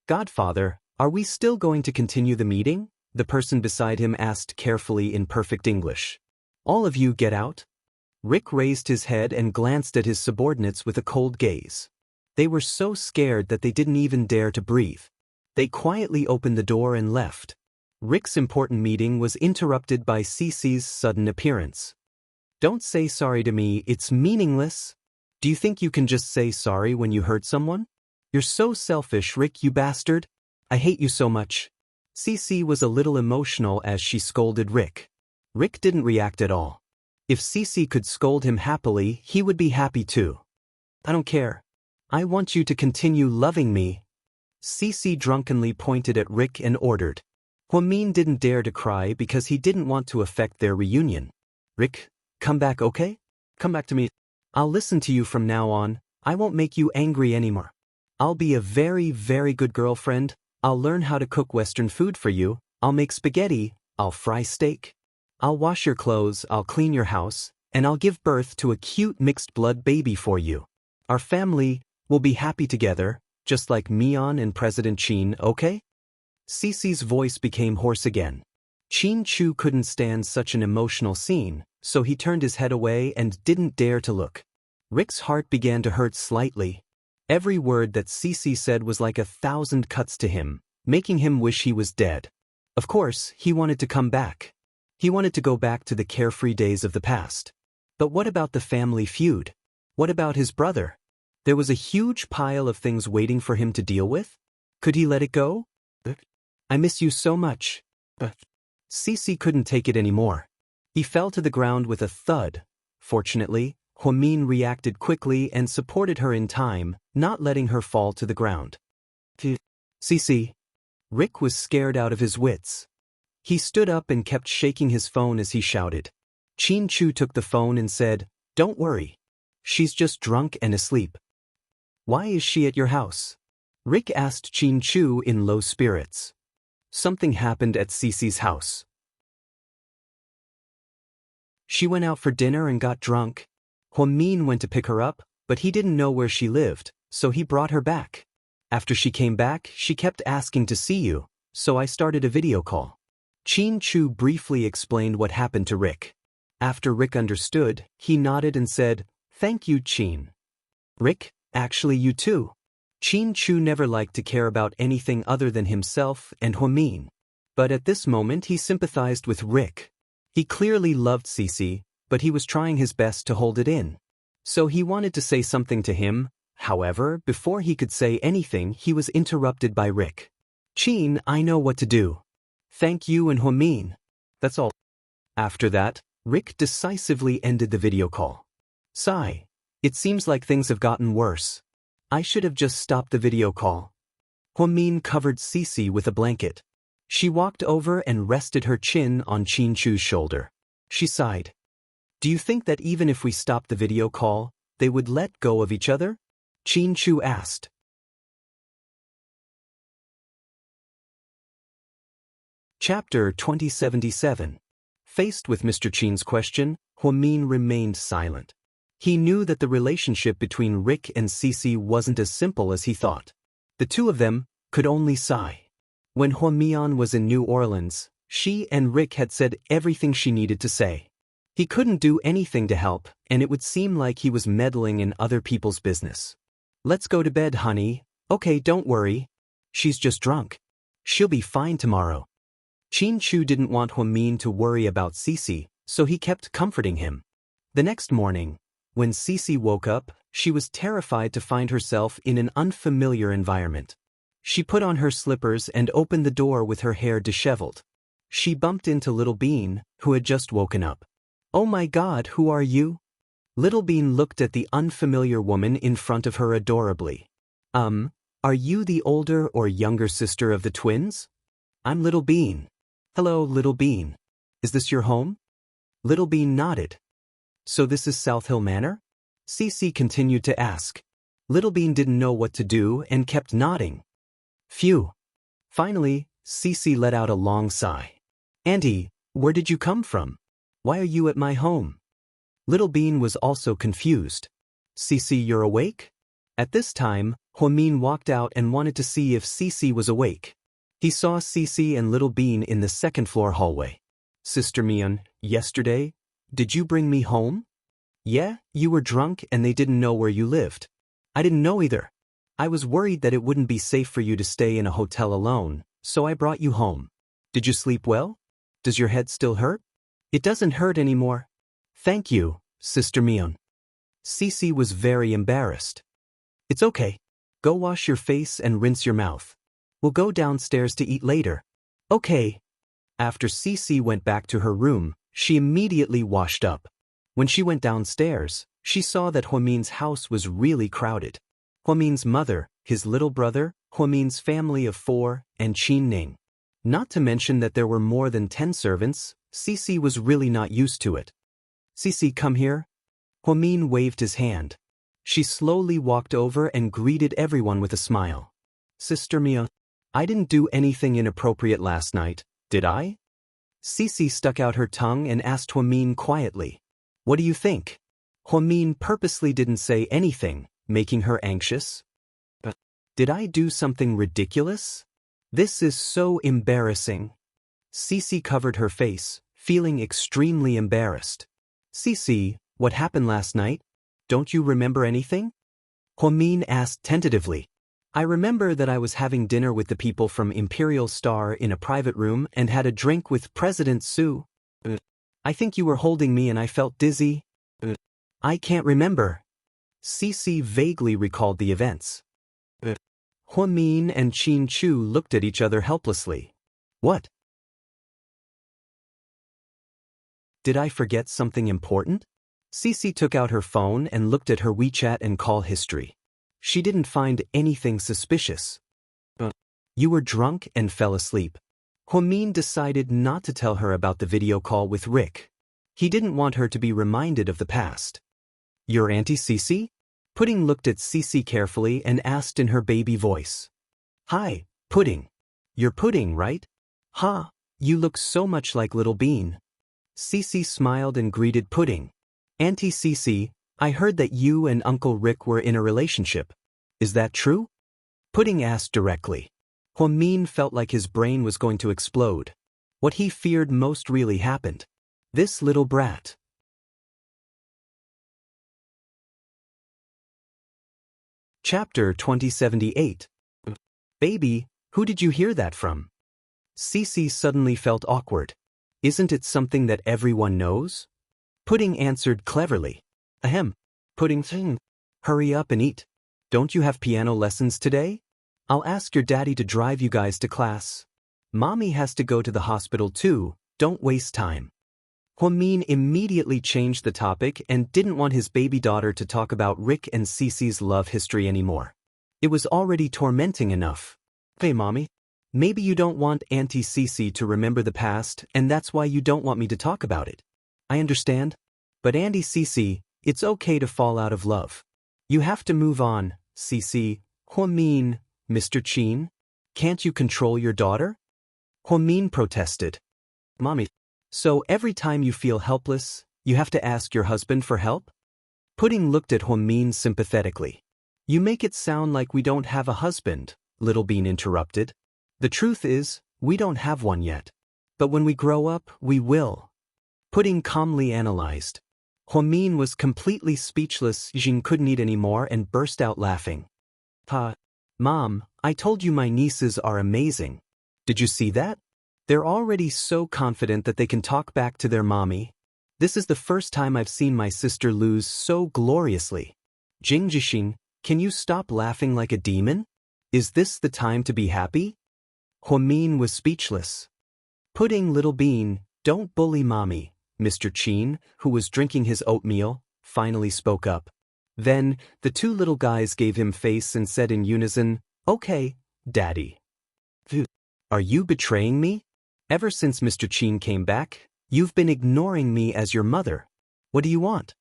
Godfather, are we still going to continue the meeting? The person beside him asked carefully in perfect English. All of you get out? Rick raised his head and glanced at his subordinates with a cold gaze. They were so scared that they didn't even dare to breathe. They quietly opened the door and left. Rick's important meeting was interrupted by Cece's sudden appearance. Don't say sorry to me, it's meaningless. Do you think you can just say sorry when you hurt someone? You're so selfish, Rick, you bastard. I hate you so much. Cece was a little emotional as she scolded Rick. Rick didn't react at all. If Cece could scold him happily, he would be happy too. I don't care. I want you to continue loving me. Cece drunkenly pointed at Rick and ordered. Huamin didn't dare to cry because he didn't want to affect their reunion. Rick, come back, okay? Come back to me. I'll listen to you from now on. I won't make you angry anymore. I'll be a very, very good girlfriend. I'll learn how to cook Western food for you. I'll make spaghetti. I'll fry steak. I'll wash your clothes. I'll clean your house. And I'll give birth to a cute mixed-blood baby for you. Our family will be happy together, just like Mian and President Qin, okay? Cece's voice became hoarse again. Qin Chu couldn't stand such an emotional scene, so he turned his head away and didn't dare to look. Rick's heart began to hurt slightly. Every word that Cece said was like 1,000 cuts to him, making him wish he was dead. Of course, he wanted to come back. He wanted to go back to the carefree days of the past. But what about the family feud? What about his brother? There was a huge pile of things waiting for him to deal with. Could he let it go? I miss you so much. Cece couldn't take it anymore. He fell to the ground with a thud. Fortunately, Huamin reacted quickly and supported her in time, not letting her fall to the ground. Cece. Rick was scared out of his wits. He stood up and kept shaking his phone as he shouted. Qin Chu took the phone and said, "Don't worry. She's just drunk and asleep." "Why is she at your house?" Rick asked Qin Chu in low spirits. Something happened at Cece's house. She went out for dinner and got drunk. Huamin went to pick her up, but he didn't know where she lived, so he brought her back. After she came back, she kept asking to see you, so I started a video call. Qin Chu briefly explained what happened to Rick. After Rick understood, he nodded and said, "Thank you, Qin." Rick, actually you too. Qin Chu never liked to care about anything other than himself and Huamin. But at this moment he sympathized with Rick. He clearly loved Cece, but he was trying his best to hold it in. So he wanted to say something to him. However, before he could say anything, he was interrupted by Rick. "Qin, I know what to do. Thank you and Huamin. That's all." After that, Rick decisively ended the video call. Sigh. It seems like things have gotten worse. I should have just stopped the video call. Huamin covered Cece with a blanket. She walked over and rested her chin on Qin Chu's shoulder. She sighed. "Do you think that even if we stopped the video call, they would let go of each other?" Qin Chu asked. Chapter 2077. Faced with Mr. Qin's question, Huamin remained silent. He knew that the relationship between Rick and Cece wasn't as simple as he thought. The two of them could only sigh. When Huamian was in New Orleans, she and Rick had said everything she needed to say. He couldn't do anything to help, and it would seem like he was meddling in other people's business. "Let's go to bed, honey." "Okay, don't worry. She's just drunk. She'll be fine tomorrow." Qin Chu didn't want Huamin to worry about Cece, so he kept comforting him. The next morning, when Cece woke up, she was terrified to find herself in an unfamiliar environment. She put on her slippers and opened the door with her hair disheveled. She bumped into Little Bean, who had just woken up. "Oh my God, who are you?" Little Bean looked at the unfamiliar woman in front of her adorably. Are you the older or younger sister of the twins?" "I'm Little Bean." "Hello, Little Bean. Is this your home?" Little Bean nodded. "So this is South Hill Manor?" Cece continued to ask. Little Bean didn't know what to do and kept nodding. Phew. Finally, Cece let out a long sigh. "Auntie, where did you come from? Why are you at my home?" Little Bean was also confused. "Cece, you're awake?" At this time, Huamin walked out and wanted to see if Cici was awake. He saw Cici and Little Bean in the second-floor hallway. Sister Mian, yesterday, did you bring me home? Yeah, you were drunk and they didn't know where you lived. I didn't know either. I was worried that it wouldn't be safe for you to stay in a hotel alone, so I brought you home. Did you sleep well? Does your head still hurt? It doesn't hurt anymore. Thank you, Sister Mian. Cici was very embarrassed. It's okay. Go wash your face and rinse your mouth. We'll go downstairs to eat later. Okay. After Cici went back to her room, she immediately washed up. When she went downstairs, she saw that Huamin's house was really crowded. Huamin's mother, his little brother, Huamin's family of 4, and Qin Ning. Not to mention that there were more than 10 servants. Cici was really not used to it. Cici, come here. Huamin waved his hand. She slowly walked over and greeted everyone with a smile. Sister Mia, I didn't do anything inappropriate last night, did I? Cici stuck out her tongue and asked Huamin quietly. What do you think? Huamin purposely didn't say anything, making her anxious. But did I do something ridiculous? This is so embarrassing. Cici covered her face, feeling extremely embarrassed. Cici, what happened last night? Don't you remember anything? Huamin asked tentatively. I remember that I was having dinner with the people from Imperial Star in a private room and had a drink with President Su. I think you were holding me and I felt dizzy. I can't remember. Cici vaguely recalled the events. Huamin and Qin Chu looked at each other helplessly. What? Did I forget something important? Cici took out her phone and looked at her WeChat and call history. She didn't find anything suspicious. You were drunk and fell asleep. Huamin decided not to tell her about the video call with Rick. He didn't want her to be reminded of the past. Your Auntie Cici? Pudding looked at Cici carefully and asked in her baby voice. Hi, Pudding. You're Pudding, right? Ha, you look so much like Little Bean. Cici smiled and greeted Pudding. Auntie Cici, I heard that you and Uncle Rick were in a relationship. Is that true? Pudding asked directly. Huamin felt like his brain was going to explode. What he feared most really happened. This little brat. Chapter 2078. Baby, who did you hear that from? Cici suddenly felt awkward. Isn't it something that everyone knows? Pudding answered cleverly. Ahem. Pudding, hurry up and eat. Don't you have piano lessons today? I'll ask your daddy to drive you guys to class. Mommy has to go to the hospital too, don't waste time. Huamin immediately changed the topic and didn't want his baby daughter to talk about Rick and Cici's love history anymore. It was already tormenting enough. Hey Mommy, maybe you don't want Auntie Cici to remember the past and that's why you don't want me to talk about it. I understand. But Auntie Cici, it's okay to fall out of love. You have to move on, Cici. Huamin, Mr. Qin, can't you control your daughter? Huamin protested. Mommy, so every time you feel helpless, you have to ask your husband for help? Pudding looked at Huamin sympathetically. You make it sound like we don't have a husband, Little Bean interrupted. The truth is, we don't have one yet. But when we grow up, we will. Pudding calmly analyzed. Huamin was completely speechless. Jing couldn't eat anymore and burst out laughing. Mom, I told you my nieces are amazing. Did you see that? They're already so confident that they can talk back to their mommy. This is the first time I've seen my sister lose so gloriously. Jing Jixing, can you stop laughing like a demon? Is this the time to be happy? Huamin was speechless. Pudding, Little Bean, don't bully mommy. Mr. Qin, who was drinking his oatmeal, finally spoke up. Then, the two little guys gave him face and said in unison, Okay, Daddy. Are you betraying me? Ever since Mr. Qin came back, you've been ignoring me as your mother. What do you want?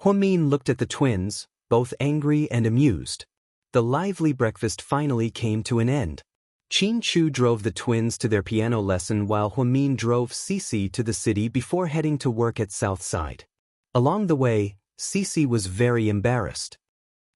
Huamin looked at the twins, both angry and amused. The lively breakfast finally came to an end. Qin Chu drove the twins to their piano lesson while Huamin drove Cici to the city before heading to work at Southside. Along the way, Cici was very embarrassed.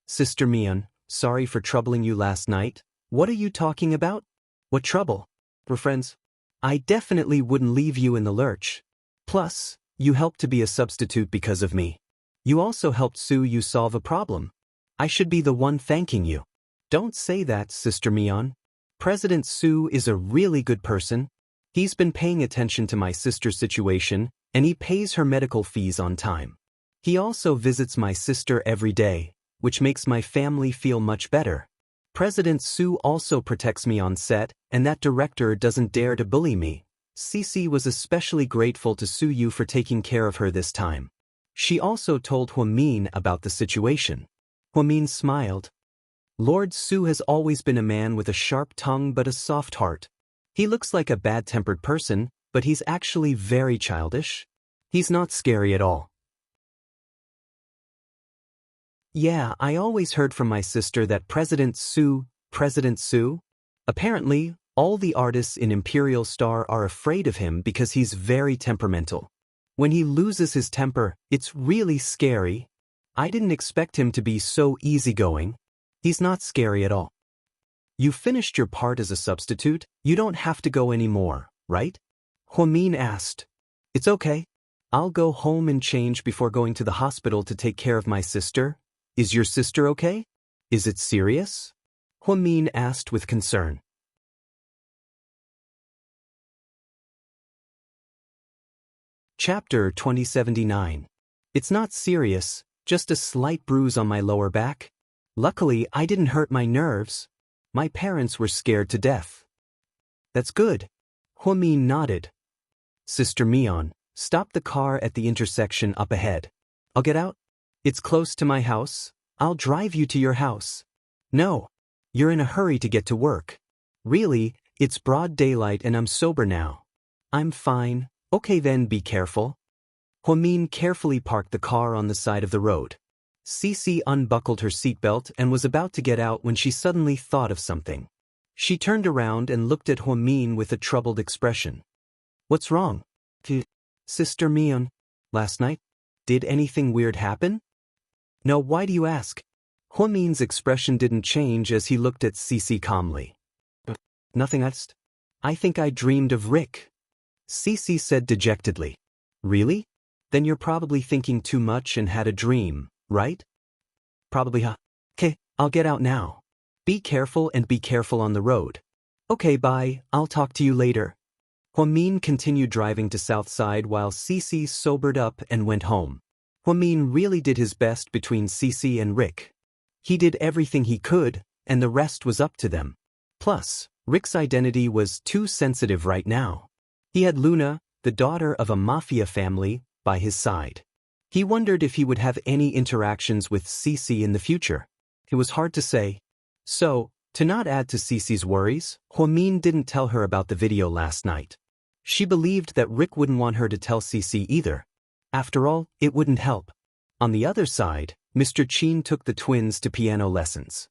Sister Mian, sorry for troubling you last night. What are you talking about? What trouble? We're friends. I definitely wouldn't leave you in the lurch. Plus, you helped to be a substitute because of me. You also helped Su solve a problem. I should be the one thanking you. Don't say that, Sister Mion. President Su is a really good person. He's been paying attention to my sister's situation, and he pays her medical fees on time. He also visits my sister every day, which makes my family feel much better. President Su also protects me on set, and that director doesn't dare to bully me. Cici was especially grateful to Su for taking care of her this time. She also told Huamin about the situation. Huamin smiled. Lord Su has always been a man with a sharp tongue but a soft heart. He looks like a bad-tempered person, but he's actually very childish. He's not scary at all. Yeah, I always heard from my sister that President Su. Apparently, all the artists in Imperial Star are afraid of him because he's very temperamental. When he loses his temper, it's really scary. I didn't expect him to be so easygoing. He's not scary at all. You finished your part as a substitute, you don't have to go anymore, right? Huamin asked. It's okay. I'll go home and change before going to the hospital to take care of my sister. Is your sister okay? Is it serious? Huamin asked with concern. Chapter 2079. It's not serious, just a slight bruise on my lower back. Luckily, I didn't hurt my nerves. My parents were scared to death. That's good. Huamin nodded. Sister Mion, stop the car at the intersection up ahead. I'll get out. It's close to my house. I'll drive you to your house. No. You're in a hurry to get to work. Really, it's broad daylight and I'm sober now. I'm fine. Okay then, be careful. Huamin carefully parked the car on the side of the road. Cici unbuckled her seatbelt and was about to get out when she suddenly thought of something. She turned around and looked at Huamin with a troubled expression. What's wrong? Sister Mion, last night? Did anything weird happen? No, why do you ask? Huamin's expression didn't change as he looked at Cici calmly. Nothing else? I think I dreamed of Rick. Cici said dejectedly. Really? Then you're probably thinking too much and had a dream, right? Probably, huh? Okay, I'll get out now. Be careful and be careful on the road. Okay, bye, I'll talk to you later. Huamin continued driving to Southside while Cici sobered up and went home. Huamin really did his best between Cici and Rick. He did everything he could, and the rest was up to them. Plus, Rick's identity was too sensitive right now. He had Luna, the daughter of a mafia family, by his side. He wondered if he would have any interactions with Cici in the future. It was hard to say. So, to not add to Cici's worries, Huamin didn't tell her about the video last night. She believed that Rick wouldn't want her to tell Cici either. After all, it wouldn't help. On the other side, Mr. Qin took the twins to piano lessons.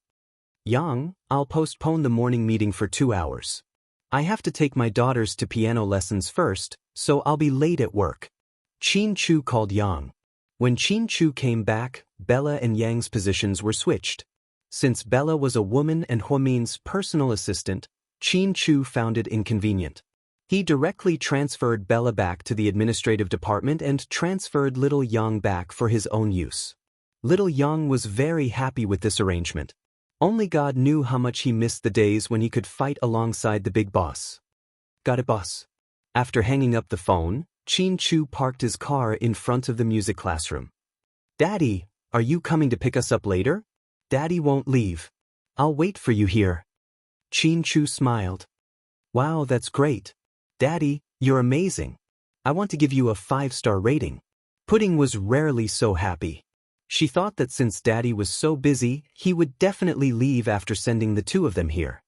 Yang, I'll postpone the morning meeting for 2 hours. I have to take my daughters to piano lessons first, so I'll be late at work. Qin Chu called Yang. When Qin Chu came back, Bella and Yang's positions were switched. Since Bella was a woman and Huamin's personal assistant, Qin Chu found it inconvenient. He directly transferred Bella back to the administrative department and transferred little Yang back for his own use. Little Yang was very happy with this arrangement. Only God knew how much he missed the days when he could fight alongside the big boss. Got it, boss. After hanging up the phone, Qin Chu parked his car in front of the music classroom. Daddy, are you coming to pick us up later? Daddy won't leave. I'll wait for you here. Qin Chu smiled. Wow, that's great. Daddy, you're amazing. I want to give you a 5-star rating. Pudding was rarely so happy. She thought that since Daddy was so busy, he would definitely leave after sending the two of them here.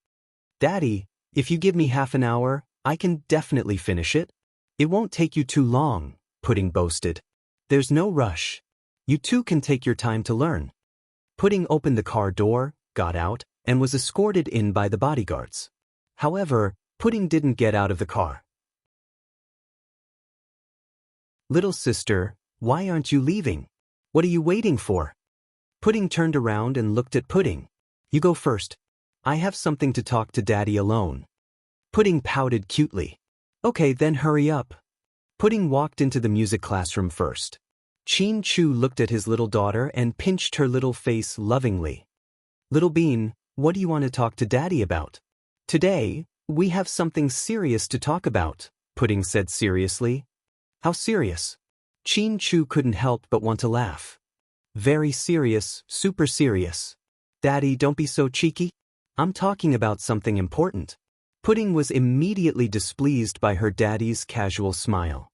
Daddy, if you give me half an hour, I can definitely finish it. It won't take you too long, Pudding boasted. There's no rush. You two can take your time to learn. Pudding opened the car door, got out, and was escorted in by the bodyguards. However, Pudding didn't get out of the car. Little sister, why aren't you leaving? What are you waiting for? Pudding turned around and looked at Pudding. You go first. I have something to talk to Daddy alone. Pudding pouted cutely. Okay, then hurry up. Pudding walked into the music classroom first. Chin Chu looked at his little daughter and pinched her little face lovingly. Little Bean, what do you want to talk to Daddy about? Today, we have something serious to talk about, Pudding said seriously. How serious? Chin Chu couldn't help but want to laugh. Very serious, super serious. Daddy, don't be so cheeky. I'm talking about something important. Pudding was immediately displeased by her daddy's casual smile.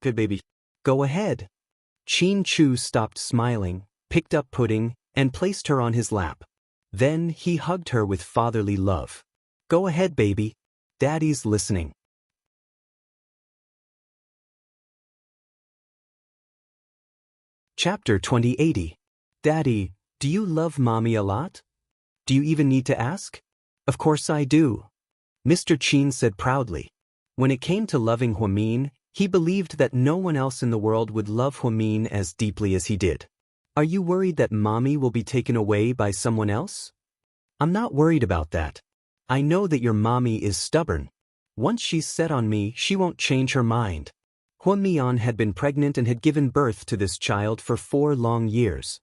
Good baby. Go ahead. Chin Chu stopped smiling, picked up Pudding, and placed her on his lap. Then he hugged her with fatherly love. Go ahead, baby. Daddy's listening. Chapter 2080. Daddy, do you love Mommy a lot? Do you even need to ask? Of course I do. Mr. Chin said proudly. When it came to loving Huamin, he believed that no one else in the world would love Huamin as deeply as he did. Are you worried that Mommy will be taken away by someone else? I'm not worried about that. I know that your Mommy is stubborn. Once she's set on me, she won't change her mind. Huamian had been pregnant and had given birth to this child for 4 long years.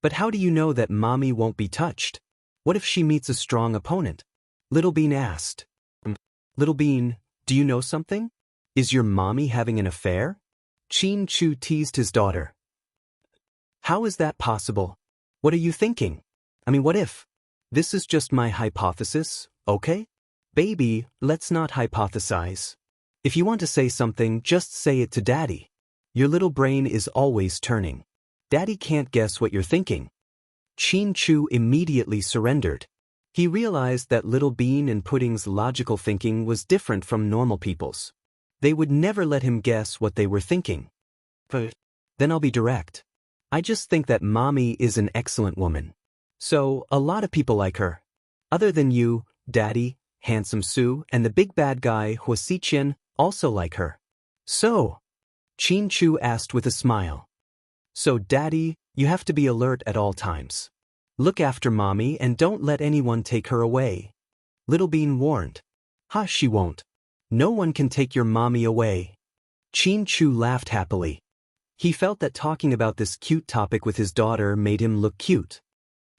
But how do you know that Mommy won't be touched? What if she meets a strong opponent? Little Bean asked. Little Bean, do you know something? Is your Mommy having an affair? Chin Chu teased his daughter. How is that possible? What are you thinking? What if? This is just my hypothesis, okay? Baby, let's not hypothesize. If you want to say something, just say it to Daddy. Your little brain is always turning. Daddy can't guess what you're thinking. Chin Chu immediately surrendered. He realized that Little Bean and Pudding's logical thinking was different from normal people's. They would never let him guess what they were thinking. But then I'll be direct. I just think that Mommy is an excellent woman. So, a lot of people like her. Other than you, Daddy, Handsome Sue, and the big bad guy, Huasiqian, also like her. So? Chin Chu asked with a smile. So, Daddy, you have to be alert at all times. Look after Mommy and don't let anyone take her away. Little Bean warned. Hush, she won't. No one can take your Mommy away. Chin Chu laughed happily. He felt that talking about this cute topic with his daughter made him look cute.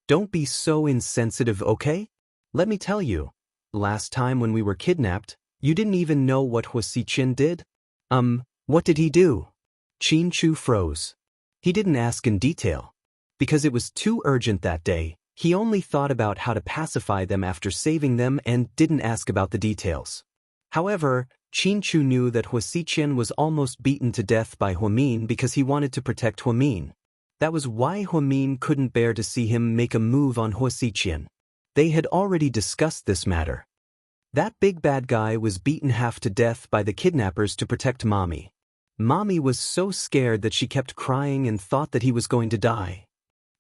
Don't be so insensitive, okay? Let me tell you. Last time when we were kidnapped, you didn't even know what Huasiqian did? What did he do? Chin Chu froze. He didn't ask in detail. Because it was too urgent that day, he only thought about how to pacify them after saving them and didn't ask about the details. However, Chin Chu knew that Huasiqian was almost beaten to death by Huamin because he wanted to protect Huamin. That was why Huamin couldn't bear to see him make a move on Huasiqian. They had already discussed this matter. That big bad guy was beaten half to death by the kidnappers to protect Mommy. Mommy was so scared that she kept crying and thought that he was going to die.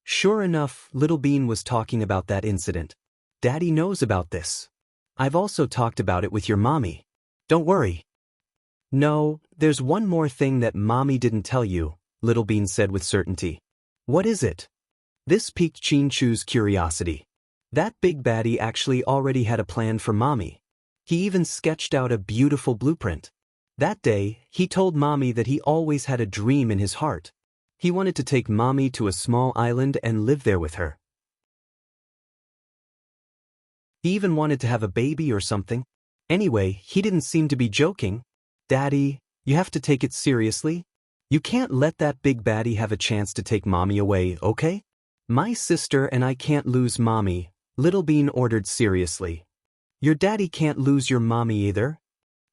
Sure enough, Little Bean was talking about that incident. Daddy knows about this. I've also talked about it with your Mommy. Don't worry. No, there's one more thing that Mommy didn't tell you, Little Bean said with certainty. What is it? This piqued Chin Chu's curiosity. That big baddie actually already had a plan for Mommy. He even sketched out a beautiful blueprint. That day, he told Mommy that he always had a dream in his heart. He wanted to take Mommy to a small island and live there with her. He even wanted to have a baby or something. Anyway, he didn't seem to be joking. Daddy, you have to take it seriously. You can't let that big baddie have a chance to take Mommy away, okay? My sister and I can't lose Mommy, Little Bean ordered seriously. Your daddy can't lose your Mommy either.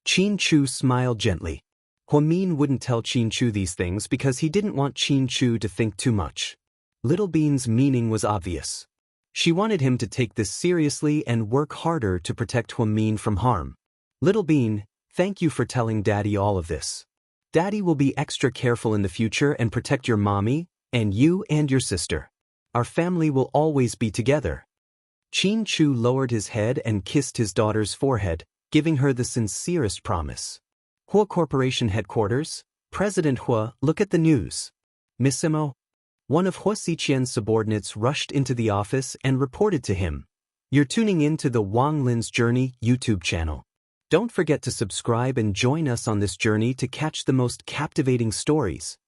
Chin Chu smiled gently. Huamin wouldn't tell Chin Chu these things because he didn't want Chin Chu to think too much. Little Bean's meaning was obvious. She wanted him to take this seriously and work harder to protect Huamin from harm. Little Bean, thank you for telling Daddy all of this. Daddy will be extra careful in the future and protect your Mommy, and you and your sister. Our family will always be together. Chin Chu lowered his head and kissed his daughter's forehead, giving her the sincerest promise. Hua Corporation Headquarters, President Hua, look at the news. Missimo? One of Huo Xiqian's subordinates rushed into the office and reported to him, "You're tuning in to the Wang Lin's Journey YouTube channel. Don't forget to subscribe and join us on this journey to catch the most captivating stories."